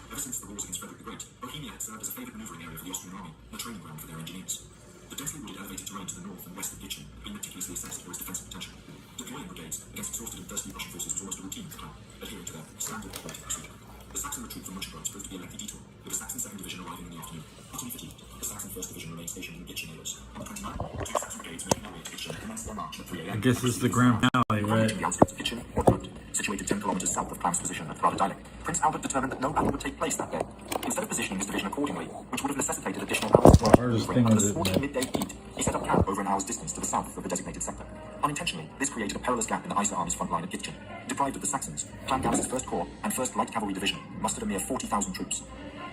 Ever since the wars against Frederick the Great, Bohemia had served as a favoured manoeuvring area for the Austrian army, and a training ground for their engineers. The densely wooded elevated terrain to the north and west of Gitchen had been meticulously assessed for its defensive potential. Deploying brigades against exhausted and thirsty Prussian forces was almost a routine for the Crown, adhering to their standard operating procedure. The Saxon retreat from Mönchengladbach proved to be a lengthy detour, with the Saxon 2nd Division arriving in the afternoon. Utterly fatigued, the Saxon 1st Division remained stationed in Gitchen areas. On the 29th, 2 Saxon brigades making their way to Gitchen commenced their march at 3 a.m. I guess this is the grand finale, right? The outskirts of Gitchen, or Brut, situated 10 kilometers south of Klam's position at Prader-Deileck, Prince Albert determined that no battle would take place that day. Instead of positioning his division accordingly, which would have necessitated additional hours under the scorching midday heat, he set up camp over an hour's distance to the south of the designated sector. Unintentionally, this created a perilous gap in the Iser Army's front line at Gitchen. Deprived of the Saxons, Clan Gallus's 1st Corps and 1st Light Cavalry Division mustered a mere 40,000 troops.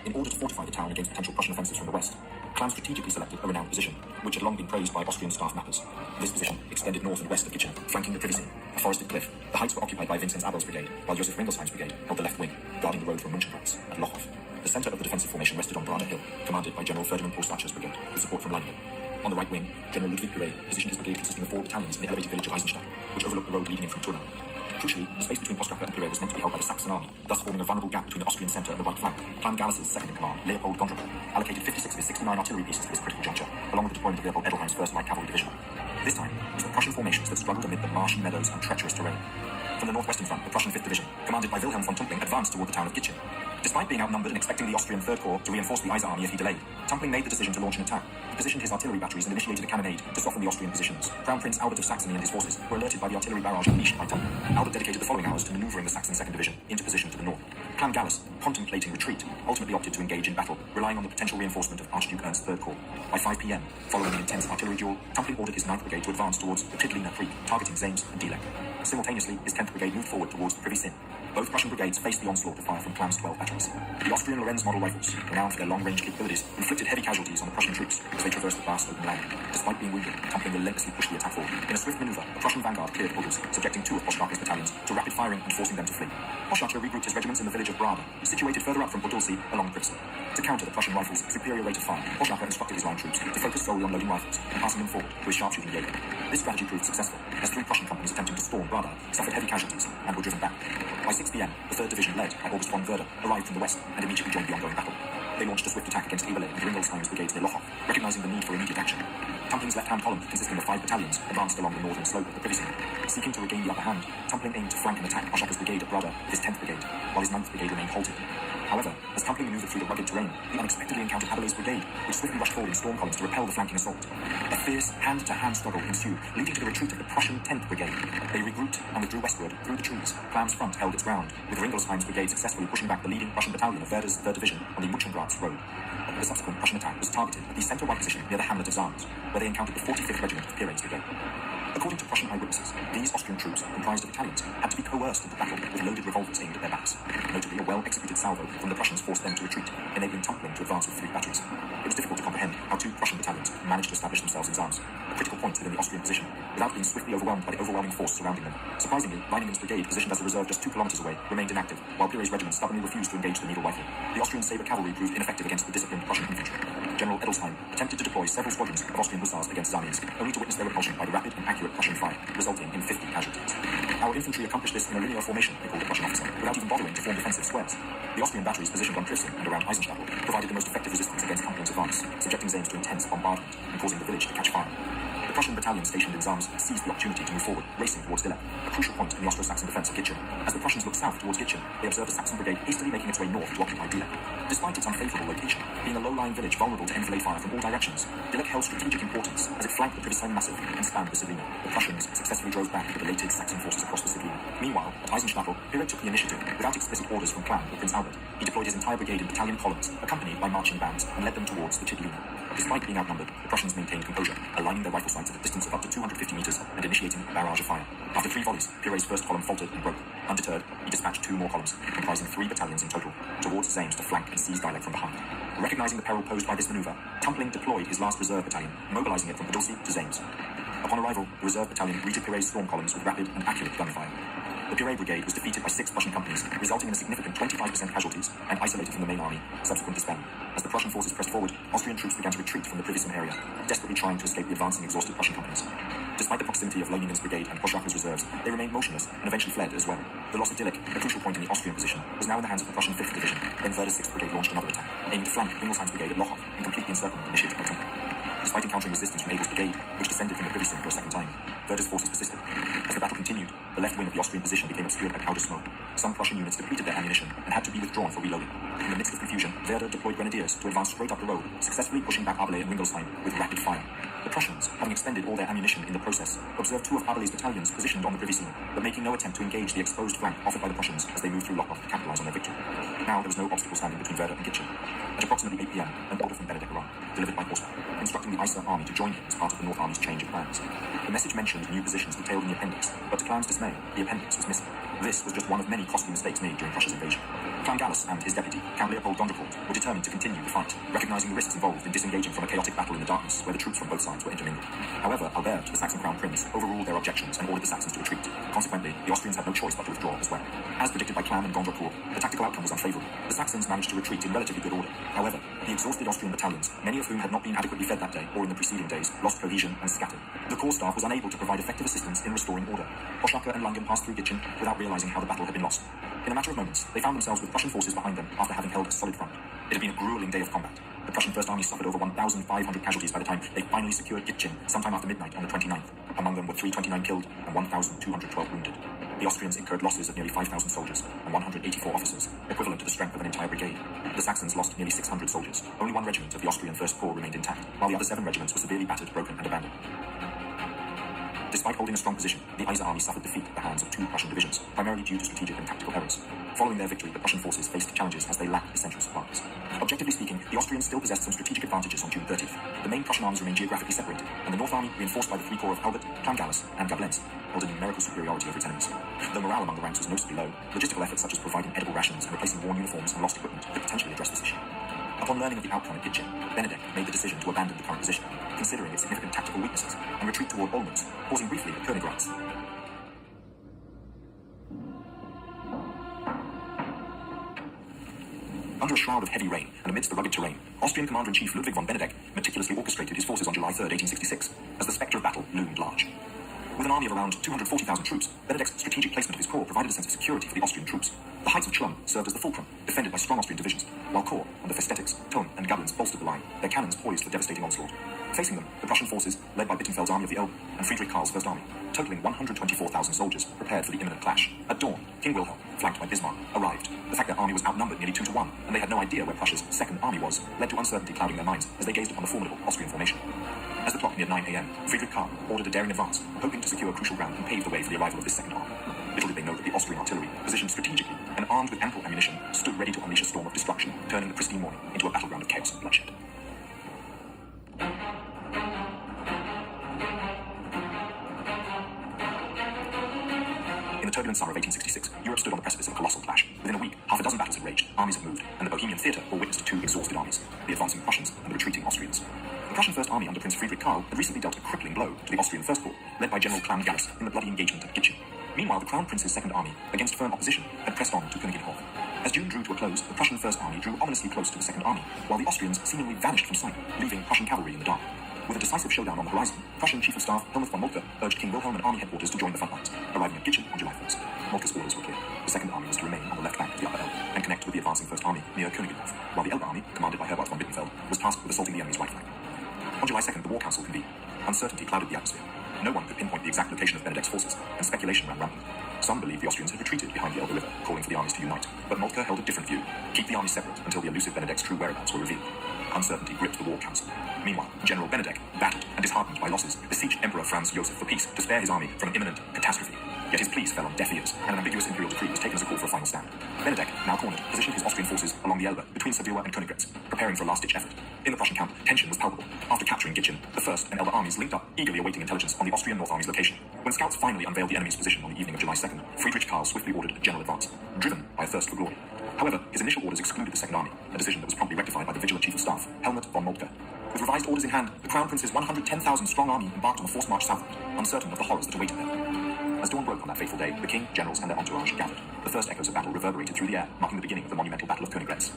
In order to fortify the town against potential Prussian offensives from the west, Clan strategically selected a renowned position, which had long been praised by Austrian staff mappers. This position extended north and west of Gitchen, flanking the Privisee, a forested cliff. The heights were occupied by Vinzenz Abel's brigade, while Josef Ringelsheim's brigade held the left wing, guarding the road from Mönchengladbach and Lochhof. The centre of the defensive formation rested on Brada Hill, commanded by General Ferdinand Postsacher's brigade, with support from Leiningen. On the right wing, General Ludwig Piret positioned his brigade consisting of 4 battalions in the elevated village of Eisenstadt, which overlooked the road leading in from Turnau. Crucially, the space between Postsacher and Piret was meant to be held by the Saxon army, thus forming a vulnerable gap between the Austrian centre and the right flank. Clan Gallus's second-in-command, Leopold Gondrebel, allocated 56 of his 69 artillery pieces to this critical juncture, along with the deployment of Leopold Edelheim's 1st Light Cavalry Division. This time, it was the Prussian formations that struggled amid the marshy meadows and treacherous terrain. From the northwestern front, the Prussian 5th Division, commanded by Wilhelm von Tumpling, advanced toward the town of Gitchen. Despite being outnumbered and expecting the Austrian 3rd Corps to reinforce the Iser army if he delayed, Tumpling made the decision to launch an attack. He positioned his artillery batteries and initiated a cannonade to soften the Austrian positions. Crown Prince Albert of Saxony and his forces were alerted by the artillery barrage unleashed by Tumpling. Albert dedicated the following hours to manoeuvring the Saxon 2nd Division into position to the north. Clan Gallus, contemplating retreat, ultimately opted to engage in battle, relying on the potential reinforcement of Archduke Ernst's Third Corps. By 5 p.m., following an intense artillery duel, Tumpling ordered his 9th Brigade to advance towards the Tidlina Creek, targeting Zames and Dilek. Simultaneously, his 10th Brigade moved forward towards the Privy Sin. Both Prussian brigades faced the onslaught of fire from Clan's 12 batteries. The Austrian Lorenz model rifles, renowned for their long-range capabilities, inflicted heavy casualties on the Prussian troops as they traversed the vast open land. Despite being wounded, Tumpling relentlessly pushed the attack forward. In a swift maneuver, the Prussian vanguard cleared Buggles, subjecting 2 of Poscharker's battalions to rapid firing and forcing them to flee. Poscharker regrouped his regiments in the village of Brada, situated further up from Podolsy along the Pripsy. To counter the Prussian rifles' superior rate of fire, Poscharker instructed his line troops to focus solely on loading rifles and passing them forward to his sharpshooting Jaeger. This strategy proved successful, as 3 Prussian companies attempting to storm Brada suffered heavy casualties and were driven back. By 6 p.m., the 3rd Division, led by August von Werder, arrived from the west and immediately joined the ongoing battle. They launched a swift attack against Eberle and Ringelsheimer's brigades near Lochow, recognizing the need for immediate action. Tumpling's left-hand column, consisting of 5 battalions, advanced along the northern slope of the Privy Sin. Seeking to regain the upper hand, Tumpling aimed to flank and attack Poscharker's brigade at Brada with his 10th Brigade, while his 9th Brigade remained halted. However, as Tumpling maneuvered through the rugged terrain, he unexpectedly encountered Habelet's brigade, which swiftly rushed forward in storm columns to repel the flanking assault. A fierce hand-to-hand struggle ensued, leading to the retreat of the Prussian 10th Brigade. They regrouped and withdrew westward through the trees. Clan's front held its ground, with Ringelsheim's brigade successfully pushing back the leading Russian battalion of Werder's 3rd Division on the Muchengratz road. The subsequent Prussian attack was targeted at the centre-right position near the hamlet of Zams, where they encountered the 45th Regiment of Piret's brigade. According to Prussian eyewitnesses, these Austrian troops, comprised of Italians, had to be coerced into battle with loaded revolvers aimed at their backs. Notably, a well-executed salvo from the Prussians forced them to retreat, enabling Tumpling to advance with 3 batteries. It was difficult to comprehend how 2 Prussian battalions managed to establish themselves in Zams, a critical point within the Austrian position, without being swiftly overwhelmed by the overwhelming force surrounding them. Surprisingly, Leiningen's brigade, positioned as a reserve just 2 kilometers away, remained inactive, while Piret's regiment stubbornly refused to engage the needle rifle. The Austrian saber cavalry proved ineffective against the disciplined Prussian infantry. General Edelsheim attempted to deploy several squadrons of Austrian hussars against Zamians, only to witness their repulsion by the rapid and accurate Prussian fire, resulting in 50 casualties. Our infantry accomplished this in a linear formation, recalled the Prussian officer, without even bothering to form defensive squares. The Austrian batteries positioned on Pripsy and around Eisenstadt provided the most effective resistance against Tumpling's advance, subjecting Zames to intense bombardment and causing the village to catch fire. The Prussian battalion stationed in Zams seized the opportunity to move forward, racing towards Dilek, a crucial point in the Austro-Saxon defense of Gitchen. As the Prussians looked south towards Gitchen, they observed the Saxon brigade hastily making its way north to occupy Dilek. Despite its unfavorable location, being a low-lying village vulnerable to enfilade fire from all directions, Dilek held strategic importance as it flanked the Privy massive and spanned the Silina. The Prussians successfully drove back the belated Saxon forces across the Silina. Meanwhile, at Eisenstadt, Piret took the initiative without explicit orders from Clan or Prince Albert. He deployed his entire brigade in battalion columns, accompanied by marching bands, and led them towards the Tidlina. Despite being outnumbered, the Prussians maintained composure, aligning their rifle sights at a distance of up to 250 meters and initiating a barrage of fire. After 3 volleys, Piret's first column faltered and broke. Undeterred, he dispatched 2 more columns, comprising 3 battalions in total, towards Zames to flank and seize Dilek from behind. Recognizing the peril posed by this maneuver, Tumpling deployed his last reserve battalion, mobilizing it from Podolsy to Zames. Upon arrival, the reserve battalion greeted Piret's storm columns with rapid and accurate gunfire. The Piret brigade was defeated by 6 Prussian companies, resulting in a significant 25% casualties and isolated from the main army, subsequent disbanding. As the Prussian forces pressed forward, Austrian troops began to retreat from the Privy area, desperately trying to escape the advancing exhausted Prussian companies. Despite the proximity of Leiningen's brigade and Poscharker's reserves, they remained motionless and eventually fled as well. The loss of Dilek, a crucial point in the Austrian position, was now in the hands of the Prussian 5th Division. Then Werder's 6th Brigade launched another attack, aiming to flank Ringelsheim's brigade at Lochow and complete the encirclement initiated by Tumpling. Despite encountering resistance from Abel's brigade, which descended from the Privy for a second time, Werder's forces persisted. As the battle continued, the left wing of the Austrian position became obscured by powder smoke. Some Prussian units depleted their ammunition and had to be withdrawn for reloading. In the midst of confusion, Werder deployed grenadiers to advance straight up the road, successfully pushing back Abele and Ringelsheim with rapid fire. The Prussians, having expended all their ammunition in the process, observed 2 of Abele's battalions positioned on the Privy Sea, but making no attempt to engage the exposed flank offered by the Prussians as they moved through Lochow to capitalize on their victory. Now there was no obstacle standing between Werder and Gitchen. At approximately 8 p.m., an order from Benedict arrived, delivered by horseback, instructing the Iser army to join him as part of the North Army's change of plans. The message mentioned new positions detailed in the appendix, but to Clan's dismay, the appendix was missing. This was just one of many costly mistakes made during Prussia's invasion. Clan Gallus and his deputy, Count Leopold Gondrecourt, were determined to continue the fight, recognizing the risks involved in disengaging from a chaotic battle in the darkness where the troops from both sides were intermingled. However, Albert, the Saxon crown prince, overruled their objections and ordered the Saxons to retreat. Consequently, the Austrians had no choice but to withdraw as well. As predicted by Clan and Gondrecourt, the tactical outcome was unfavorable. The Saxons managed to retreat in relatively good order. However, the exhausted Austrian battalions, many of whom had not been adequately fed that day or in the preceding days, lost cohesion and scattered. The corps staff was unable to provide effective assistance in restoring order. Poscharker and Langen passed through Gitchen without realizing how the battle had been lost. In a matter of moments, they found themselves with Prussian forces behind them after having held a solid front. It had been a grueling day of combat. The Prussian First Army suffered over 1,500 casualties by the time they finally secured Gitchen sometime after midnight on the 29th. Among them were 329 killed and 1,212 wounded. The Austrians incurred losses of nearly 5,000 soldiers and 184 officers, equivalent to the strength of an entire brigade. The Saxons lost nearly 600 soldiers. Only 1 regiment of the Austrian First Corps remained intact, while the other 7 regiments were severely battered, broken, and abandoned. Despite holding a strong position, the Kaiser army suffered defeat at the hands of two Prussian divisions, primarily due to strategic and tactical errors. Following their victory, the Prussian forces faced challenges as they lacked essential supplies. Objectively speaking, the Austrians still possessed some strategic advantages on June 30th. The main Prussian armies remained geographically separated, and the North Army, reinforced by the three corps of Albert, Clan-Gallus, and Gablenz, held a numerical superiority over its enemies. Though morale among the ranks was noticeably low, logistical efforts such as providing edible rations and replacing worn uniforms and lost equipment could potentially address this issue. Upon learning of the outcome at Gitchen, Benedek made the decision to abandon the current position, considering its significant tactical weaknesses, and retreat toward Olmütz, pausing briefly at Königgrätz. Under a shroud of heavy rain and amidst the rugged terrain, Austrian Commander-in-Chief Ludwig von Benedek meticulously orchestrated his forces on July 3, 1866, as the spectre of battle loomed large. With an army of around 240,000 troops, Benedek's strategic placement of his corps provided a sense of security for the Austrian troops. The heights of Chlum served as the fulcrum, defended by strong Austrian divisions, while Korps under Festetics, Thun, and Gablenz bolstered the line, their cannons poised for devastating onslaught. Facing them, the Prussian forces, led by Bittenfeld's Army of the Elbe and Friedrich Karl's First Army, totaling 124,000 soldiers, prepared for the imminent clash. At dawn, King Wilhelm, flanked by Bismarck, arrived. The fact their army was outnumbered nearly 2 to 1, and they had no idea where Prussia's Second Army was, led to uncertainty clouding their minds as they gazed upon the formidable Austrian formation. As the clock neared 9 a.m., Friedrich Karl ordered a daring advance, hoping to secure crucial ground and pave the way for the arrival of this second army. Little did they know that the Austrian artillery, positioned strategically and armed with ample ammunition, stood ready to unleash a storm of destruction, turning the pristine morning into a battleground of chaos and bloodshed. In the turbulent summer of 1866, Europe stood on the precipice of a colossal clash. Within a week, half a dozen battles had raged, armies had moved, and the Bohemian theatre bore witness to two exhausted armies, the advancing Prussians and the retreating Austrians. The Prussian First Army under Prince Friedrich Karl had recently dealt a crippling blow to the Austrian First Corps, led by General Clan-Gallus in the bloody engagement at Gitchen. Meanwhile, the Crown Prince's Second Army, against firm opposition, had pressed on to Königshofen. As June drew to a close, the Prussian First Army drew ominously close to the Second Army, while the Austrians seemingly vanished from sight, leaving Prussian cavalry in the dark. With a decisive showdown on the horizon, Prussian Chief of Staff Helmuth von Moltke urged King Wilhelm and Army headquarters to join the front lines, arriving at Gitchen on July 1st. Moltke's orders were clear. The Second Army was to remain on the left bank of the Upper Elbe and connect with the advancing First Army near Königshofen, while the Elbe Army, commanded by Herbert von Bittenfeld, was tasked with assaulting the enemy's right flank. On July 2nd, the War Council convened. Uncertainty clouded the atmosphere. No one could pinpoint the exact location of Benedek's forces, and speculation ran rampant. Some believed the Austrians had retreated behind the Elbe River, calling for the armies to unite, but Moltke held a different view. Keep the armies separate until the elusive Benedek's true whereabouts were revealed. Uncertainty gripped the War Council. Meanwhile, General Benedek, battered and disheartened by losses, beseeched Emperor Franz Joseph for peace to spare his army from an imminent catastrophe. Yet his pleas fell on deaf ears, and an ambiguous imperial decree was taken as a call for a final stand. Benedek, now cornered, positioned his Austrian forces along the Elbe between Sabua and Königgrätz, preparing for a last-ditch effort. In the Prussian camp, tension was palpable. After capturing Gitchen, the First and Elbe armies linked up, eagerly awaiting intelligence on the Austrian North Army's location. When scouts finally unveiled the enemy's position on the evening of July 2nd, Friedrich Karl swiftly ordered a general advance, driven by a thirst for glory. However, his initial orders excluded the Second Army, a decision that was promptly rectified by the vigilant Chief of Staff, Helmuth von Moltke. With revised orders in hand, the Crown Prince's 110,000-strong army embarked on a forced march southward, uncertain of the horrors that awaited them. As dawn broke on that fateful day, the king, generals, and their entourage gathered. The first echoes of battle reverberated through the air, marking the beginning of the monumental Battle of Königgrätz.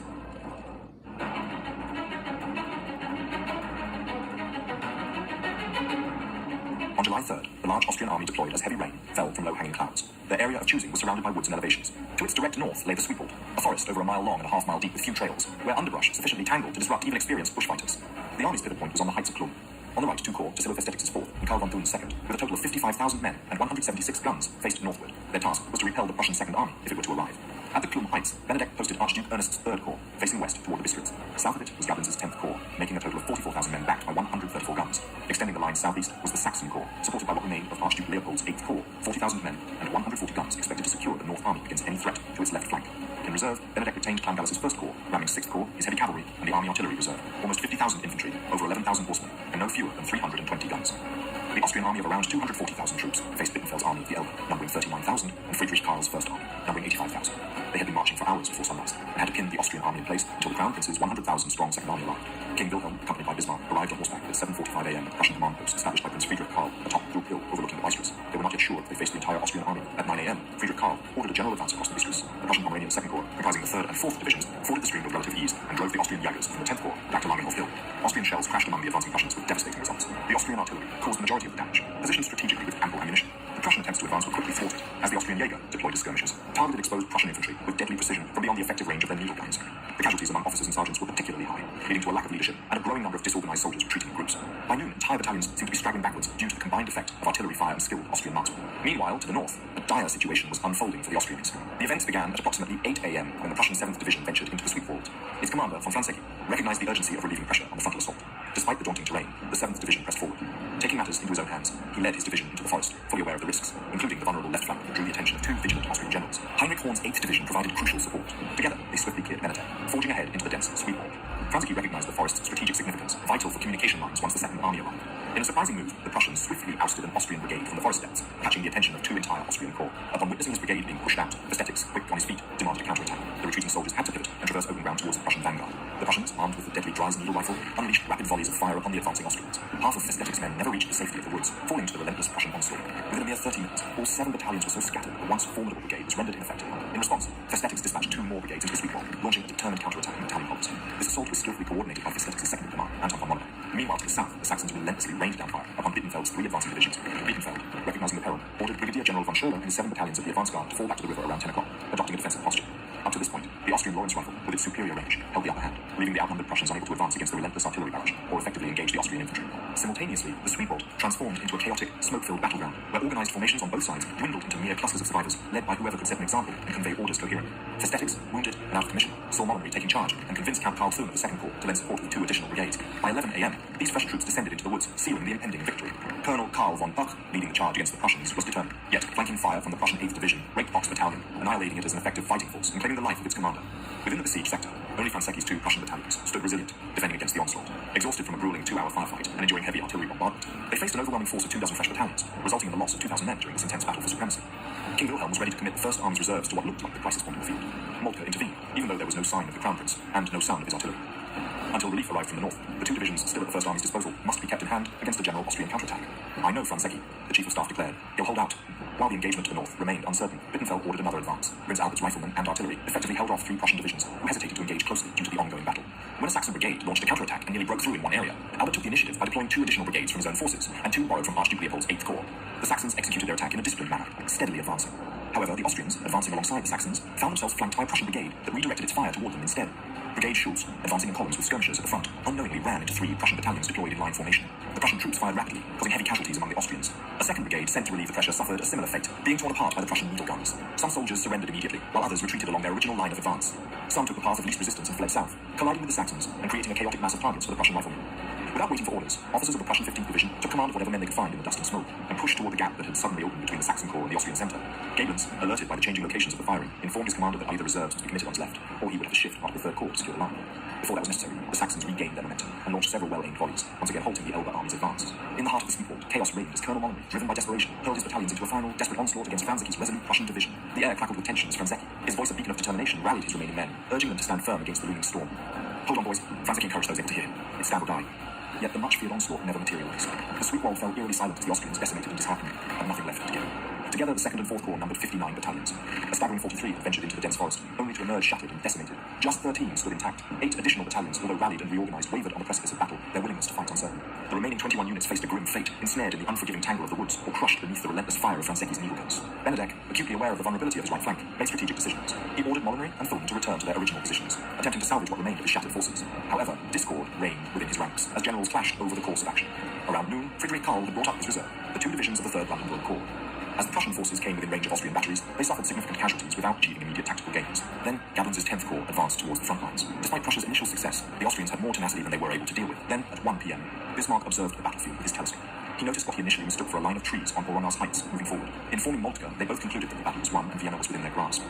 On July 3rd, the large Austrian army deployed as heavy rain fell from low-hanging clouds. Their area of choosing was surrounded by woods and elevations. To its direct north lay the Sweetwald, a forest over a mile long and a half-mile deep with few trails, where underbrush sufficiently tangled to disrupt even experienced bushfighters. The army's pivot point was on the heights of Chlum. On the right, two corps, Tassilo Festetics' 4th and Karl von Thun's 2nd, with a total of 55,000 men and 176 guns, faced northward. Their task was to repel the Prussian Second Army if it were to arrive. At the Chlum Heights, Benedek posted Archduke Ernest's 3rd Corps, facing west toward the Bistritz. South of it was Gablenz's 10th Corps, making a total of 44,000 men backed by 134 guns. Extending the line southeast was the Saxon Corps, supported by what remained of Archduke Leopold's 8th Corps, 40,000 men and 140 guns expected to secure the North Army against any threat to its left flank. In reserve, Benedek retained Clan-Gallus's 1st Corps, ramming 6th Corps, his heavy cavalry, and the Army Artillery Reserve, almost 50,000 infantry, over 11,000 horsemen, and no fewer than 320 guns. The Austrian army of around 240,000 troops faced Bittenfeld's Army of the Elbe, numbering 39,000, and Friedrich Karl's First Army, numbering 85,000. They had been marching for hours before sunrise, and had to pin the Austrian army in place until the Crown Prince's 100,000-strong Second Army arrived. King Wilhelm, accompanied by Bismarck, arrived on horseback at 7:45 a.m. at the Prussian command post established by Prince Friedrich Karl atop Grub Hill overlooking the Bistritz. They were not yet sure if they faced the entire Austrian army. At 9 a.m., Friedrich Karl ordered a general advance across the Bistritz. The Prussian Pomeranian 2nd Corps, comprising the 3rd and 4th divisions, forded the stream with relative ease and drove the Austrian Jaegers from the 10th Corps back to Langenhof Hill. Austrian shells crashed among the advancing Prussians with devastating results. The Austrian artillery caused the majority of the damage, positioned strategically with ample ammunition. The Prussian attempts to advance were quickly thwarted, as the Austrian Jaeger deployed as skirmishers, targeted exposed Prussian infantry with deadly precision from beyond the effective range of their needle guns. The casualties among officers and sergeants were particularly high, leading to a lack of leadership and a growing number of disorganized soldiers retreating in groups. By noon, entire battalions seemed to be straggling backwards due to the combined effect of artillery fire and skilled Austrian marksmen. Meanwhile, to the north, a dire situation was unfolding for the Austrians. The events began at approximately 8 a.m. when the Prussian 7th Division ventured into the Sweetwald. Its commander, von Franzecki, recognized the urgency of relieving pressure on the frontal assault. Despite the daunting terrain, the 7th Division pressed forward. Taking matters into his own hands, he led his division into the forest, fully aware of the risks, including the vulnerable left flank that drew the attention of two vigilant Austrian generals. Heinrich Horn's 8th Division provided crucial support. Together, they swiftly cleared Benedek, forging ahead into the dense Sweetwald. Franzicki recognized the forest's strategic significance, vital for communication lines once the Second Army arrived. In a surprising move, the Prussians swiftly ousted an Austrian brigade from the forest depths, catching the attention of two entire Austrian corps. Upon witnessing his brigade being pushed out, Vestetics, quick on his feet, demanded a counterattack. The retreating soldiers had to pivot and traverse open ground towards the Prussian vanguard. The Prussians, armed with the deadly Dries needle rifle, unleashed rapid volleys of fire upon the advancing Austrians. Half of Vestetics' men never reached the safety of the woods, falling to the relentless Prussian onslaught. Within a mere 30 minutes, all 7 battalions were so scattered that the once formidable brigade was rendered ineffective. In response, Vestetics dispatched 2 more brigades into the Sweetwald, launching a determined counterattack in battalion pods. This assault was skillfully coordinated by Vestetics' second-in-command, Anton von Monow. Meanwhile, to the south, the Saxons relentlessly rained down fire upon Bittenfeld's 3 advancing divisions. Bittenfeld, recognizing the peril, ordered Brigadier General von Schöller and his 7 battalions of the advance guard to fall back to the river around 10 o'clock, adopting a defensive posture. Up to this point, the Austrian Lawrence rifle, with its superior range, held the upper hand, leaving the outnumbered Prussians unable to advance against the relentless artillery barrage or effectively engage the Austrian infantry. Simultaneously, the Sweetwald transformed into a chaotic, smoke-filled battleground, where organized formations on both sides dwindled into mere clusters of survivors, led by whoever could set an example and convey orders coherently. Vestetics, wounded and out of commission, saw Montgomery taking charge and convinced Count Karl Thun of the Second Corps to lend support with 2 additional brigades. By 11 a.m., these fresh troops descended into the woods, sealing the impending victory. Colonel Karl von Buch, leading the charge against the Prussians, was determined, yet flanking fire from the Prussian 8th Division, raked Box Battalion, annihilating it as an effective fighting force and claiming the life of its commander. Within the besieged sector, only Franzecki's 2 Prussian battalions stood resilient, defending against the onslaught. Exhausted from a grueling 2-hour firefight and enduring heavy artillery bombardment, they faced an overwhelming force of 24 fresh battalions, resulting in the loss of 2,000 men during this intense battle for supremacy. King Wilhelm was ready to commit the First Army's reserves to what looked like the crisis point in the field. Moltke intervened, even though there was no sign of the Crown Prince and no sound of his artillery. Until relief arrived from the north, the 2 divisions still at the First Army's disposal must be kept in hand against the general Austrian counterattack. I know Franzecki, the Chief of Staff declared, he'll hold out. While the engagement to the north remained uncertain, Bittenfeld ordered another advance. Prince Albert's riflemen and artillery effectively held off 3 Prussian divisions, who hesitated to engage closely due to the ongoing battle. When a Saxon brigade launched a counterattack and nearly broke through in one area, Albert took the initiative by deploying 2 additional brigades from his own forces and 2 borrowed from Archduke Leopold's 8th Corps. The Saxons executed their attack in a disciplined manner, steadily advancing. However, the Austrians, advancing alongside the Saxons, found themselves flanked by a Prussian brigade that redirected its fire toward them instead. Brigade Schulz, advancing in columns with skirmishers at the front, unknowingly ran into 3 Prussian battalions deployed in line formation. The Prussian troops fired rapidly, causing heavy casualties among the Austrians. A second brigade sent to relieve the pressure suffered a similar fate, being torn apart by the Prussian needle guns. Some soldiers surrendered immediately, while others retreated along their original line of advance. Some took the path of least resistance and fled south, colliding with the Saxons and creating a chaotic mass of targets for the Prussian riflemen. Without waiting for orders, officers of the Prussian 15th Division took command of whatever men they could find in the dust and smoke, and pushed toward the gap that had suddenly opened between the Saxon Corps and the Austrian centre. Gablens, alerted by the changing locations of the firing, informed his commander that either reserves was to be committed on his left, or he would have to shift part of the 3rd Corps to secure the line. Before that was necessary, the Saxons regained their momentum and launched several well-aimed volleys, once again halting the Elba army's advance. In the heart of the Sweetwald, chaos reigned as Colonel Montgomery, driven by desperation, hurled his battalions into a final, desperate onslaught against Franzecki's resolute Prussian division. The air crackled with tension as Franzecki, his voice a beacon of determination, rallied his remaining men, urging them to stand firm against the looming storm. Hold on, boys. Franzecki encouraged those able to hear him. It's stand or die. Yet the much-feared onslaught never materialized. The Sweetwald fell eerily silent as the Austrians, decimated and disheartened, had nothing left to give. Together, the 2nd and 4th Corps numbered 59 battalions. A staggering 43 had ventured into the dense forest, only to emerge shattered and decimated. Just 13 stood intact. 8 additional battalions, although rallied and reorganized, wavered on the precipice of battle, their willingness to fight uncertain. The remaining 21 units faced a grim fate, ensnared in the unforgiving tangle of the woods, or crushed beneath the relentless fire of Franzecki's needle guns. Benedek, acutely aware of the vulnerability of his right flank, made strategic decisions. He ordered Montgomery and Thun to return to their original positions, attempting to salvage what remained of his shattered forces. However, discord reigned within his ranks, as generals clashed over the course of action. Around noon, Friedrich Karl had brought up his reserve, the 2 divisions of the 3rd Brandenburg Corps. As the Prussian forces came within range of Austrian batteries, they suffered significant casualties without achieving immediate tactical gains. Then, Gablens' 10th Corps advanced towards the front lines. Despite Prussia's initial success, the Austrians had more tenacity than they were able to deal with. Then, at 1 p.m., Bismarck observed the battlefield with his telescope. He noticed what he initially mistook for a line of trees on Voronezh Heights moving forward. Informing Moltke, they both concluded that the battle was won and Vienna was within their grasp.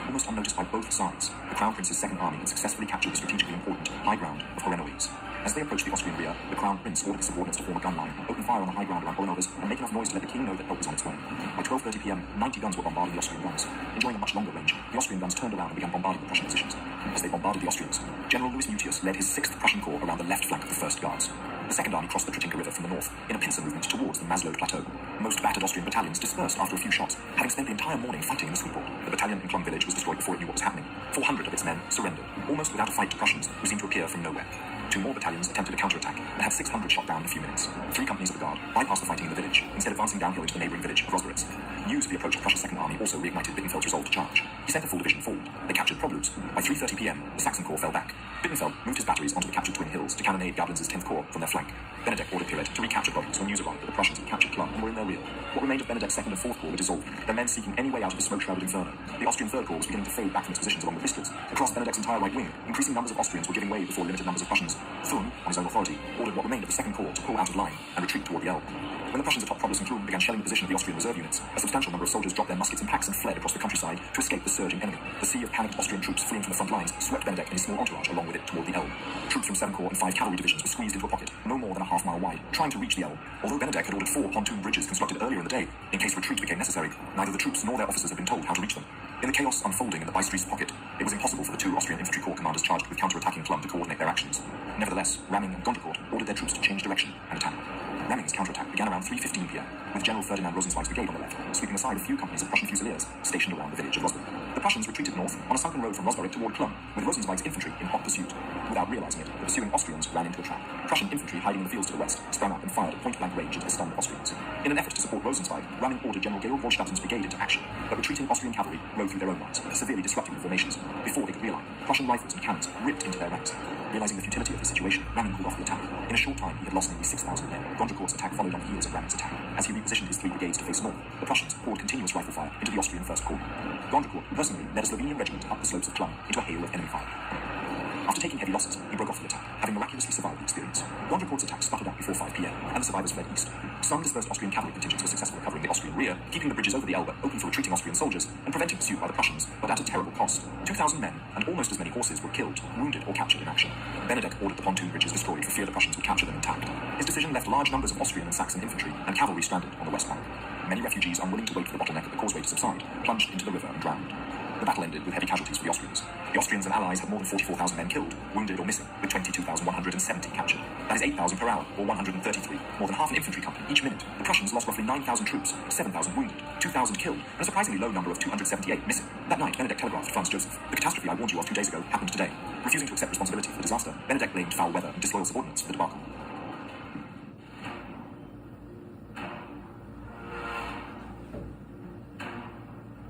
Almost unnoticed by both sides, the Crown Prince's Second Army had successfully captured the strategically important high ground of Hohenlohes. As they approached the Austrian rear, the Crown Prince ordered his subordinates to form a gun line, open fire on the high ground around Hohenlohes, and make enough noise to let the king know that help was on its way. By 12:30 p.m., 90 guns were bombarding the Austrian guns. Enjoying a much longer range, the Austrian guns turned around and began bombarding the Prussian positions. As they bombarded the Austrians, General Louis Mutius led his 6th Prussian Corps around the left flank of the 1st Guards. The Second Army crossed the Tritinka River from the north in a pincer movement towards the Maslow Plateau. Most battered Austrian battalions dispersed after a few shots, having spent the entire morning fighting in the Sweetwald. The battalion in Klum village was destroyed before it knew what was happening. 400 of its men surrendered, almost without a fight to Prussians, who seemed to appear from nowhere. 2 more battalions attempted a counterattack and had 600 shot down in a few minutes. 3 companies of the Guard bypassed the fighting in the village, instead advancing downhill into the neighbouring village of Rosbitz. News of the approach of Prussia's Second Army also reignited Bittenfeld's resolve to charge. He sent a full division forward. They captured Probluz. By 3:30 p.m., the Saxon Corps fell back. Bittenfeld moved his batteries onto the captured Twin Hills to cannonade Gablens' 10th Corps from their flank. Benedek ordered Piret to recapture Probluz when news arrived that the Prussians had captured Klum and were in their rear. What remained of Benedek's second and fourth corps were dissolved, their men seeking any way out of the smoke-shrouded inferno. The Austrian third corps was beginning to fade back from its positions along the Vistlas. Across Benedek's entire right wing, increasing numbers of Austrians were giving way before limited numbers of Prussians. Thun, on his own authority, ordered what remained of the second corps to pull out of line and retreat toward the Elbe. When the Prussians atop Probus and Kulm began shelling the position of the Austrian reserve units, a substantial number of soldiers dropped their muskets in packs and fled across the countryside to escape the surging enemy. The sea of panicked Austrian troops fleeing from the front lines swept Benedek and his small entourage along with it toward the Elbe. Troops from 7 corps and 5 cavalry divisions were squeezed into a pocket, no more than a half-mile wide, trying to reach the Elbe. Although Benedek had ordered 4 pontoon bridges constructed earlier in the day, in case retreat became necessary, neither the troops nor their officers had been told how to reach them. In the chaos unfolding in the Bystries pocket, it was impossible for the 2 Austrian infantry corps commanders charged with counter-attacking Kulm to coordinate their actions. Nevertheless, Ramming and Gondecourt ordered their troops to change direction and attack. Ramming's counterattack began around 3:15 p.m., with General Ferdinand Rosenzweig's brigade on the left, sweeping aside a few companies of Prussian fusiliers stationed around the village of Rosberg. The Prussians retreated north on a sunken road from Rosberg toward Kulm, with Rosenzweig's infantry in hot pursuit. Without realizing it, the pursuing Austrians ran into a trap. Prussian infantry hiding in the fields to the west sprang up and fired at point-blank range into the stunned Austrians. In an effort to support Rosenzweig, Ramming ordered General Georg Volstadten's brigade into action, but retreating Austrian cavalry rode through their own lines, severely disrupting the formations. Before they could realign, Prussian rifles and cannons ripped into their ranks. Realizing the futility of the situation, Ramming called off the attack. In a short time, he had lost nearly 6,000 men. Gondecourt's attack followed on the heels of Ramming's attack. As he repositioned his 3 brigades to face north, the Prussians poured continuous rifle fire into the Austrian First Corps. Gondecourt personally led a Slovenian regiment up the slopes of Kulm into a hail of enemy fire. After taking heavy losses, he broke off the attack, having miraculously survived the experience. Gondecourt's attack sputtered up before 5 p.m., and the survivors fled east. Some dispersed Austrian cavalry contingents were successful covering the Austrian rear, keeping the bridges over the Elbe open for retreating Austrian soldiers, and preventing pursuit by the Prussians, but at a terrible cost. 2,000 men, and almost as many horses, were killed, wounded, or captured in action. Benedek ordered the pontoon bridges destroyed for fear the Prussians would capture them intact. His decision left large numbers of Austrian and Saxon infantry and cavalry stranded on the west bank. Many refugees, unwilling to wait for the bottleneck at the causeway to subside, plunged into the river and drowned. The battle ended with heavy casualties for the Austrians. The Austrians and allies had more than 44,000 men killed, wounded or missing, with 22,170 captured. That is 8,000 per hour, or 133, more than half an infantry company each minute. The Prussians lost roughly 9,000 troops, 7,000 wounded, 2,000 killed, and a surprisingly low number of 278 missing. That night, Benedek telegraphed Franz Joseph, "The catastrophe I warned you of 2 days ago happened today." Refusing to accept responsibility for the disaster, Benedek blamed foul weather and disloyal subordinates for the debacle.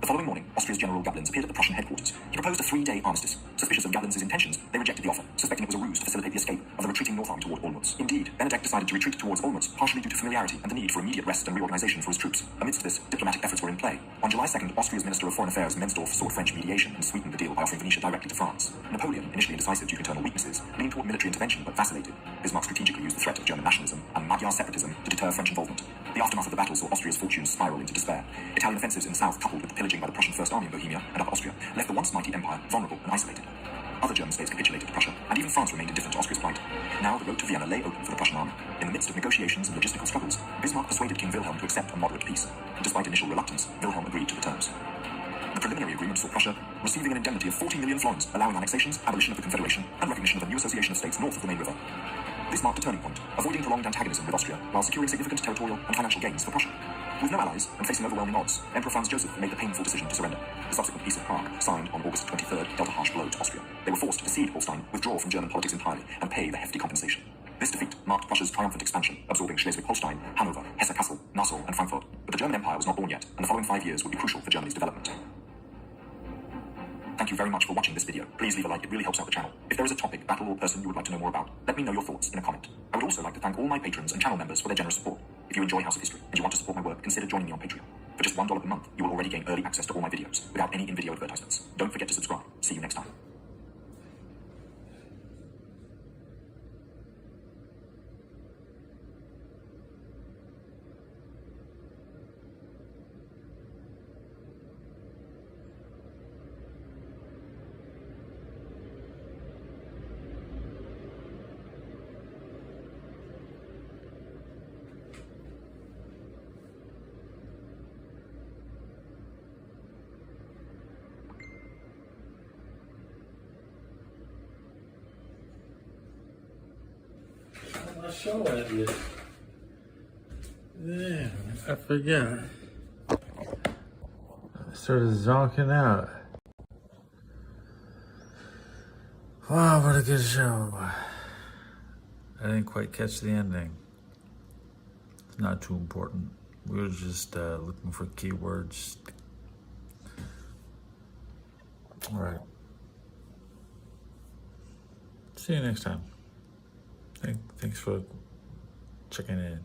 The following morning, Austria's General Gablins appeared at the Prussian headquarters. He proposed a 3-day armistice. Suspicious of Gablins' intentions, they rejected the offer, suspecting it was a ruse to facilitate the escape of the retreating North Army toward Olmütz. Indeed, Benedek decided to retreat towards Olmütz, partially due to familiarity and the need for immediate rest and reorganization for his troops. Amidst this, diplomatic efforts were in play. On July 2nd, Austria's Minister of Foreign Affairs, Mensdorf, sought French mediation and sweetened the deal by offering Venetia directly to France. Napoleon, initially indecisive due to internal weaknesses, leaned toward military intervention but vacillated. Bismarck strategically used the threat of German nationalism and Magyar separatism to deter French involvement. The aftermath of the battle saw Austria's fortunes spiral into despair. Italian offensives in the south, coupled with the pillaging by the Prussian First Army in Bohemia and Upper Austria, left the once mighty empire vulnerable and isolated. Other German states capitulated to Prussia, and even France remained indifferent to Austria's plight. Now the road to Vienna lay open for the Prussian army. In the midst of negotiations and logistical struggles, Bismarck persuaded King Wilhelm to accept a moderate peace. Despite initial reluctance, Wilhelm agreed to the terms. The preliminary agreement saw Prussia receiving an indemnity of 40 million florins, allowing annexations, abolition of the Confederation, and recognition of a new association of states north of the main river. This marked a turning point, avoiding prolonged antagonism with Austria, while securing significant territorial and financial gains for Prussia. With no allies, and facing overwhelming odds, Emperor Franz Joseph made the painful decision to surrender. The subsequent Peace of Prague, signed on August 23rd, dealt a harsh blow to Austria. They were forced to cede Holstein, withdraw from German politics entirely, and pay the hefty compensation. This defeat marked Prussia's triumphant expansion, absorbing Schleswig-Holstein, Hanover, Hesse-Kassel, Nassau, and Frankfurt. But the German Empire was not born yet, and the following 5 years would be crucial for Germany's development. Thank you very much for watching this video. Please leave a like, it really helps out the channel. If there is a topic, battle, or person you would like to know more about, let me know your thoughts in a comment. I would also like to thank all my patrons and channel members for their generous support. If you enjoy House of History and you want to support my work, consider joining me on Patreon. For just $1 per month, you will already gain early access to all my videos, without any in-video advertisements. Don't forget to subscribe. See you next time. My show ended. Damn, I forgot. I started zonking out. Wow, what a good show. I didn't quite catch the ending. It's not too important. We were just looking for keywords. All right. See you next time. Thanks for checking in.